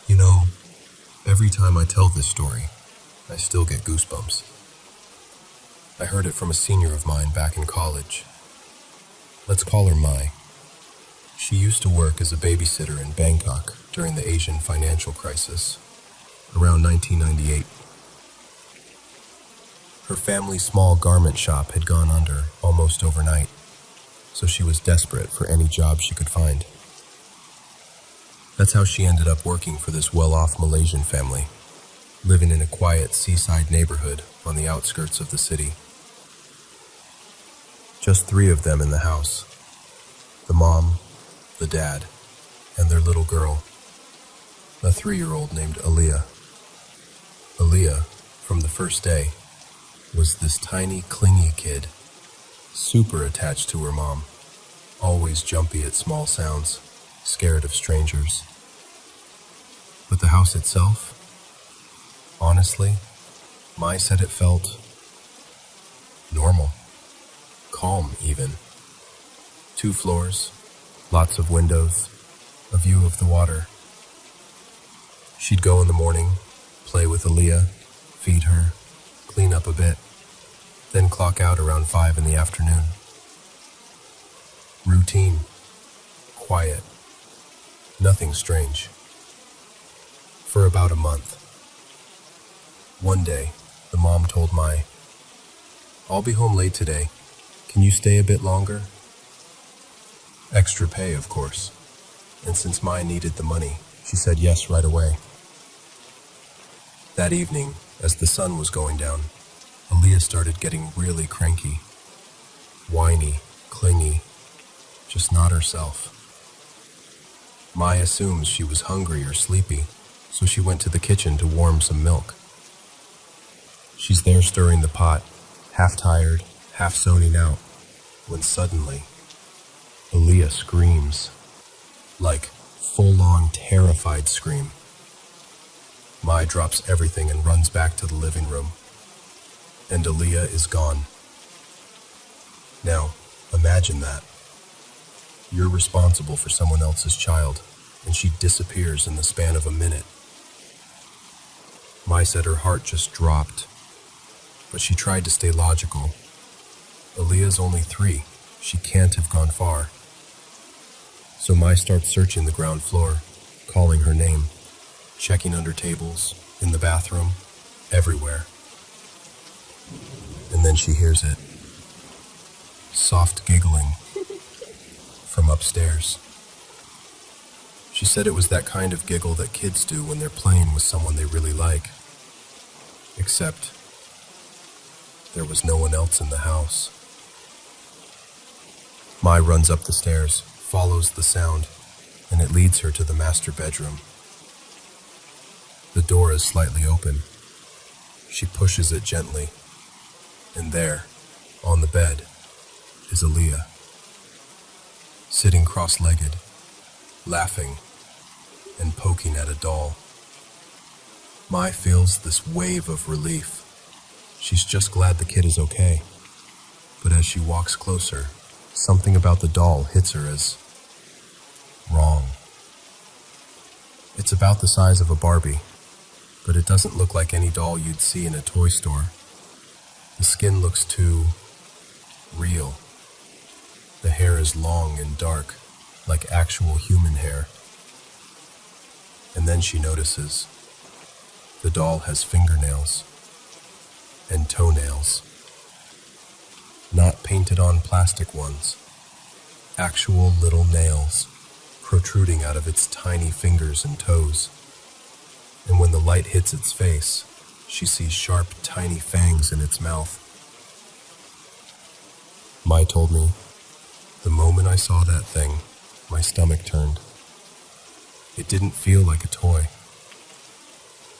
You know, every time I tell this story, I still get goosebumps. I heard it from a senior of mine back in college. Let's call her Mai. She used to work as a babysitter in Bangkok during the Asian financial crisis, around 1998. Her family's small garment shop had gone under almost overnight, so she was desperate for any job she could find. That's how she ended up working for this well-off Malaysian family, living in a quiet seaside neighborhood on the outskirts of the city. Just 3 of them in the house: the mom, the dad, and their little girl, a 3-year-old named Aaliyah. Aaliyah, from the first day, was this tiny, clingy kid, super attached to her mom, always jumpy at small sounds, scared of strangers. But the house itself, honestly, Mai said it felt normal, calm even. 2 floors, lots of windows, a view of the water. She'd go in the morning, play with Aaliyah, feed her, clean up a bit, then clock out around 5 in the afternoon. Routine, quiet, nothing strange. For about a month. One day, the mom told Mai, "I'll be home late today. Can you stay a bit longer?" Extra pay, of course. And since Mai needed the money, she said yes right away. That evening, as the sun was going down, Aaliyah started getting really cranky. Whiny, clingy, just not herself. Mai assumes she was hungry or sleepy, so she went to the kitchen to warm some milk. She's there stirring the pot, half tired, half zoning out, when suddenly, Aaliyah screams. Like, full-on terrified scream. Mai drops everything and runs back to the living room. And Aaliyah is gone. Now, imagine that. You're responsible for someone else's child, and she disappears in the span of a minute. Mai said her heart just dropped, but she tried to stay logical. Aaliyah's only 3. She can't have gone far. So Mai starts searching the ground floor, calling her name, checking under tables, in the bathroom, everywhere. And then she hears it. Soft giggling from upstairs. She said it was that kind of giggle that kids do when they're playing with someone they really like. Except there was no one else in the house. Mai runs up the stairs, follows the sound, and it leads her to the master bedroom. The door is slightly open. She pushes it gently, and there, on the bed, is Aaliyah, sitting cross-legged, laughing, and poking at a doll. Mai feels this wave of relief, She's just glad the kid is okay. But as she walks closer, something about the doll hits her as wrong. It's about the size of a Barbie, but it doesn't look like any doll you'd see in a toy store. The skin looks too real. The hair is long and dark, like actual human hair. And then she notices the doll has fingernails and toenails. Not painted on plastic ones, actual little nails protruding out of its tiny fingers and toes. And when the light hits its face, she sees sharp, tiny fangs in its mouth. Mai told me, the moment I saw that thing, my stomach turned. It didn't feel like a toy.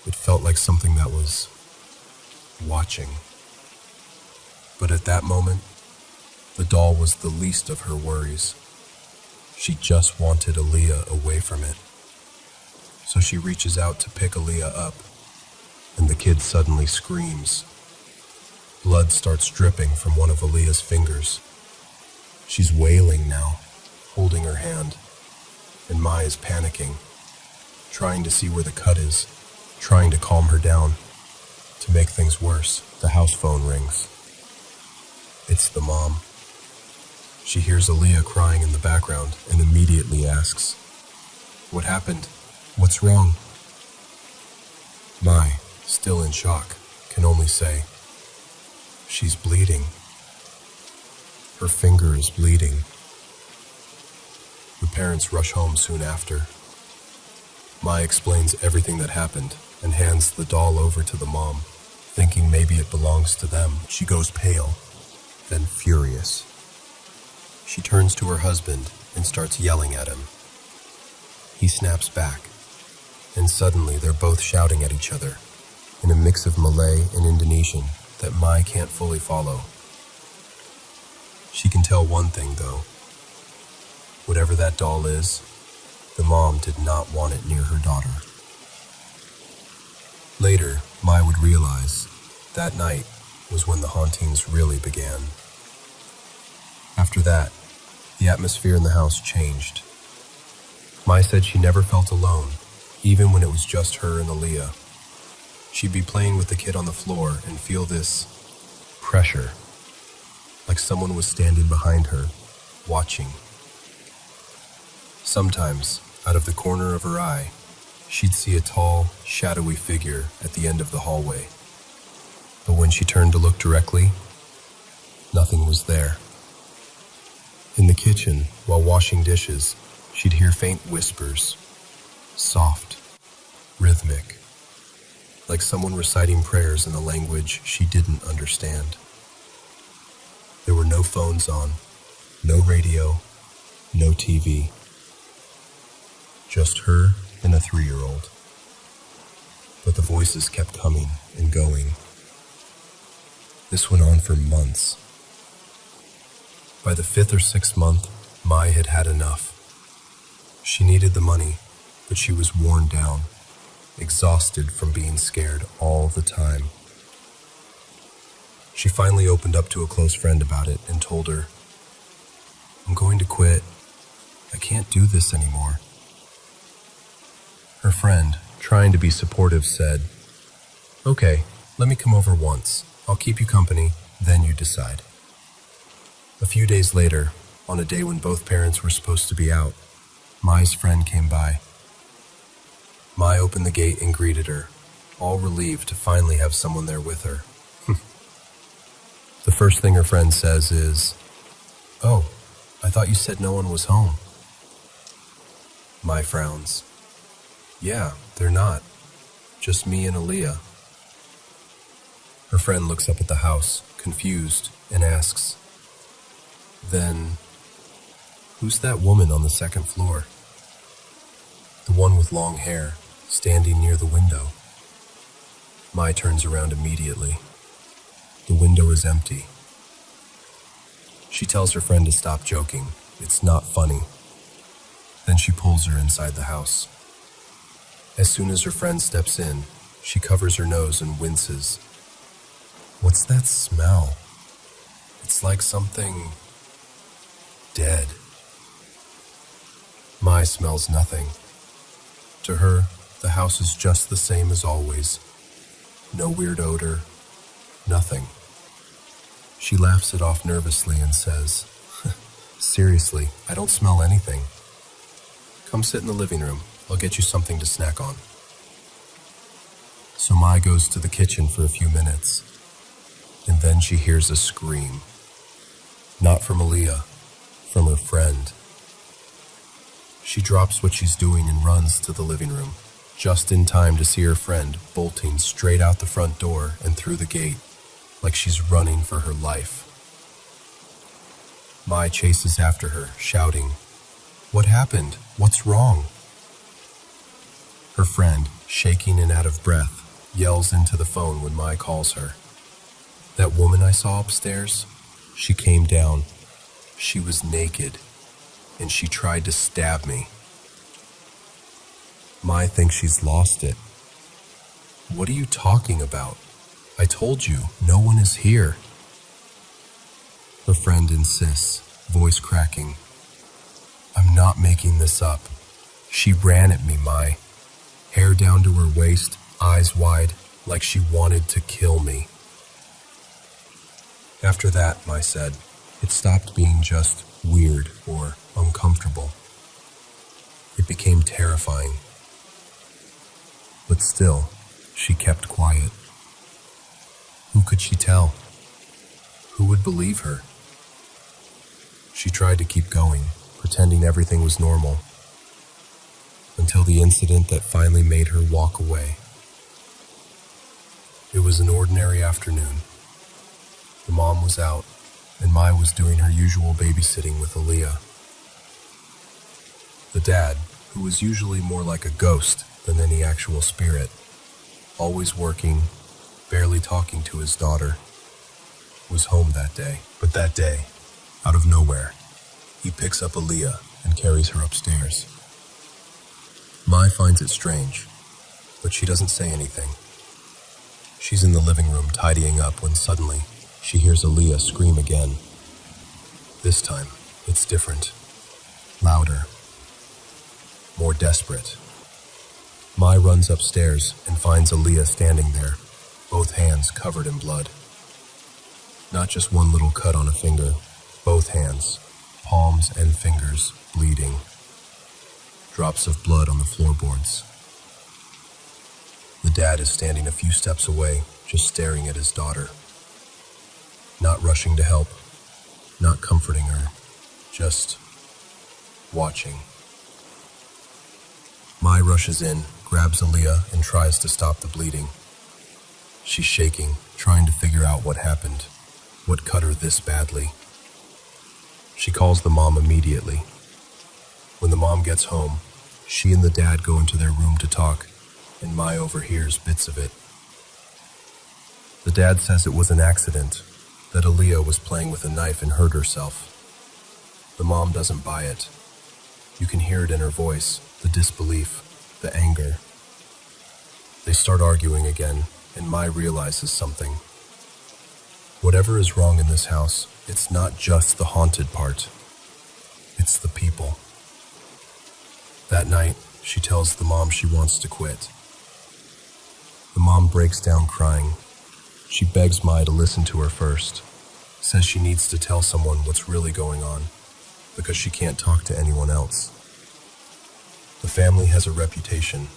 It felt like something that was watching. But at that moment, the doll was the least of her worries. She just wanted Aaliyah away from it. So she reaches out to pick Aaliyah up, and the kid suddenly screams. Blood starts dripping from one of Aaliyah's fingers. She's wailing now, holding her hand, and Mai is panicking, trying to see where the cut is, trying to calm her down. To make things worse, the house phone rings. It's the mom. She hears Aaliyah crying in the background and immediately asks, "What happened? What's wrong?" Mai, still in shock, can only say, "She's bleeding. Her finger is bleeding." The parents rush home soon after. Mai explains everything that happened and hands the doll over to the mom, thinking maybe it belongs to them. She goes pale, then furious. She turns to her husband and starts yelling at him. He snaps back, and suddenly they're both shouting at each other in a mix of Malay and Indonesian that Mai can't fully follow. She can tell one thing, though. Whatever that doll is, the mom did not want it near her daughter. Later, Mai would realize that night was when the hauntings really began. After that, the atmosphere in the house changed. Mai said she never felt alone, even when it was just her and Aaliyah. She'd be playing with the kid on the floor and feel this pressure, like someone was standing behind her, watching. Sometimes, out of the corner of her eye, she'd see a tall, shadowy figure at the end of the hallway. But when she turned to look directly, nothing was there. In the kitchen, while washing dishes, she'd hear faint whispers, soft, rhythmic, like someone reciting prayers in a language she didn't understand. There were no phones on, no radio, no TV. Just her and a 3-year-old. But the voices kept coming and going. This went on for months. By the 5th or 6th month, Mai had had enough. She needed the money, but she was worn down, exhausted from being scared all the time. She finally opened up to a close friend about it and told her, "I'm going to quit. I can't do this anymore." Her friend, trying to be supportive, said, "Okay, let me come over once. I'll keep you company, then you decide." A few days later, on a day when both parents were supposed to be out, Mai's friend came by. Mai opened the gate and greeted her, all relieved to finally have someone there with her. The first thing her friend says is, "Oh, I thought you said no one was home." Mai frowns. "Yeah, they're not. Just me and Aaliyah." Her friend looks up at the house, confused, and asks, "Then, who's that woman on the 2nd floor?" "The one with long hair, standing near the window." Mai turns around immediately. The window is empty. She tells her friend to stop joking. It's not funny. Then she pulls her inside the house. As soon as her friend steps in, she covers her nose and winces. What's that smell? It's like something dead. Mai smells nothing. To her, the house is just the same as always. No weird odor, nothing. She laughs it off nervously and says, "Seriously, I don't smell anything. Come sit in the living room. I'll get you something to snack on." So Mai goes to the kitchen for a few minutes, and then she hears a scream. Not from Aaliyah, from her friend. She drops what she's doing and runs to the living room, just in time to see her friend bolting straight out the front door and through the gate, like she's running for her life. Mai chases after her, shouting, "What happened? What's wrong?" Her friend, shaking and out of breath, yells into the phone when Mai calls her. "That woman I saw upstairs, she came down. She was naked, and she tried to stab me." Mai thinks she's lost it. "What are you talking about? I told you, no one is here." Her friend insists, voice cracking, "I'm not making this up. She ran at me, Mai. Hair down to her waist, eyes wide, like she wanted to kill me." After that, Mai said, it stopped being just weird or uncomfortable. It became terrifying. But still, she kept quiet. Who could she tell? Who would believe her? She tried to keep going, pretending everything was normal, until the incident that finally made her walk away. It was an ordinary afternoon. The mom was out, and Mai was doing her usual babysitting with Aaliyah. The dad, who was usually more like a ghost than any actual spirit, always working, barely talking to his daughter, was home that day. But that day, out of nowhere, he picks up Aaliyah and carries her upstairs. Mai finds it strange, but she doesn't say anything. She's in the living room tidying up when suddenly she hears Aaliyah scream again. This time, it's different. Louder. More desperate. Mai runs upstairs and finds Aaliyah standing there, both hands covered in blood. Not just one little cut on a finger, both hands, palms and fingers, bleeding. Drops of blood on the floorboards. The dad is standing a few steps away, just staring at his daughter. Not rushing to help, not comforting her, just watching. Mai rushes in, grabs Aaliyah, and tries to stop the bleeding. She's shaking, trying to figure out what happened, what cut her this badly. She calls the mom immediately. When the mom gets home, she and the dad go into their room to talk, and Mai overhears bits of it. The dad says it was an accident, that Aaliyah was playing with a knife and hurt herself. The mom doesn't buy it. You can hear it in her voice, the disbelief, the anger. They start arguing again, and Mai realizes something. Whatever is wrong in this house, it's not just the haunted part. It's the people. That night, she tells the mom she wants to quit. The mom breaks down crying. She begs Mai to listen to her first. Says she needs to tell someone what's really going on, because she can't talk to anyone else. The family has a reputation.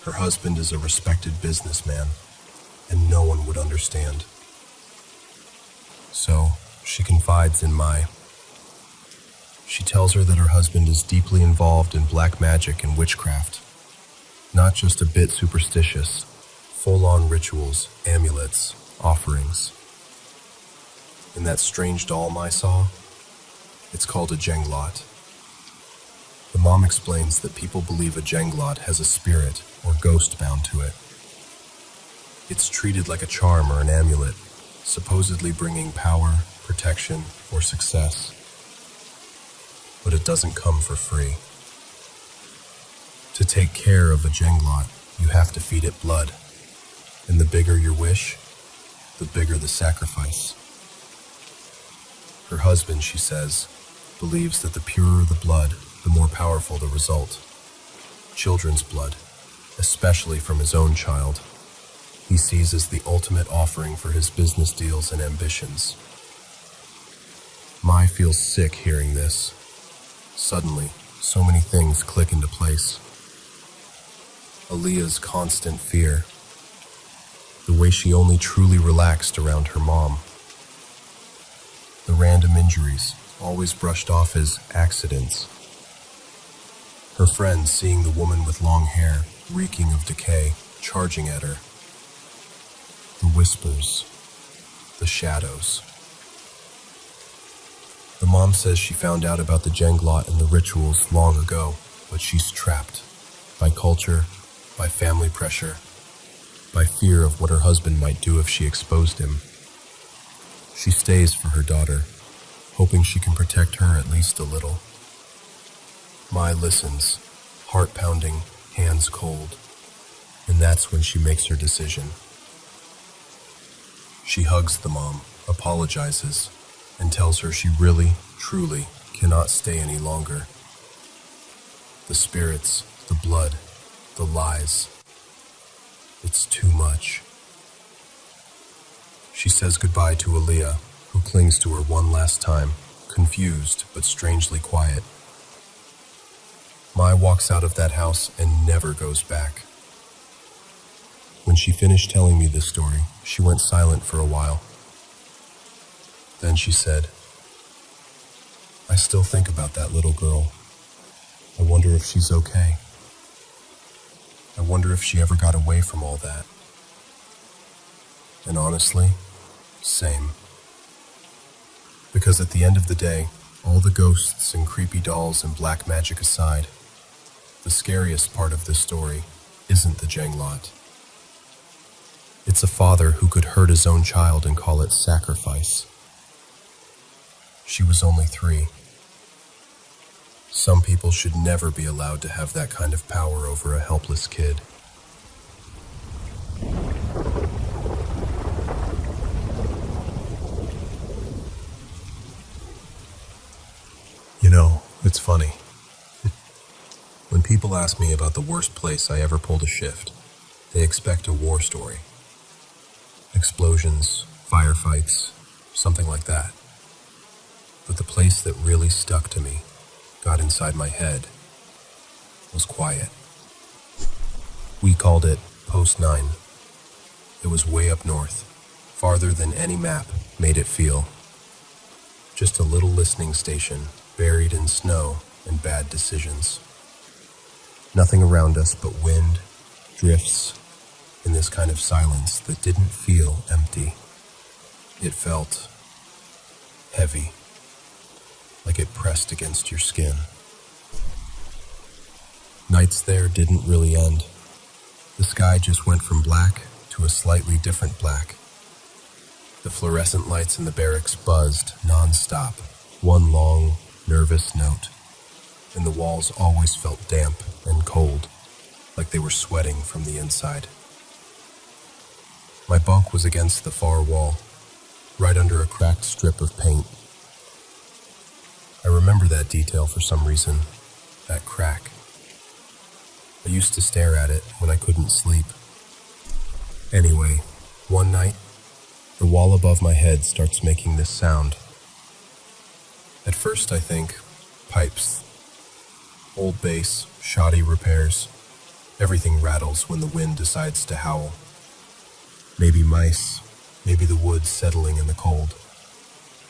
Her husband is a respected businessman, and no one would understand. So, she confides in Mai. She tells her that her husband is deeply involved in black magic and witchcraft. Not just a bit superstitious, full-on rituals, amulets, offerings. And that strange doll Mai saw, it's called a jenglot. The mom explains that people believe a jenglot has a spirit or ghost bound to it. It's treated like a charm or an amulet, supposedly bringing power, protection, or success. But it doesn't come for free. To take care of a jenglot, you have to feed it blood. And the bigger your wish, the bigger the sacrifice. Her husband, she says, believes that the purer the blood, the more powerful the result. Children's blood, especially from his own child, he sees as the ultimate offering for his business deals and ambitions. Mai feels sick hearing this. Suddenly, so many things click into place. Aaliyah's constant fear, the way she only truly relaxed around her mom, the random injuries, always brushed off as accidents, her friends seeing the woman with long hair, reeking of decay, charging at her, the whispers, the shadows. The mom says she found out about the Jenglot and the rituals long ago, but she's trapped by culture, by family pressure, by fear of what her husband might do if she exposed him. She stays for her daughter, hoping she can protect her at least a little. Mai listens, heart pounding, hands cold, and that's when she makes her decision. She hugs the mom, apologizes, and tells her she really, truly cannot stay any longer. The spirits, the blood, the lies. It's too much. She says goodbye to Aaliyah, who clings to her one last time, confused but strangely quiet. Mai walks out of that house and never goes back. When she finished telling me this story, she went silent for a while. Then she said, "I still think about that little girl. I wonder if she's okay. I wonder if she ever got away from all that." And honestly, same. Because at the end of the day, all the ghosts and creepy dolls and black magic aside, the scariest part of this story isn't the Jenglot. It's a father who could hurt his own child and call it sacrifice. She was only 3. Some people should never be allowed to have that kind of power over a helpless kid. You know, it's funny. When people ask me about the worst place I ever pulled a shift, they expect a war story. Explosions, firefights, something like that. But the place that really stuck to me, got inside my head, was quiet. We called it Post 9. It was way up north, farther than any map made it feel. Just a little listening station, buried in snow and bad decisions. Nothing around us but wind, drifts, and this kind of silence that didn't feel empty. It felt heavy, like it pressed against your skin. Nights there didn't really end. The sky just went from black to a slightly different black. The fluorescent lights in the barracks buzzed non-stop, one long, nervous note, and the walls always felt damp and cold, like they were sweating from the inside. My bunk was against the far wall, right under a cracked strip of paint. I remember that detail for some reason, that crack. I used to stare at it when I couldn't sleep. Anyway, one night, the wall above my head starts making this sound. At first I think, pipes. Old bass, shoddy repairs. Everything rattles when the wind decides to howl. Maybe mice, maybe the woods settling in the cold.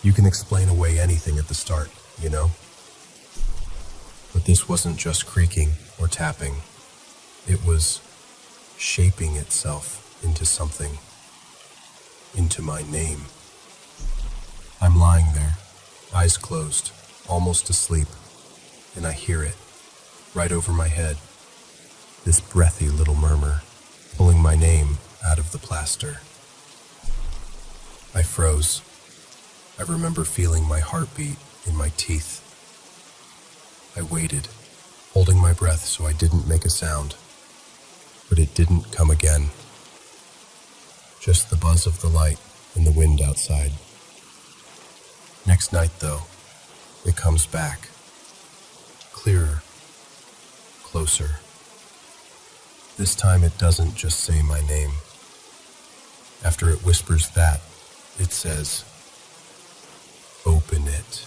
You can explain away anything at the start, you know? But this wasn't just creaking or tapping. It was shaping itself into something. Into my name. I'm lying there, eyes closed, almost asleep, and I hear it, right over my head. This breathy little murmur, pulling my name out of the plaster. I froze. I remember feeling my heartbeat in my teeth. I waited, holding my breath so I didn't make a sound. But it didn't come again. Just the buzz of the light, and the wind outside. Next night, though, it comes back. Clearer. Closer. This time it doesn't just say my name. After it whispers that, it says, "Open it."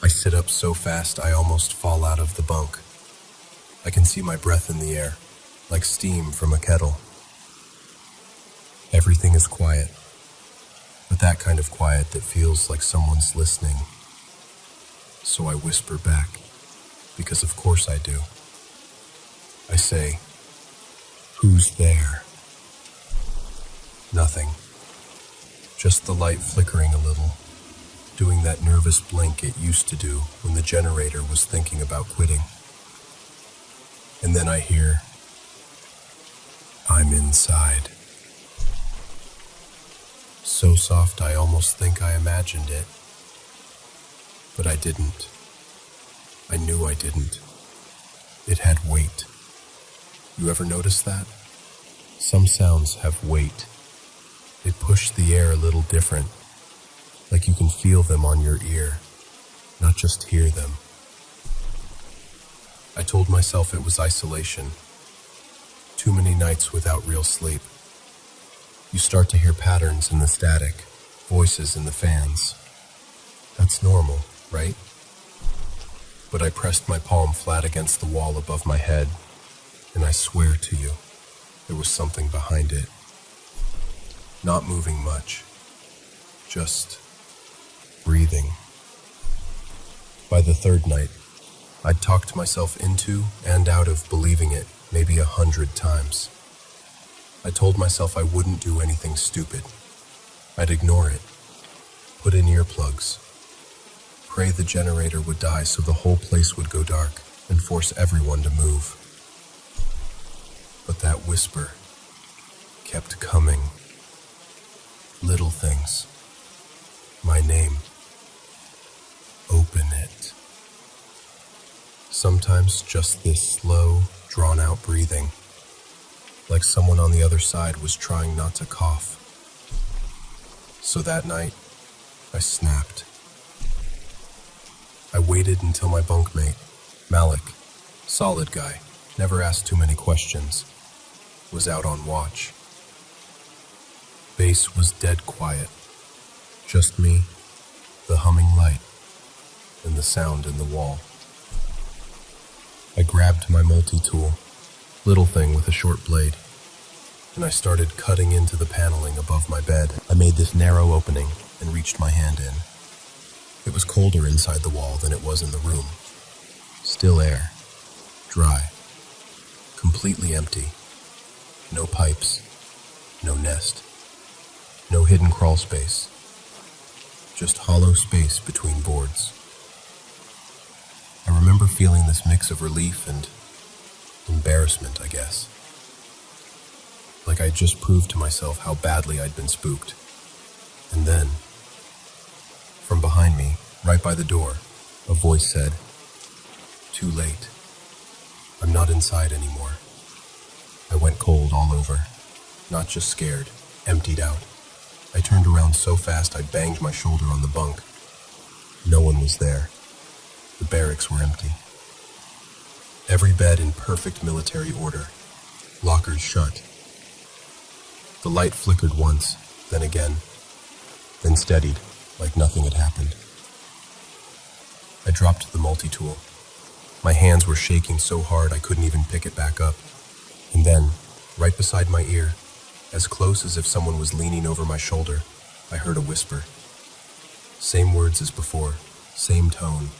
I sit up so fast I almost fall out of the bunk. I can see my breath in the air, like steam from a kettle. Everything is quiet, but that kind of quiet that feels like someone's listening. So I whisper back, because of course I do. I say, "Who's there?" Nothing. Just the light flickering a little, doing that nervous blink it used to do when the generator was thinking about quitting. And then I hear, "I'm inside." So soft I almost think I imagined it. But I didn't. I knew I didn't. It had weight. You ever notice that? Some sounds have weight. They push the air a little different, like you can feel them on your ear, not just hear them. I told myself it was isolation. Too many nights without real sleep. You start to hear patterns in the static, voices in the fans. That's normal, right? But I pressed my palm flat against the wall above my head, and I swear to you, there was something behind it. Not moving much, just breathing. By the third night, I'd talked myself into and out of believing it maybe 100 times. I told myself I wouldn't do anything stupid. I'd ignore it, put in earplugs, pray the generator would die so the whole place would go dark and force everyone to move. But that whisper kept coming. Little things. My name. Open it. Sometimes just this slow, drawn-out breathing, like someone on the other side was trying not to cough. So that night, I snapped. I waited until my bunkmate, Malik, solid guy, never asked too many questions, was out on watch. Base was dead quiet. Just me, the humming light, and the sound in the wall. I grabbed my multi-tool, little thing with a short blade, and I started cutting into the paneling above my bed. I made this narrow opening and reached my hand in. It was colder inside the wall than it was in the room. Still air, dry, completely empty. No pipes, no nest. No hidden crawl space, just hollow space between boards. I remember feeling this mix of relief and embarrassment, I guess. Like I'd just proved to myself how badly I'd been spooked. And then, from behind me, right by the door, a voice said, "Too late. I'm not inside anymore." I went cold all over, not just scared, emptied out. I turned around so fast I banged my shoulder on the bunk. No one was there. The barracks were empty. Every bed in perfect military order. Lockers shut. The light flickered once, then again, then steadied, like nothing had happened. I dropped the multi-tool. My hands were shaking so hard I couldn't even pick it back up. And then, right beside my ear, as close as if someone was leaning over my shoulder, I heard a whisper. Same words as before, same tone.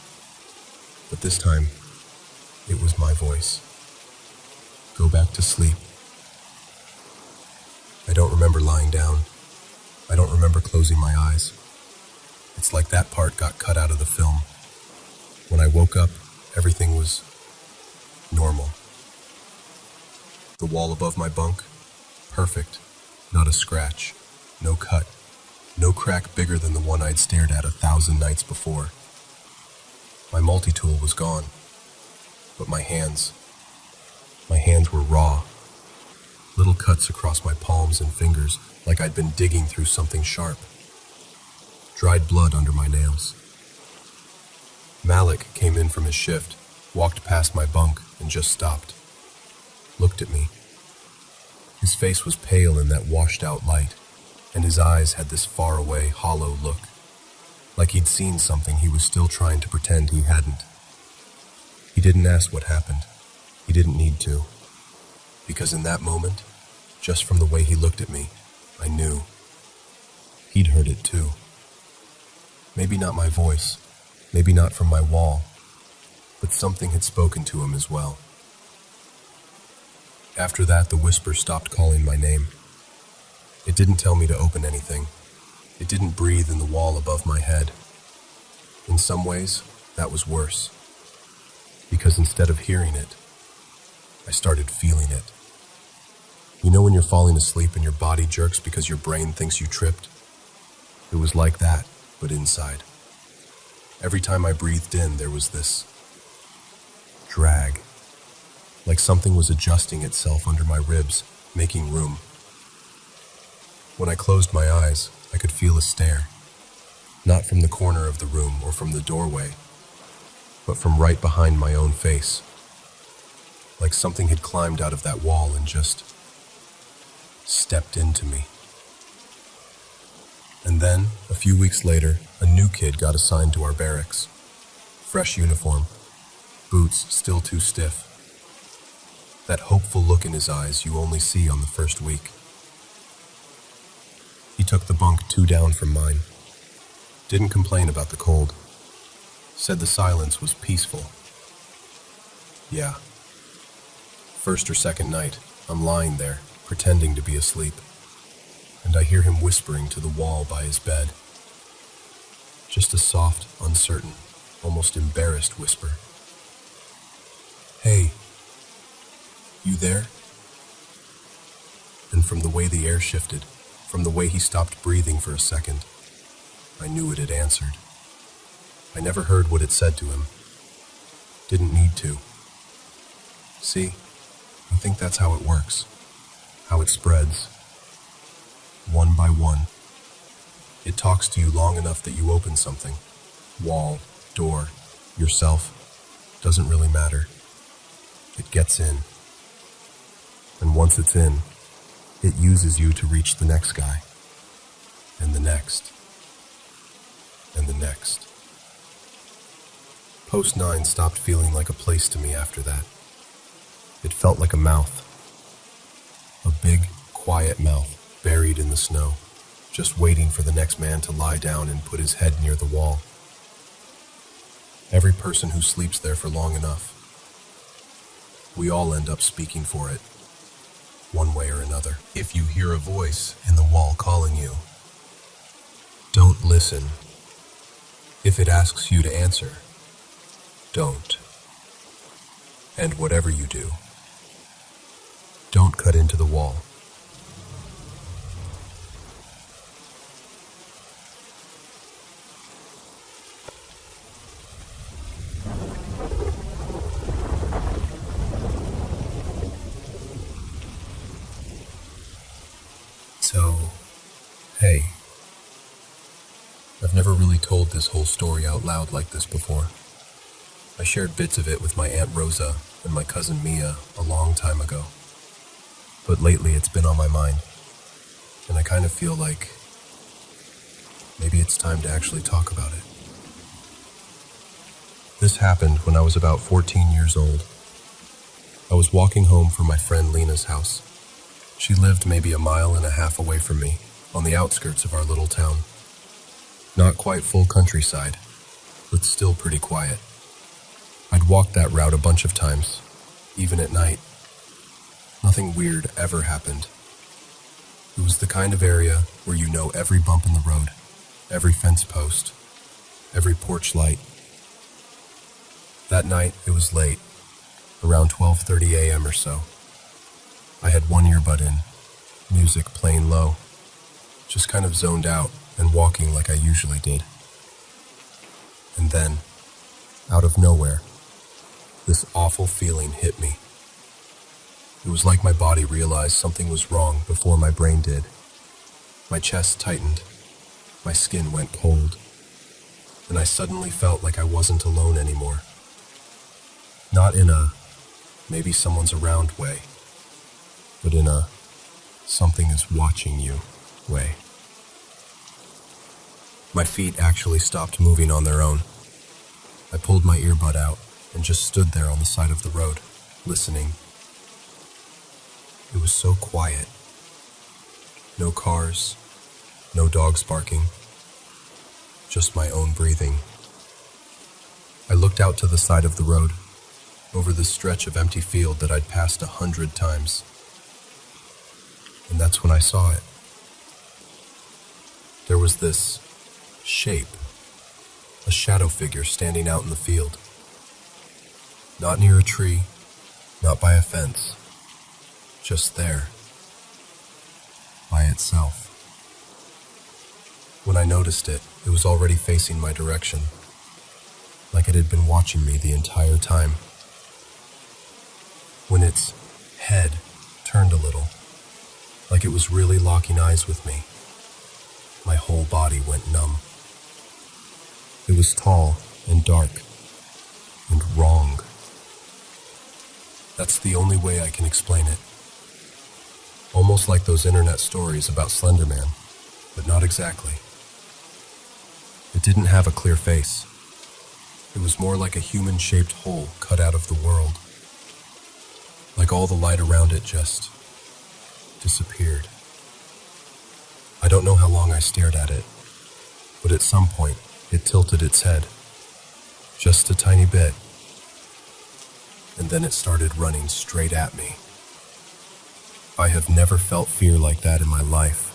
But this time, it was my voice. Go back to sleep. I don't remember lying down. I don't remember closing my eyes. It's like that part got cut out of the film. When I woke up, everything was normal. The wall above my bunk, perfect. Not a scratch, no cut, no crack bigger than the one I'd stared at 1,000 nights before. My multi-tool was gone, but my hands were raw, little cuts across my palms and fingers like I'd been digging through something sharp. Dried blood under my nails. Malik came in from his shift, walked past my bunk, and just stopped. Looked at me. His face was pale in that washed-out light, and his eyes had this far-away, hollow look, like he'd seen something he was still trying to pretend he hadn't. He didn't ask what happened. He didn't need to. Because in that moment, just from the way he looked at me, I knew. He'd heard it too. Maybe not my voice, maybe not from my wall, but something had spoken to him as well. After that, the whisper stopped calling my name. It didn't tell me to open anything. It didn't breathe in the wall above my head. In some ways, that was worse. Because instead of hearing it, I started feeling it. You know when you're falling asleep and your body jerks because your brain thinks you tripped? It was like that, but inside. Every time I breathed in, there was this drag. Like something was adjusting itself under my ribs, making room. When I closed my eyes, I could feel a stare. Not from the corner of the room or from the doorway, but from right behind my own face. Like something had climbed out of that wall and just stepped into me. And then, a few weeks later, a new kid got assigned to our barracks. Fresh uniform, boots still too stiff. That hopeful look in his eyes you only see on the first week. He took the bunk 2 down from mine. Didn't complain about the cold. Said the silence was peaceful. Yeah. First or second night, I'm lying there, pretending to be asleep, and I hear him whispering to the wall by his bed. Just a soft, uncertain, almost embarrassed whisper. Hey, you there? And from the way the air shifted, from the way he stopped breathing for a second, I knew it had answered. I never heard what it said to him. Didn't need to. See, I think that's how it works. How it spreads. One by one. It talks to you long enough that you open something. Wall, door, yourself. Doesn't really matter. It gets in. And once it's in, it uses you to reach the next guy. And the next. And the next. Post 9 stopped feeling like a place to me after that. It felt like a mouth. A big, quiet mouth buried in the snow, just waiting for the next man to lie down and put his head near the wall. Every person who sleeps there for long enough, we all end up speaking for it, one way or another. If you hear a voice in the wall calling you, don't listen. If it asks you to answer, don't. And whatever you do, don't cut into the wall. So, hey, I've never really told this whole story out loud like this before. I shared bits of it with my Aunt Rosa and my cousin Mia a long time ago. But lately it's been on my mind, and I kind of feel like maybe it's time to actually talk about it. This happened when I was about 14 years old. I was walking home from my friend Lena's house. She lived maybe 1.5 miles away from me, on the outskirts of our little town. Not quite full countryside, but still pretty quiet. I'd walked that route a bunch of times, even at night. Nothing weird ever happened. It was the kind of area where you know every bump in the road, every fence post, every porch light. That night, it was late, around 12:30 a.m. or so. I had one earbud in, music playing low, just kind of zoned out and walking like I usually did. And then, out of nowhere, this awful feeling hit me. It was like my body realized something was wrong before my brain did. My chest tightened, my skin went cold, and I suddenly felt like I wasn't alone anymore. Not in a maybe someone's around way, but in a something is watching you way. My feet actually stopped moving on their own. I pulled my earbud out and just stood there on the side of the road, listening. It was so quiet. No cars, no dogs barking, just my own breathing. I looked out to the side of the road, over the stretch of empty field that I'd passed 100 times. And that's when I saw it. There was this shape, a shadow figure standing out in the field. Not near a tree, not by a fence, just there, by itself. When I noticed it, it was already facing my direction, like it had been watching me the entire time. When its head turned a little, like it was really locking eyes with me, my whole body went numb. It was tall and dark and wrong. That's the only way I can explain it. Almost like those internet stories about Slender Man, but not exactly. It didn't have a clear face. It was more like a human-shaped hole cut out of the world. Like all the light around it just disappeared. I don't know how long I stared at it, but at some point it tilted its head, just a tiny bit, and then it started running straight at me. I have never felt fear like that in my life.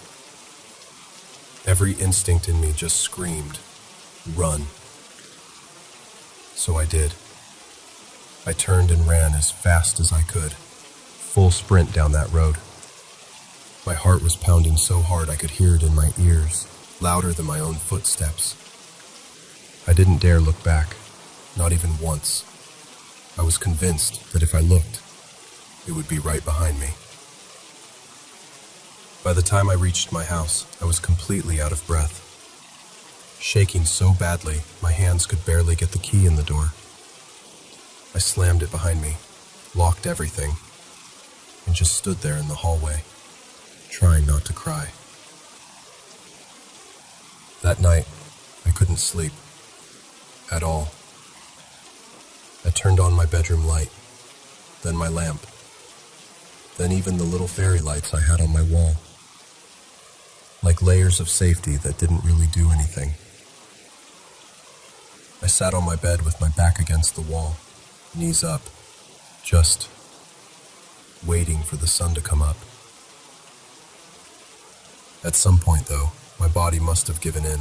Every instinct in me just screamed, run. So I did. I turned and ran as fast as I could, full sprint down that road. My heart was pounding so hard I could hear it in my ears, louder than my own footsteps. I didn't dare look back, not even once. I was convinced that if I looked, it would be right behind me. By the time I reached my house, I was completely out of breath. Shaking so badly, my hands could barely get the key in the door. I slammed it behind me, locked everything, and just stood there in the hallway, trying not to cry. That night, I couldn't sleep. At all. I turned on my bedroom light, then my lamp, then even the little fairy lights I had on my wall. Like layers of safety that didn't really do anything. I sat on my bed with my back against the wall, knees up, just waiting for the sun to come up. At some point, though, my body must have given in,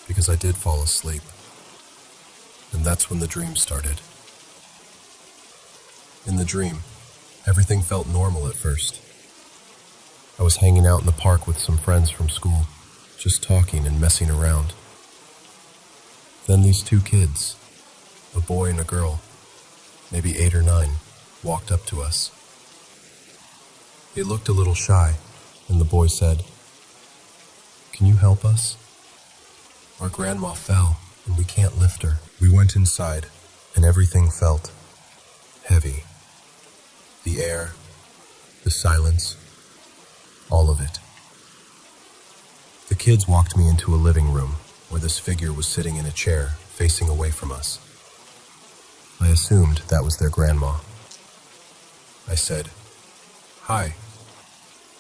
because I did fall asleep. And that's when the dream started. In the dream, everything felt normal at first. I was hanging out in the park with some friends from school, just talking and messing around. Then these two kids, a boy and a girl, maybe 8 or 9, walked up to us. They looked a little shy, and the boy said, "Can you help us? Our grandma fell, and we can't lift her." We went inside, and everything felt heavy. The air, the silence, all of it. The kids walked me into a living room where this figure was sitting in a chair facing away from us. I assumed that was their grandma. I said, "Hi,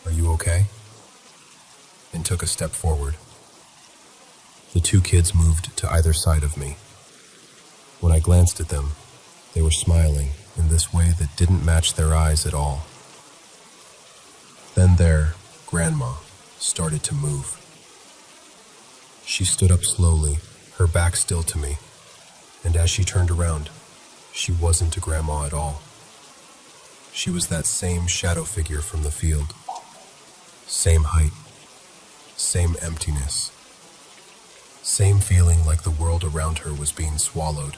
are you okay?" and took a step forward. The two kids moved to either side of me. When I glanced at them, they were smiling in this way that didn't match their eyes at all. Then their grandma started to move. She stood up slowly, her back still to me, and as she turned around, she wasn't a grandma at all. She was that same shadow figure from the field. Same height, same emptiness, same feeling like the world around her was being swallowed.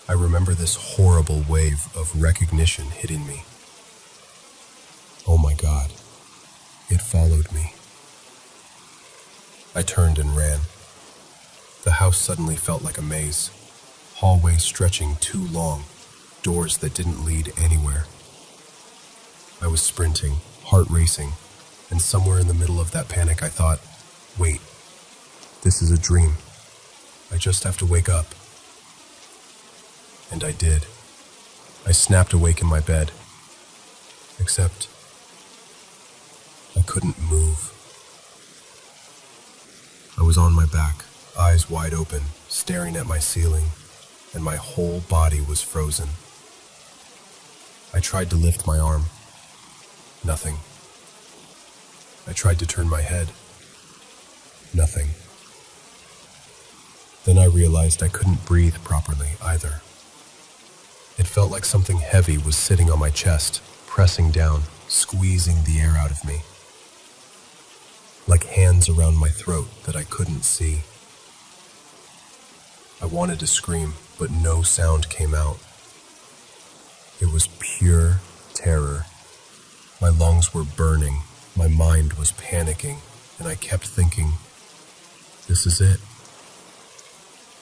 I remember this horrible wave of recognition hitting me. Oh my God, it followed me. I turned and ran. The house suddenly felt like a maze, hallways stretching too long, doors that didn't lead anywhere. I was sprinting, heart racing, and somewhere in the middle of that panic I thought, wait, this is a dream. I just have to wake up. And I did. I snapped awake in my bed. Except, I couldn't move. I was on my back, eyes wide open, staring at my ceiling, and my whole body was frozen. I tried to lift my arm. Nothing. I tried to turn my head. Nothing. Then I realized I couldn't breathe properly either. It felt like something heavy was sitting on my chest, pressing down, squeezing the air out of me. Like hands around my throat that I couldn't see. I wanted to scream, but no sound came out. It was pure terror. My lungs were burning, my mind was panicking, and I kept thinking, this is it.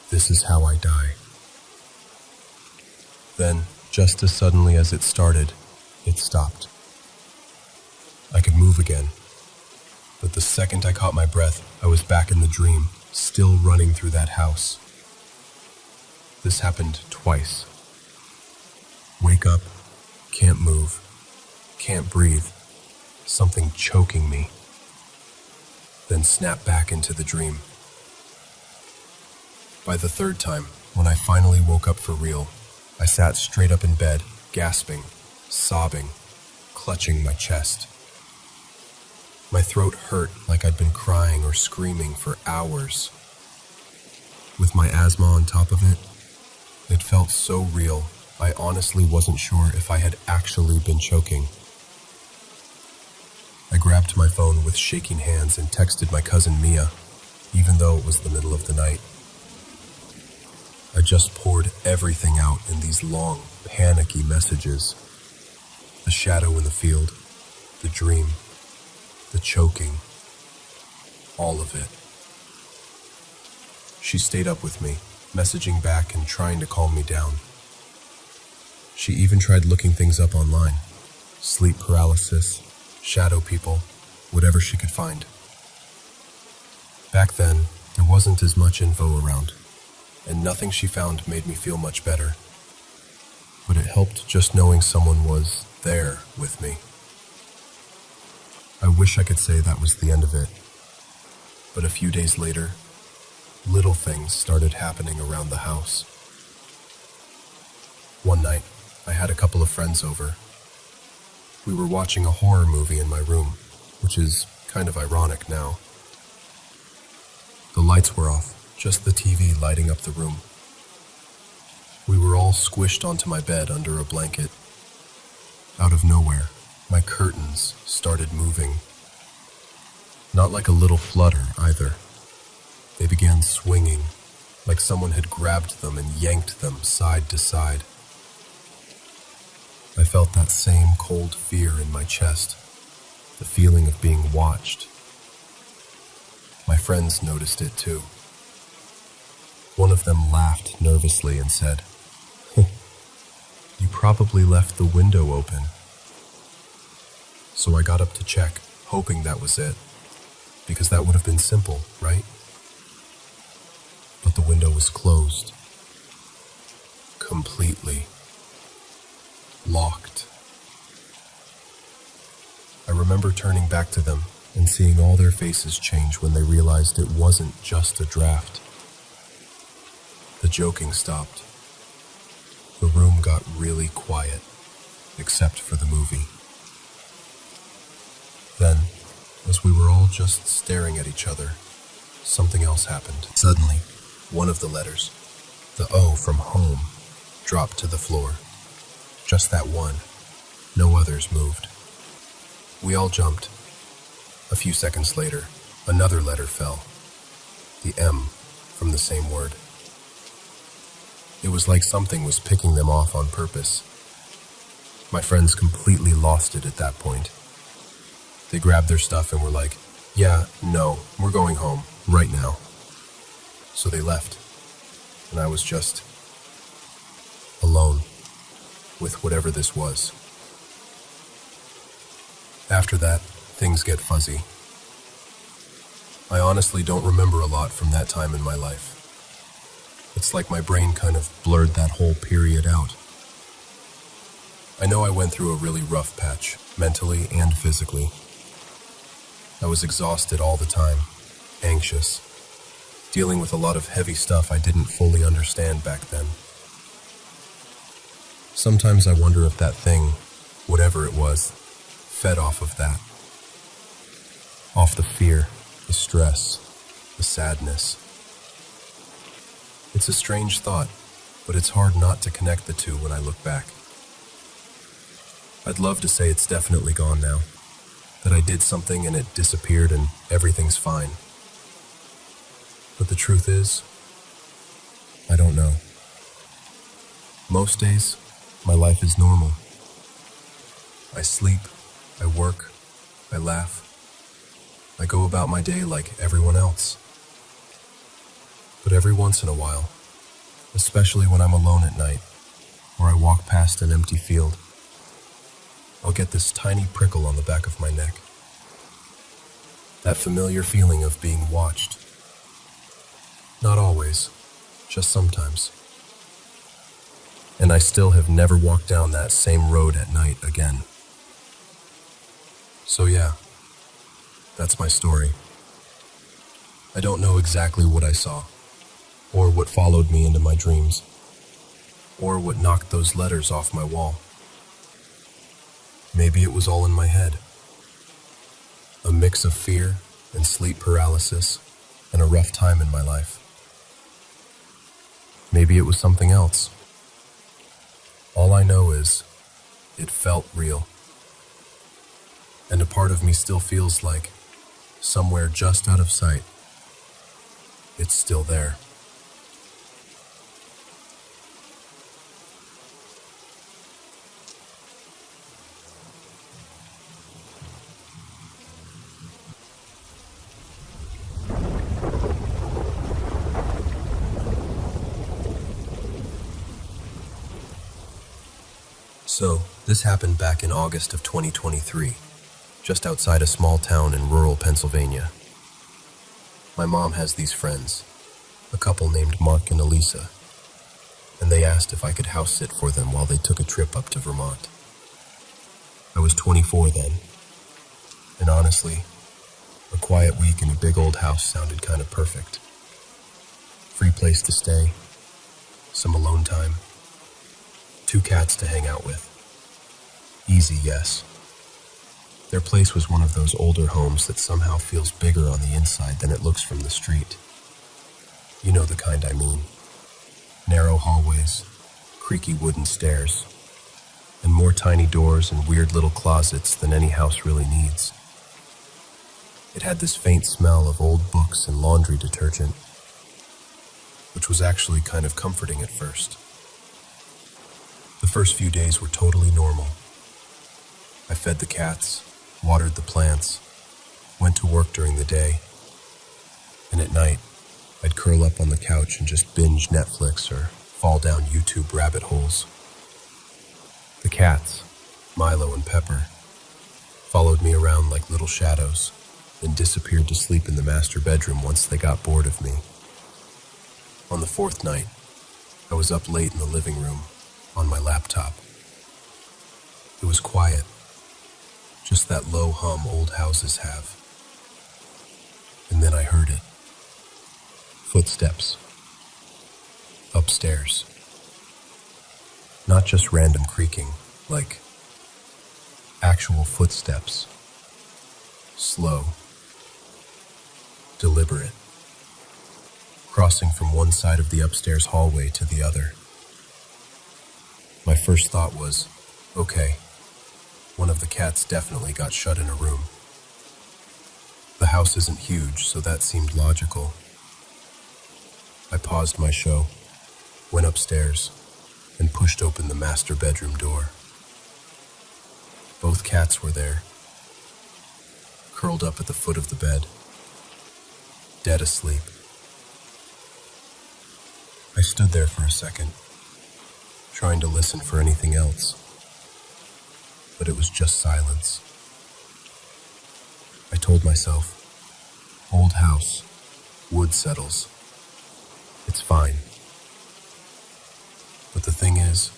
This is how I die. Then, just as suddenly as it started, it stopped. I could move again, but the second I caught my breath, I was back in the dream, still running through that house. This happened twice. Wake up, can't move, can't breathe, something choking me. Then snap back into the dream. By the third time, when I finally woke up for real, I sat straight up in bed, gasping, sobbing, clutching my chest. My throat hurt like I'd been crying or screaming for hours. With my asthma on top of it, it felt so real, I honestly wasn't sure if I had actually been choking. I grabbed my phone with shaking hands and texted my cousin Mia, even though it was the middle of the night. I just poured everything out in these long, panicky messages. The shadow in the field, the dream, the choking, all of it. She stayed up with me, messaging back and trying to calm me down. She even tried looking things up online, sleep paralysis, shadow people, whatever she could find. Back then, there wasn't as much info around, and nothing she found made me feel much better. But it helped just knowing someone was there with me. I wish I could say that was the end of it, but a few days later, little things started happening around the house. One night, I had a couple of friends over. We were watching a horror movie in my room, which is kind of ironic now. The lights were off, just the TV lighting up the room. We were all squished onto my bed under a blanket. Out of nowhere, my curtains started moving. Not like a little flutter either. They began swinging, like someone had grabbed them and yanked them side to side. I felt that same cold fear in my chest, the feeling of being watched. My friends noticed it too. One of them laughed nervously and said, "You probably left the window open." So I got up to check, hoping that was it, because that would have been simple, right? But the window was closed. Completely. Locked. I remember turning back to them and seeing all their faces change when they realized it wasn't just a draft. The joking stopped. The room got really quiet, except for the movie. Then, as we were all just staring at each other, something else happened. Suddenly, one of the letters, the O from home, dropped to the floor. Just that one. No others moved. We all jumped. A few seconds later, another letter fell. The M from the same word. It was like something was picking them off on purpose. My friends completely lost it at that point. They grabbed their stuff and were like, "Yeah, no, we're going home, right now." So they left, and I was just alone with whatever this was. After that, things get fuzzy. I honestly don't remember a lot from that time in my life. It's like my brain kind of blurred that whole period out. I know I went through a really rough patch, mentally and physically. I was exhausted all the time, anxious, dealing with a lot of heavy stuff I didn't fully understand back then. Sometimes I wonder if that thing, whatever it was, fed off of that. Off the fear, the stress, the sadness. It's a strange thought, but it's hard not to connect the two when I look back. I'd love to say it's definitely gone now, that I did something and it disappeared and everything's fine. But the truth is, I don't know. Most days, my life is normal. I sleep, I work, I laugh. I go about my day like everyone else. But every once in a while, especially when I'm alone at night, or I walk past an empty field, I'll get this tiny prickle on the back of my neck. That familiar feeling of being watched. Not always, just sometimes. And I still have never walked down that same road at night again. So yeah, that's my story. I don't know exactly what I saw, or what followed me into my dreams, or what knocked those letters off my wall. Maybe it was all in my head. A mix of fear and sleep paralysis and a rough time in my life. Maybe it was something else. All I know is, it felt real. And a part of me still feels like, somewhere just out of sight, it's still there. So, this happened back in August of 2023, just outside a small town in rural Pennsylvania. My mom has these friends, a couple named Mark and Elisa, and they asked if I could house sit for them while they took a trip up to Vermont. I was 24 then, and honestly, a quiet week in a big old house sounded kind of perfect. Free place to stay, some alone time, 2 cats to hang out with. Easy, yes. Their place was one of those older homes that somehow feels bigger on the inside than it looks from the street. You know the kind I mean. Narrow hallways, creaky wooden stairs, and more tiny doors and weird little closets than any house really needs. It had this faint smell of old books and laundry detergent, which was actually kind of comforting at first. The first few days were totally normal. I fed the cats, watered the plants, went to work during the day, and at night, I'd curl up on the couch and just binge Netflix or fall down YouTube rabbit holes. The cats, Milo and Pepper, followed me around like little shadows and disappeared to sleep in the master bedroom once they got bored of me. On the 4th night, I was up late in the living room, on my laptop. It was quiet, just that low hum old houses have. And then I heard it. Footsteps. Upstairs. Not just random creaking, like actual footsteps. Slow. Deliberate. Crossing from one side of the upstairs hallway to the other. My first thought was, okay, one of the cats definitely got shut in a room. The house isn't huge, so that seemed logical. I paused my show, went upstairs, and pushed open the master bedroom door. Both cats were there, curled up at the foot of the bed, dead asleep. I stood there for a second, trying to listen for anything else, but it was just silence. I told myself, old house, wood settles. It's fine. But the thing is,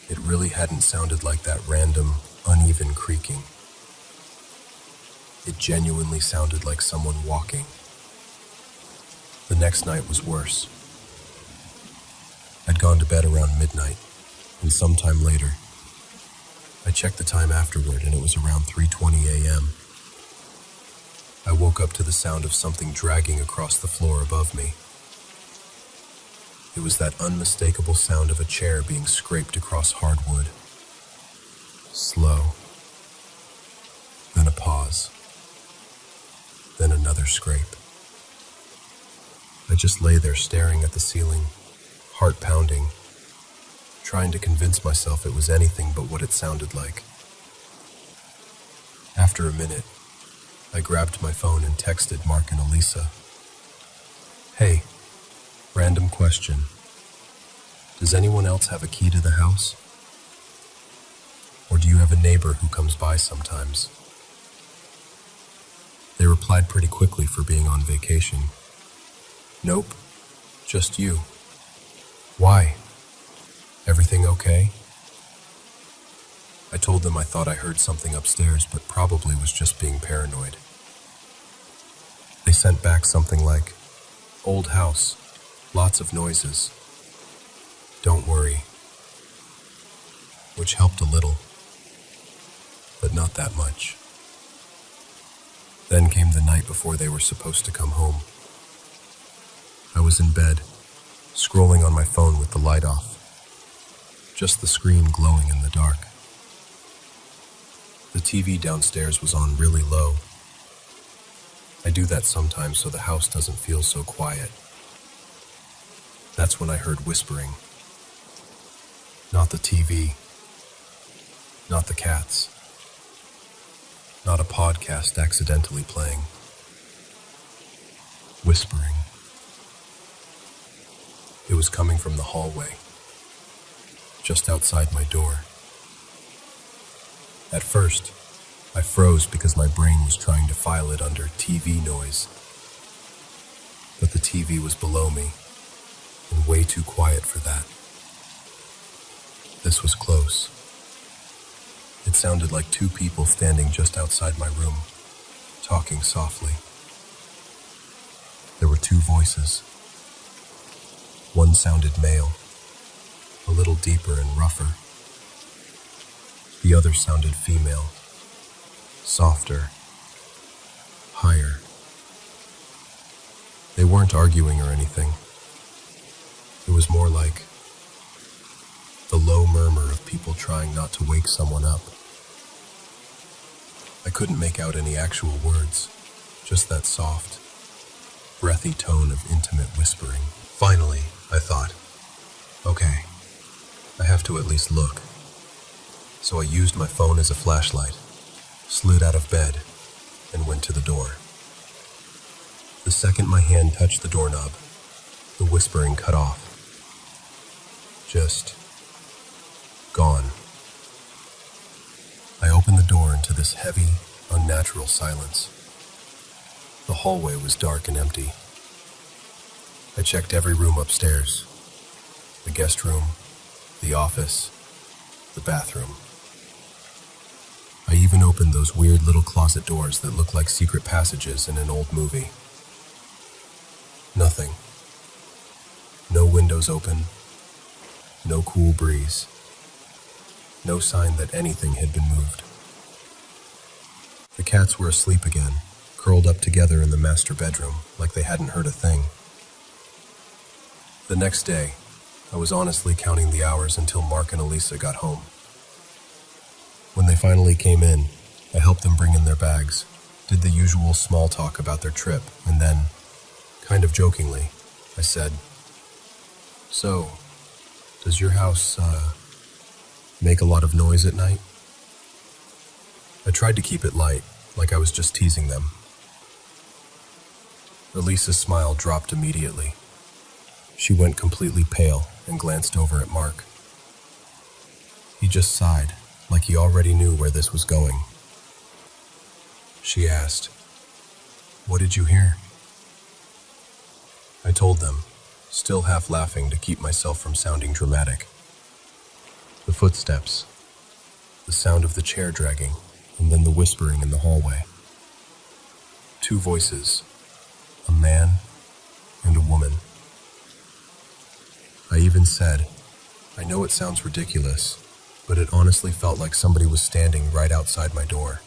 it really hadn't sounded like that random, uneven creaking. It genuinely sounded like someone walking. The next night was worse. I'd gone to bed around midnight, and sometime later, I checked the time afterward, and it was around 3:20 a.m. I woke up to the sound of something dragging across the floor above me. It was that unmistakable sound of a chair being scraped across hardwood. Slow. Then a pause. Then another scrape. I just lay there staring at the ceiling, heart pounding, trying to convince myself it was anything but what it sounded like. After a minute, I grabbed my phone and texted Mark and Elisa. Hey, random question. Does anyone else have a key to the house? Or do you have a neighbor who comes by sometimes? They replied pretty quickly for being on vacation. Nope, just you. Why? Everything okay? I told them I thought I heard something upstairs, but probably was just being paranoid. They sent back something like, old house, lots of noises. Don't worry. Which helped a little, but not that much. Then came the night before they were supposed to come home. I was in bed, scrolling on my phone with the light off, just the screen glowing in the dark. The TV downstairs was on really low. I do that sometimes so the house doesn't feel so quiet. That's when I heard whispering. Not the TV, not the cats, not a podcast accidentally playing. Whispering. It was coming from the hallway, just outside my door. At first, I froze because my brain was trying to file it under TV noise. But the TV was below me, and way too quiet for that. This was close. It sounded like two people standing just outside my room, talking softly. There were two voices. One sounded male, a little deeper and rougher. The other sounded female, softer, higher. They weren't arguing or anything. It was more like the low murmur of people trying not to wake someone up. I couldn't make out any actual words, just that soft, breathy tone of intimate whispering. Finally, I thought, okay, I have to at least look. So I used my phone as a flashlight, slid out of bed, and went to the door. The second my hand touched the doorknob, the whispering cut off. Just gone. I opened the door into this heavy, unnatural silence. The hallway was dark and empty. I checked every room upstairs. The guest room, the office, the bathroom. I even opened those weird little closet doors that look like secret passages in an old movie. Nothing. No windows open. No cool breeze. No sign that anything had been moved. The cats were asleep again, curled up together in the master bedroom like they hadn't heard a thing. The next day, I was honestly counting the hours until Mark and Elisa got home. When they finally came in, I helped them bring in their bags, did the usual small talk about their trip, and then, kind of jokingly, I said, So, does your house, make a lot of noise at night? I tried to keep it light, like I was just teasing them. Elisa's smile dropped immediately. She went completely pale and glanced over at Mark. He just sighed, like he already knew where this was going. She asked, "What did you hear?" I told them, still half laughing to keep myself from sounding dramatic. The footsteps, the sound of the chair dragging, and then the whispering in the hallway. 2 voices, a man and a woman. I even said, "I know it sounds ridiculous, but it honestly felt like somebody was standing right outside my door."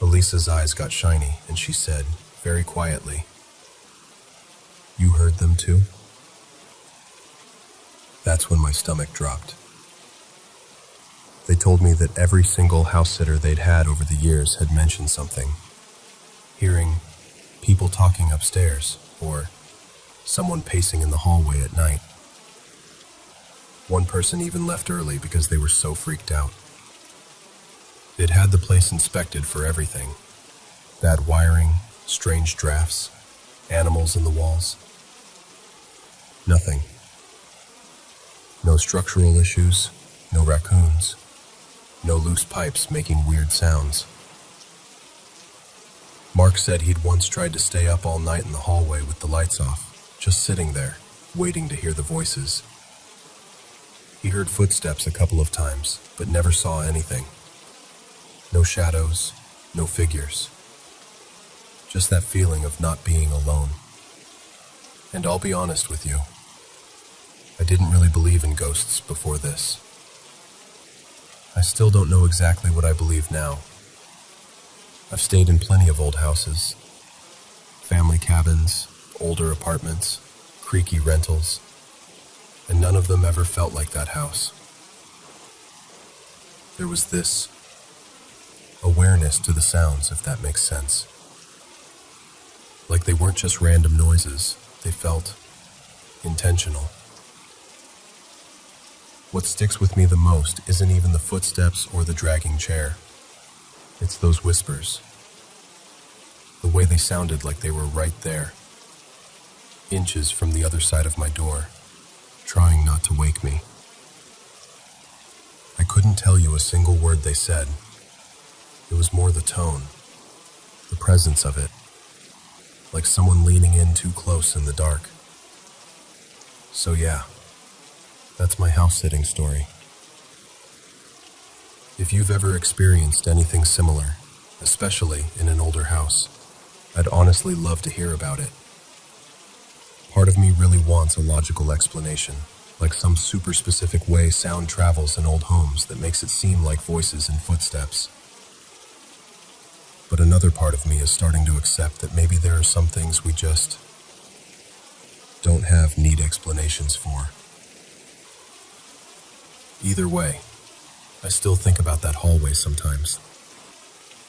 Elisa's eyes got shiny, and she said, very quietly, "You heard them too?" That's when my stomach dropped. They told me that every single house sitter they'd had over the years had mentioned something. Hearing people talking upstairs, or someone pacing in the hallway at night. One person even left early because they were so freaked out. They'd had the place inspected for everything. Bad wiring, strange drafts, animals in the walls. Nothing. No structural issues, no raccoons, no loose pipes making weird sounds. Mark said he'd once tried to stay up all night in the hallway with the lights off, just sitting there, waiting to hear the voices. He heard footsteps a couple of times, but never saw anything. No shadows, no figures. Just that feeling of not being alone. And I'll be honest with you, I didn't really believe in ghosts before this. I still don't know exactly what I believe now. I've stayed in plenty of old houses. Family cabins, older apartments, creaky rentals, and none of them ever felt like that house. There was this awareness to the sounds, if that makes sense. Like they weren't just random noises, they felt intentional. What sticks with me the most isn't even the footsteps or the dragging chair. It's those whispers. The way they sounded like they were right there, inches from the other side of my door, trying not to wake me. I couldn't tell you a single word they said. It was more the tone, the presence of it, like someone leaning in too close in the dark. So yeah, that's my house-sitting story. If you've ever experienced anything similar, especially in an older house, I'd honestly love to hear about it. Part of me really wants a logical explanation, like some super specific way sound travels in old homes that makes it seem like voices and footsteps. But another part of me is starting to accept that maybe there are some things we just don't have neat explanations for. Either way, I still think about that hallway sometimes,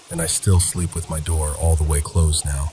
and I still sleep with my door all the way closed now.